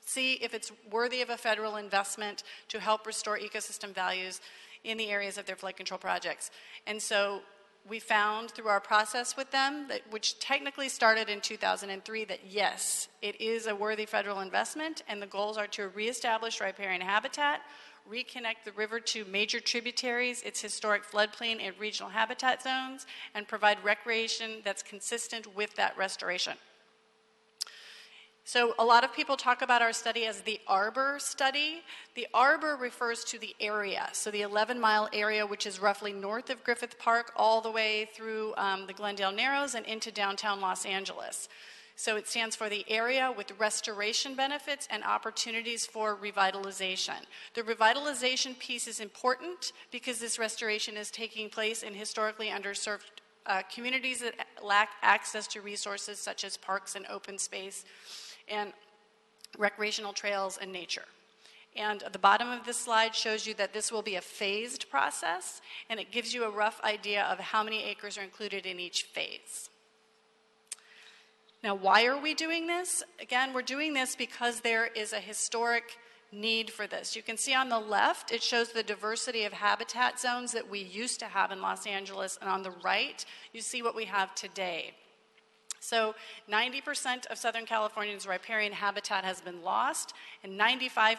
see if it's worthy of a federal investment to help restore ecosystem values in the areas of their flood control projects. And so we found through our process with them, which technically started in 2003, that yes, it is a worthy federal investment, and the goals are to reestablish riparian habitat, reconnect the river to major tributaries, its historic floodplain and regional habitat zones, and provide recreation that's consistent with that restoration. So a lot of people talk about our study as the Arbor study. The Arbor refers to the area, so the 11-mile area, which is roughly north of Griffith Park, all the way through the Glendale Narrows and into downtown Los Angeles. So it stands for the area with restoration benefits and opportunities for revitalization. The revitalization piece is important because this restoration is taking place in historically underserved communities that lack access to resources such as parks and open space and recreational trails and nature. And at the bottom of this slide shows you that this will be a phased process, and it gives you a rough idea of how many acres are included in each phase. Now, why are we doing this? Again, we're doing this because there is a historic need for this. You can see on the left, it shows the diversity of habitat zones that we used to have in Los Angeles, and on the right, you see what we have today. So 90% of Southern California's riparian habitat has been lost, and 95%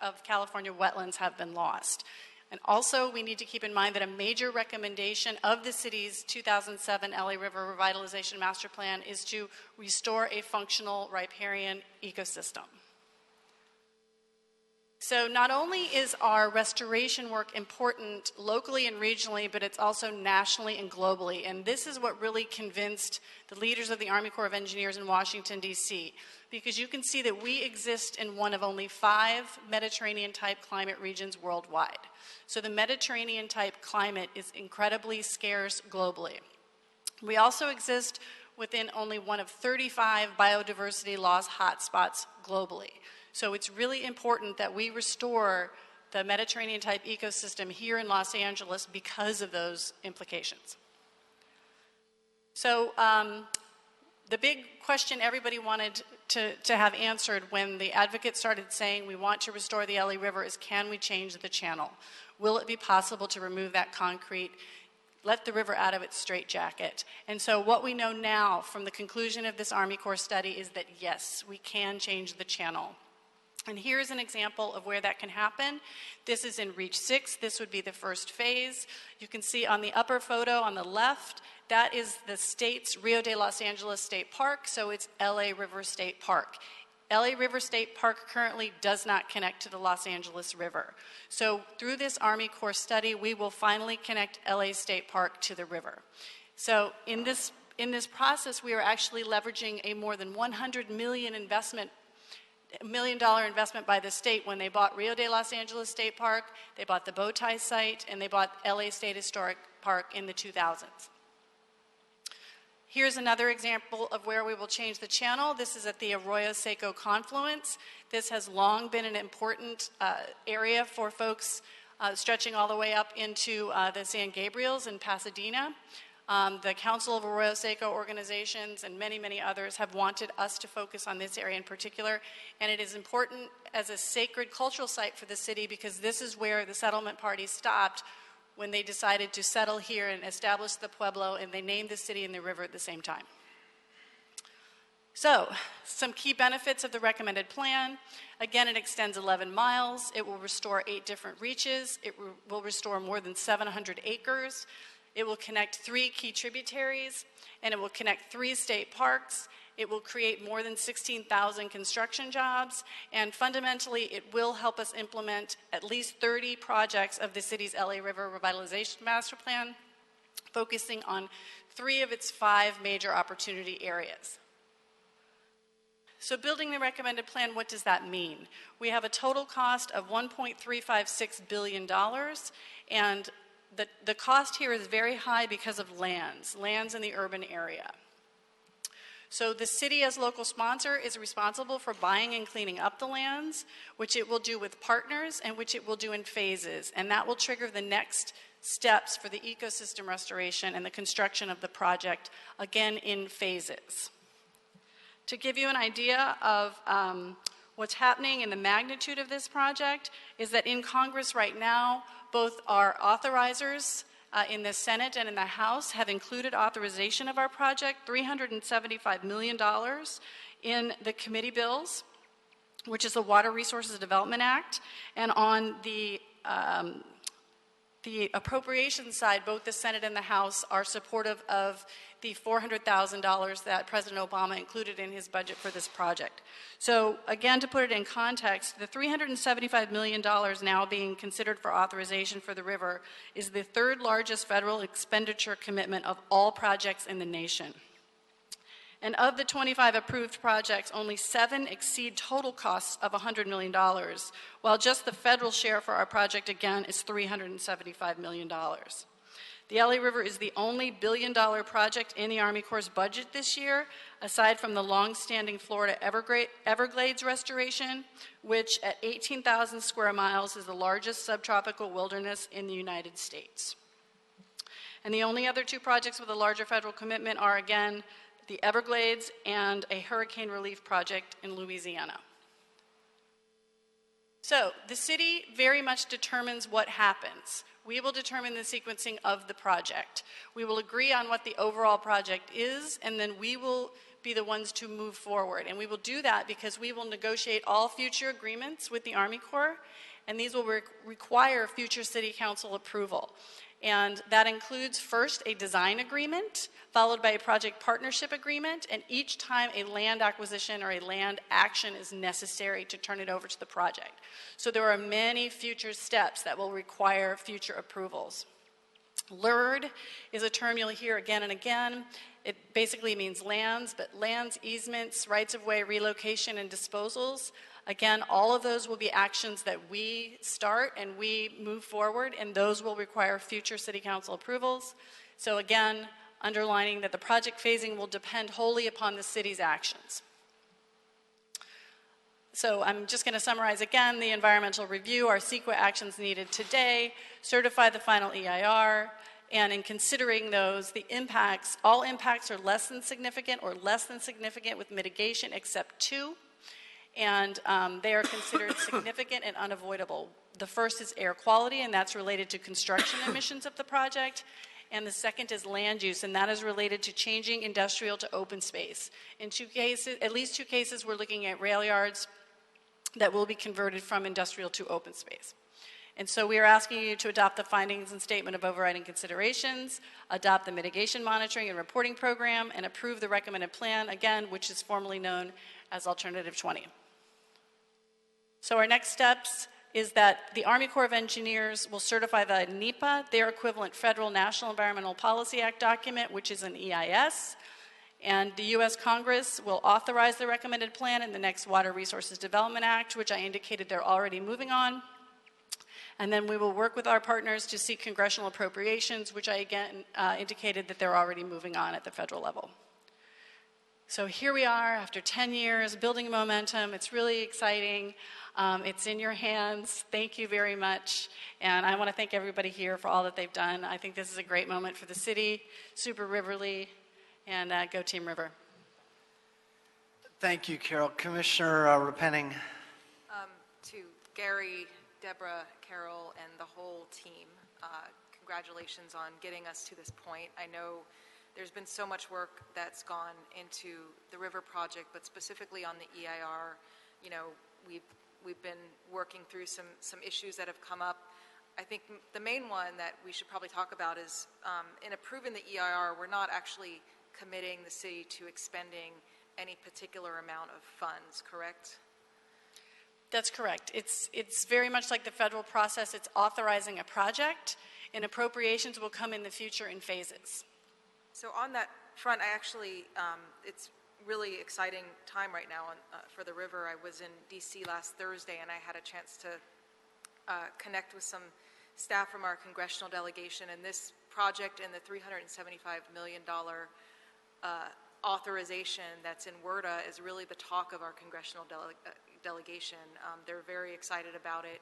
of California wetlands have been lost. And also, we need to keep in mind that a major recommendation of the city's 2007 LA River Revitalization Master Plan is to restore a functional riparian ecosystem. So not only is our restoration work important locally and regionally, but it's also nationally and globally. And this is what really convinced the leaders of the Army Corps of Engineers in Washington, D.C., because you can see that we exist in one of only 5 Mediterranean-type climate regions worldwide. So the Mediterranean-type climate is incredibly scarce globally. We also exist within only one of 35 biodiversity loss hotspots globally. So it's really important that we restore the Mediterranean-type ecosystem here in Los Angeles because of those implications. So the big question everybody wanted to have answered when the advocates started saying we want to restore the LA River is, can we change the channel? Will it be possible to remove that concrete, let the river out of its straitjacket? And so what we know now from the conclusion of this Army Corps study is that yes, we can change the channel. And here's an example of where that can happen. This is in Reach 6. This would be the first phase. You can see on the upper photo on the left, that is the state's Rio de Los Angeles State Park, so it's LA River State Park. LA River State Park currently does not connect to the Los Angeles River. So through this Army Corps study, we will finally connect LA State Park to the river. So in this process, we are actually leveraging a more than $100 million investment by the state when they bought Rio de Los Angeles State Park, they bought the Bowtie site, and they bought LA State Historic Park in the 2000s. Here's another example of where we will change the channel. This is at the Arroyo Seco confluence. This has long been an important area for folks stretching all the way up into the San Gabriels in Pasadena. The Council of Arroyo Seco organizations and many, many others have wanted us to focus on this area in particular, and it is important as a sacred cultural site for the city because this is where the settlement parties stopped when they decided to settle here and establish the Pueblo, and they named the city and the river at the same time. So, some key benefits of the recommended plan. Again, it extends 11 miles. It will restore 8 different reaches. It will restore more than 700 acres. It will connect 3 key tributaries, and it will connect 3 state parks. It will create more than 16,000 construction jobs, and fundamentally, it will help us implement at least 30 projects of the city's LA River Revitalization Master Plan, focusing on 3 of its 5 major opportunity areas. So building the recommended plan, what does that mean? We have a total cost of $1.356 billion, and the cost here is very high because of lands in the urban area. So the city as local sponsor is responsible for buying and cleaning up the lands, which it will do with partners and which it will do in phases. And that will trigger the next steps for the ecosystem restoration and the construction of the project, again in phases. To give you an idea of what's happening and the magnitude of this project is that in Congress right now, both our authorizers in the Senate and in the House have included authorization of our project, $375 million in the committee bills, which is the Water Resources Development Act, and on the appropriations side, both the Senate and the House are supportive of the $400,000 that President Obama included in his budget for this project. So again, to put it in context, the $375 million now being considered for authorization for the river is the 3rd largest federal expenditure commitment of all projects in the nation. And of the 25 approved projects, only 7 exceed total costs of $100 million, while just the federal share for our project, again, is $375 million. The LA River is the only billion-dollar project in the Army Corps' budget this year, aside from the long-standing Florida Everglades restoration, which at 18,000 square miles is the largest subtropical wilderness in the United States. And the only other 2 projects with a larger federal commitment are, again, the Everglades and a hurricane relief project in Louisiana. So the city very much determines what happens. We will determine the sequencing of the project. We will agree on what the overall project is, and then we will be the ones to move forward. And we will do that because we will negotiate all future agreements with the Army Corps, and these will require future city council approval. And that includes first a design agreement, followed by a project partnership agreement, and each time a land acquisition or a land action is necessary to turn it over to the project. So there are many future steps that will require future approvals. LURD is a term you'll hear again and again. It basically means lands, but lands, easements, rights-of-way, relocation, and disposals. Again, all of those will be actions that we start and we move forward, and those will require future city council approvals. So again, underlining that the project phasing will depend wholly upon the city's actions. So I'm just going to summarize again the environmental review, our CEQA actions needed today, certify the final EIR, and in considering those, the impacts, all impacts are less than significant or less than significant with mitigation except two, and they are considered significant and unavoidable. The first is air quality, and that's related to construction emissions of the project. And the second is land use, and that is related to changing industrial to open space. In two cases, at least two cases, we're looking at rail yards that will be converted from industrial to open space. And so we are asking you to adopt the findings and statement of overriding considerations, adopt the mitigation monitoring and reporting program, and approve the recommended plan, again, which is formally known as Alternative 20. So our next steps is that the Army Corps of Engineers will certify the NEPA, their equivalent Federal National Environmental Policy Act document, which is an EIS. And the U.S. Congress will authorize the recommended plan in the next Water Resources Development Act, which I indicated they're already moving on. And then we will work with our partners to seek congressional appropriations, which I again indicated that they're already moving on at the federal level. So here we are after 10 years, building momentum. It's really exciting. It's in your hands. Thank you very much. And I want to thank everybody here for all that they've done. I think this is a great moment for the city, Super Riverly, and go Team River. Thank you, Carol. Commissioner Repenning. To Gary, Deborah, Carol, and the whole team, congratulations on getting us to this point. I know there's been so much work that's gone into the river project, but specifically on the EIR, you know, we've been working through some issues that have come up. I think the main one that we should probably talk about is in approving the EIR, we're not actually committing the city to expending any particular amount of funds, correct? That's correct. It's very much like the federal process. It's authorizing a project, and appropriations will come in the future in phases. So on that front, I actually, it's really exciting time right now for the river. I was in DC last Thursday, and I had a chance to connect with some staff from our congressional delegation, and this project and the $375 million authorization that's in WRDA is really the talk of our congressional delegation. They're very excited about it.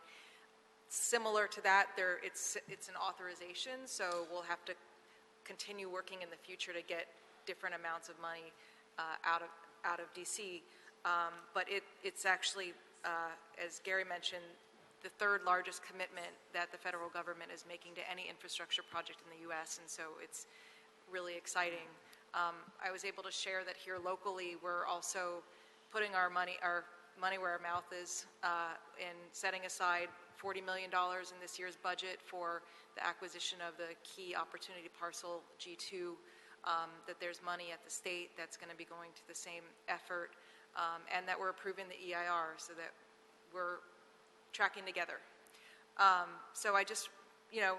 Similar to that, it's an authorization, so we'll have to continue working in the future to get different amounts of money out of DC. But it's actually, as Gary mentioned, the third largest commitment that the federal government is making to any infrastructure project in the U.S., and so it's really exciting. I was able to share that here locally, we're also putting our money where our mouth is in setting aside $40 million in this year's budget for the acquisition of the key opportunity parcel G2, that there's money at the state that's going to be going to the same effort, and that we're approving the EIR so that we're tracking together. So I just, you know,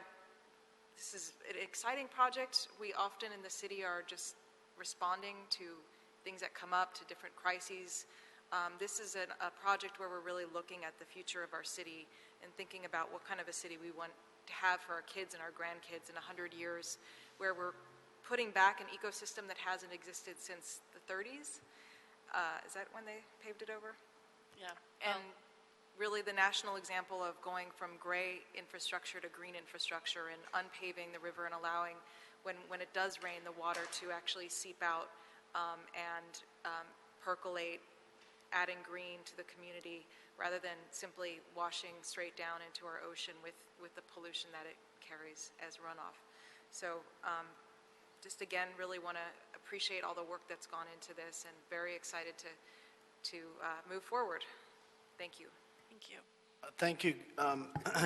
this is an exciting project. We often in the city are just responding to things that come up, to different crises. This is a project where we're really looking at the future of our city and thinking about what kind of a city we want to have for our kids and our grandkids in 100 years, where we're putting back an ecosystem that hasn't existed since the 30s. Is that when they paved it over? Yeah. And really the national example of going from gray infrastructure to green infrastructure and unpaving the river and allowing, when it does rain, the water to actually seep out and percolate adding green to the community rather than simply washing straight down into our ocean with the pollution that it carries as runoff. So just again, really want to appreciate all the work that's gone into this and very excited to move forward. Thank you. Thank you. Thank you,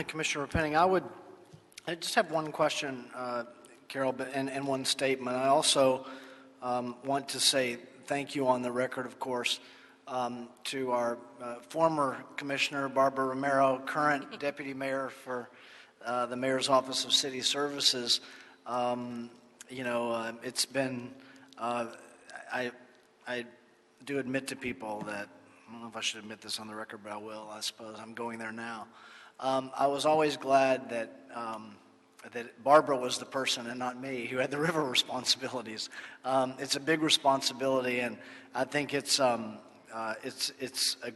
Commissioner Penning. I just have one question, Carol, and one statement. I also want to say thank you on the record, of course, to our former Commissioner, Barbara Romero, current Deputy Mayor for the Mayor's Office of City Services. It's been, I do admit to people that, I don't know if I should admit this on the record, but I will, I suppose. I'm going there now. I was always glad that Barbara was the person and not me who had the river responsibilities. It's a big responsibility, and I think it was a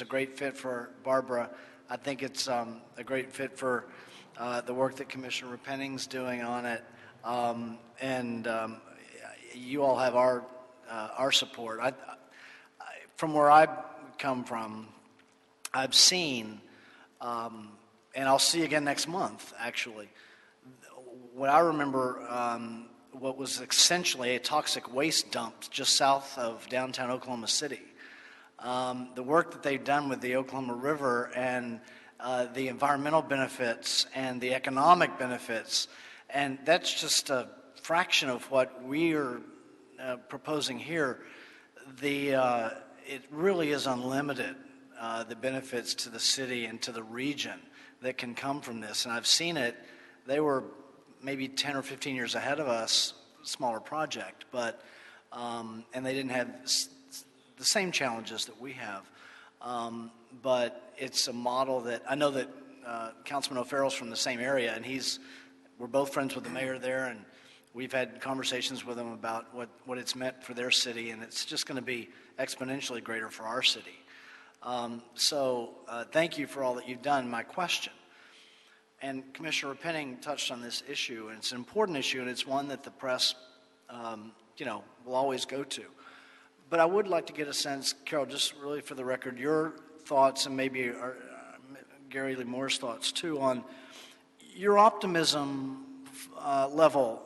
great fit for Barbara. I think it's a great fit for the work that Commissioner Penning's doing on it, and you all have our support. From where I come from, I've seen, and I'll see again next month, actually, what I remember what was essentially a toxic waste dump just south of downtown Oklahoma City. The work that they've done with the Oklahoma River and the environmental benefits and the economic benefits, and that's just a fraction of what we're proposing here. It really is unlimited, the benefits to the city and to the region that can come from this. And I've seen it. They were maybe 10 or 15 years ahead of us, smaller project, but and they didn't have the same challenges that we have. But it's a model that I know that Councilman O'Farrell's from the same area, and we're both friends with the mayor there, and we've had conversations with him about what it's meant for their city, and it's just going to be exponentially greater for our city. So thank you for all that you've done. My question, and Commissioner Penning touched on this issue, and it's an important issue, and it's one that the press, will always go to. But I would like to get a sense, Carol, just really for the record, your thoughts, and maybe Gary Lee Moore's thoughts too, on your optimism level,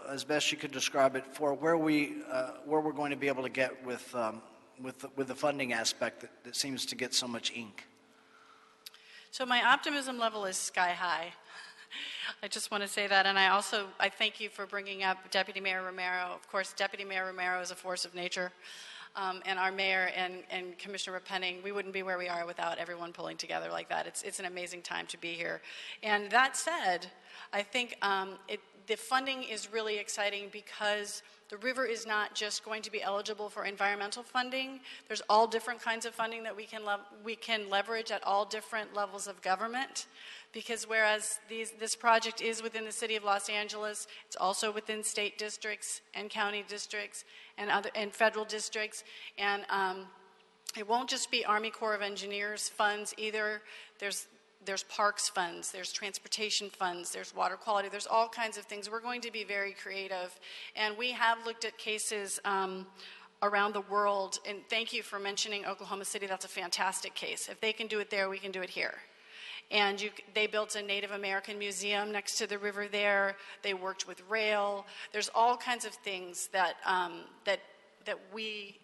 as best you could describe it, for where we're going to be able to get with the funding aspect that seems to get so much ink. So my optimism level is sky high. I just want to say that, and I thank you for bringing up Deputy Mayor Romero. Of course, Deputy Mayor Romero is a force of nature, and our mayor and Commissioner Penning, we wouldn't be where we are without everyone pulling together like that. It's an amazing time to be here. And that said, I think the funding is really exciting because the river is not just going to be eligible for environmental funding. There's all different kinds of funding that we can leverage at all different levels of government, because whereas this project is within the city of Los Angeles, it's also within state districts and county districts and federal districts, and it won't just be Army Corps of Engineers funds either. There's parks funds, there's transportation funds, there's water quality, there's all kinds of things. We're going to be very creative. And we have looked at cases around the world, and thank you for mentioning Oklahoma City. That's a fantastic case. If they can do it there, we can do it here. And they built a Native American museum next to the river there. They worked with rail. There's all kinds of things that we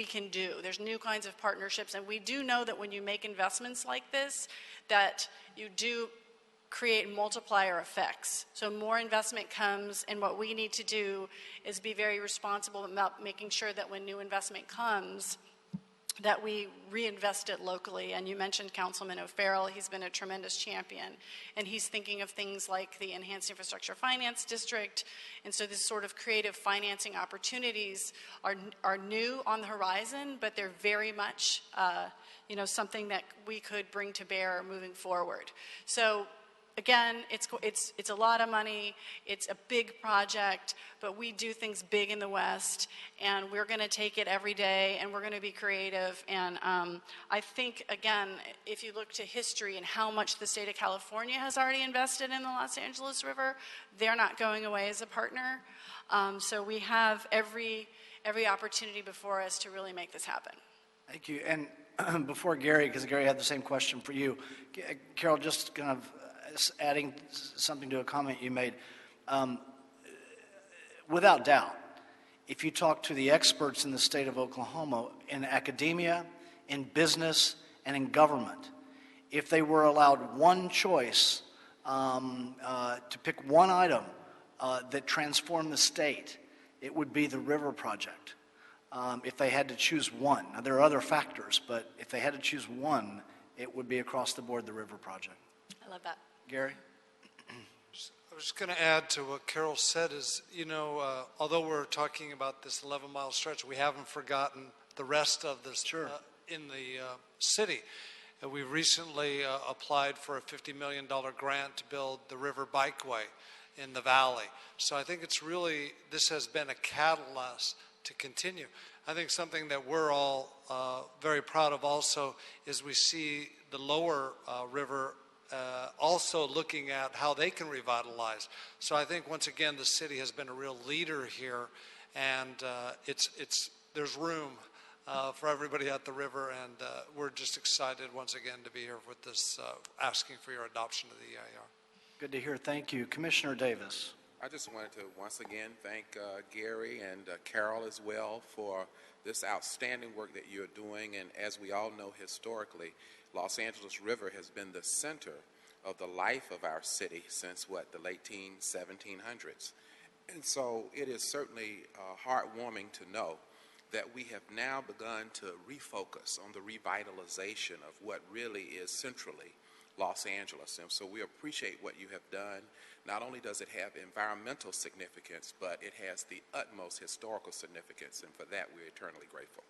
can do. There's new kinds of partnerships, and we do know that when you make investments like this, that you do create multiplier effects. So more investment comes, and what we need to do is be very responsible about making sure that when new investment comes, that we reinvest it locally. And you mentioned Councilman O'Farrell. He's been a tremendous champion, and he's thinking of things like the Enhanced Infrastructure Finance District. And so this sort of creative financing opportunities are new on the horizon, but they're very much something that we could bring to bear moving forward. So again, it's a lot of money, it's a big project, but we do things big in the West, and we're going to take it every day, and we're going to be creative. And I think, again, if you look to history and how much the state of California has already invested in the Los Angeles River, they're not going away as a partner. So we have every opportunity before us to really make this happen. Thank you. And before Gary, because Gary had the same question for you, Carol, just kind of adding something to a comment you made. Without doubt, if you talk to the experts in the state of Oklahoma, in academia, in business, and in government, if they were allowed one choice to pick one item that transformed the state, it would be the river project. If they had to choose one. Now, there are other factors, but if they had to choose one, it would be across the board the river project. I love that. Gary? I was just going to add to what Carol said is, although we're talking about this 11-mile stretch, we haven't forgotten the rest of this in the city. We recently applied for a $50 million grant to build the river bikeway in the valley. So I think it's really, this has been a catalyst to continue. I think something that we're all very proud of also is we see the lower river also looking at how they can revitalize. So I think once again the city has been a real leader here, and there's room for everybody at the river, and we're just excited once again to be here with this, asking for your adoption of the EIR. Good to hear. Thank you. Commissioner Davis. I just wanted to once again thank Gary and Carol as well for this outstanding work that you're doing. And as we all know historically, Los Angeles River has been the center of the life of our city since, the late 1700s. And so it is certainly heartwarming to know that we have now begun to refocus on the revitalization of what really is centrally Los Angeles. And so we appreciate what you have done. Not only does it have environmental significance, but it has the utmost historical significance, and for that we're eternally grateful.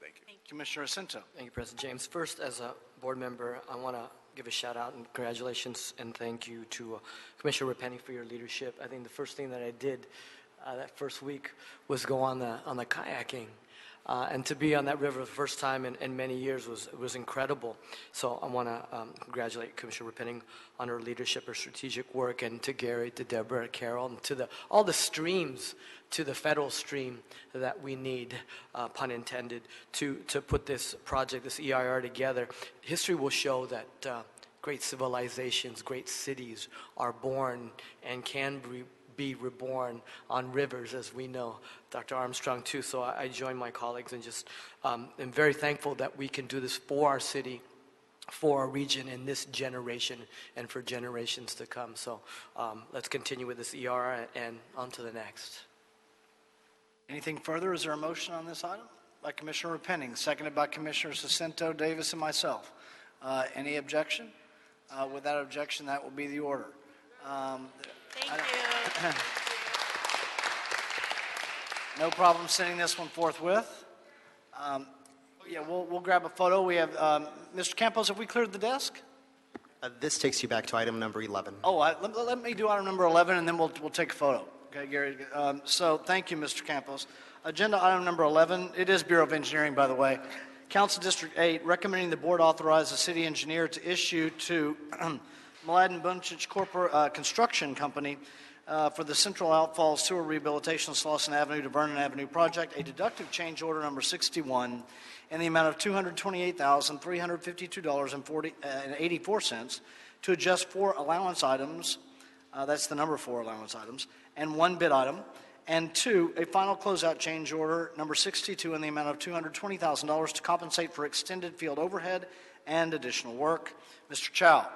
Thank you. Commissioner Jacinto. Thank you, President James. First, as a board member, I want to give a shout out and congratulations and thank you to Commissioner Repenning for your leadership. I think the first thing that I did that first week was go on the kayaking. And to be on that river the first time in many years was incredible. So I want to congratulate Commissioner Repenning on her leadership, her strategic work, and to Gary, to Deborah, Carol, and to all the streams, to the federal stream that we need, pun intended, to put this project, this EIR together. History will show that great civilizations, great cities are born and can be reborn on rivers, as we know. Dr. Armstrong too. So I join my colleagues and just am very thankful that we can do this for our city, for our region in this generation and for generations to come. So let's continue with this ER and on to the next. Anything further? Is there a motion on this item? By Commissioner Repenning, seconded by Commissioners Jacinto, Davis, and myself. Any objection? Without objection, that will be the order. Thank you. No problem sending this one forthwith. Yeah, we'll grab a photo. We have Mr. Campos. Have we cleared the desk? This takes you back to item number 11. Oh, let me do item number 11, and then we'll take a photo. Okay, Gary. So thank you, Mr. Campos. Agenda item number 11. It is Bureau of Engineering, by the way. Council District 8 recommending the board authorize the city engineer to issue to Mladen Buncic Construction Company for the Central Outfalls Sewer Rehabilitation of Slauson Avenue to Vernon Avenue project, a deductive change order number 61 in the amount of $228,352.84 to adjust 4 allowance items, that's the number 4 allowance items, and 1 bid item, and 2, a final closeout change order number 62 in the amount of $220,000 to compensate for extended field overhead and additional work. Mr. Chow.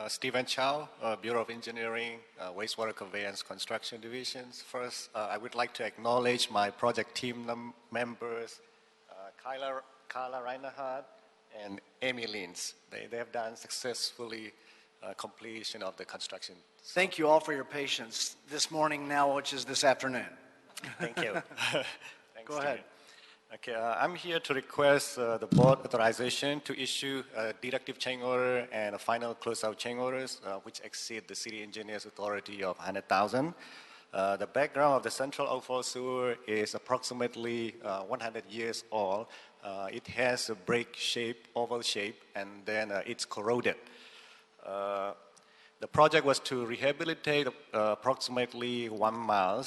Stephen Chow, Bureau of Engineering, Wastewater Conveyance Construction Divisions. First, I would like to acknowledge my project team members, Carla Reinhardt and Amy Lins. They have done successfully completion of the construction. Thank you all for your patience this morning now, which is this afternoon. Thank you. Thanks, Go ahead. Okay, I'm here to request the board authorization to issue a deductive change order and a final closeout change orders, which exceed the city engineer's authority of $100,000. The background of the central outfall sewer is approximately 100 years old. It has a break shape, oval shape, and then it's corroded. The project was to rehabilitate approximately 1 mile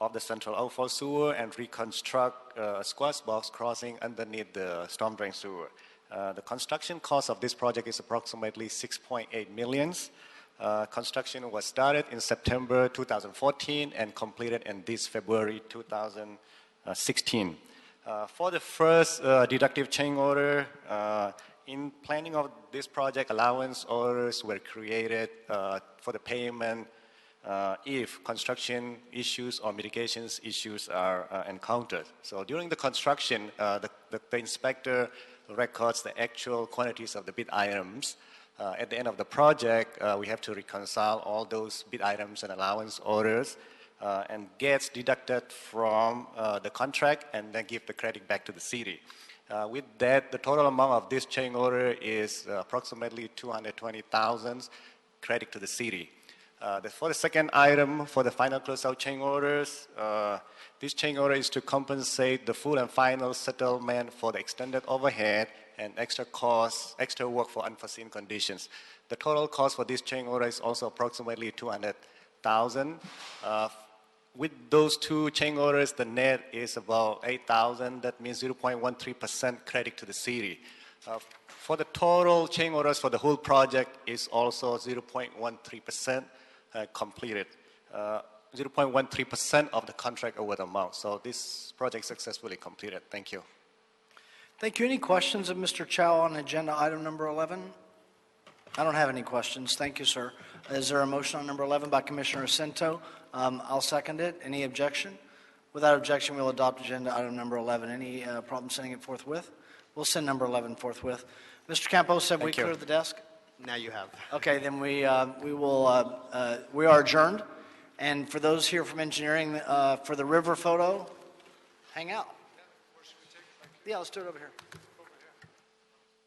of the central outfall sewer and reconstruct a squash box crossing underneath the storm drain sewer. The construction cost of this project is approximately 6.8 million. Construction was started in September 2014 and completed in this February 2016. For the first deductive change order, in planning of this project, allowance orders were created for the payment if construction issues or mitigations issues are encountered. So during the construction, the inspector records the actual quantities of the bid items. At the end of the project, we have to reconcile all those bid items and allowance orders and gets deducted from the contract and then give the credit back to the city. With that, the total amount of this change order is approximately $220,000 credit to the city. For the second item, for the final closeout change orders, this change order is to compensate the full and final settlement for the extended overhead and extra costs, extra work for unforeseen conditions. The total cost for this change order is also approximately $200,000. With those two change orders, the net is about $8,000. That means 0.13% credit to the city. For the total change orders for the whole project is also 0.13% completed. 0.13% of the contract award amount. So this project successfully completed. Thank you. Thank you. Any questions of Mr. Chow on agenda item number 11? I don't have any questions. Thank you, sir. Is there a motion on number 11 by Commissioner Asento? I'll second it. Any objection? Without objection, we'll adopt agenda item number 11. Any problem sending it forthwith? We'll send number 11 forthwith. Mr. Campos, have we cleared the desk? Now you have. Okay, then we are adjourned. And for those here from engineering, for the river photo, hang out. Yeah, let's do it over here.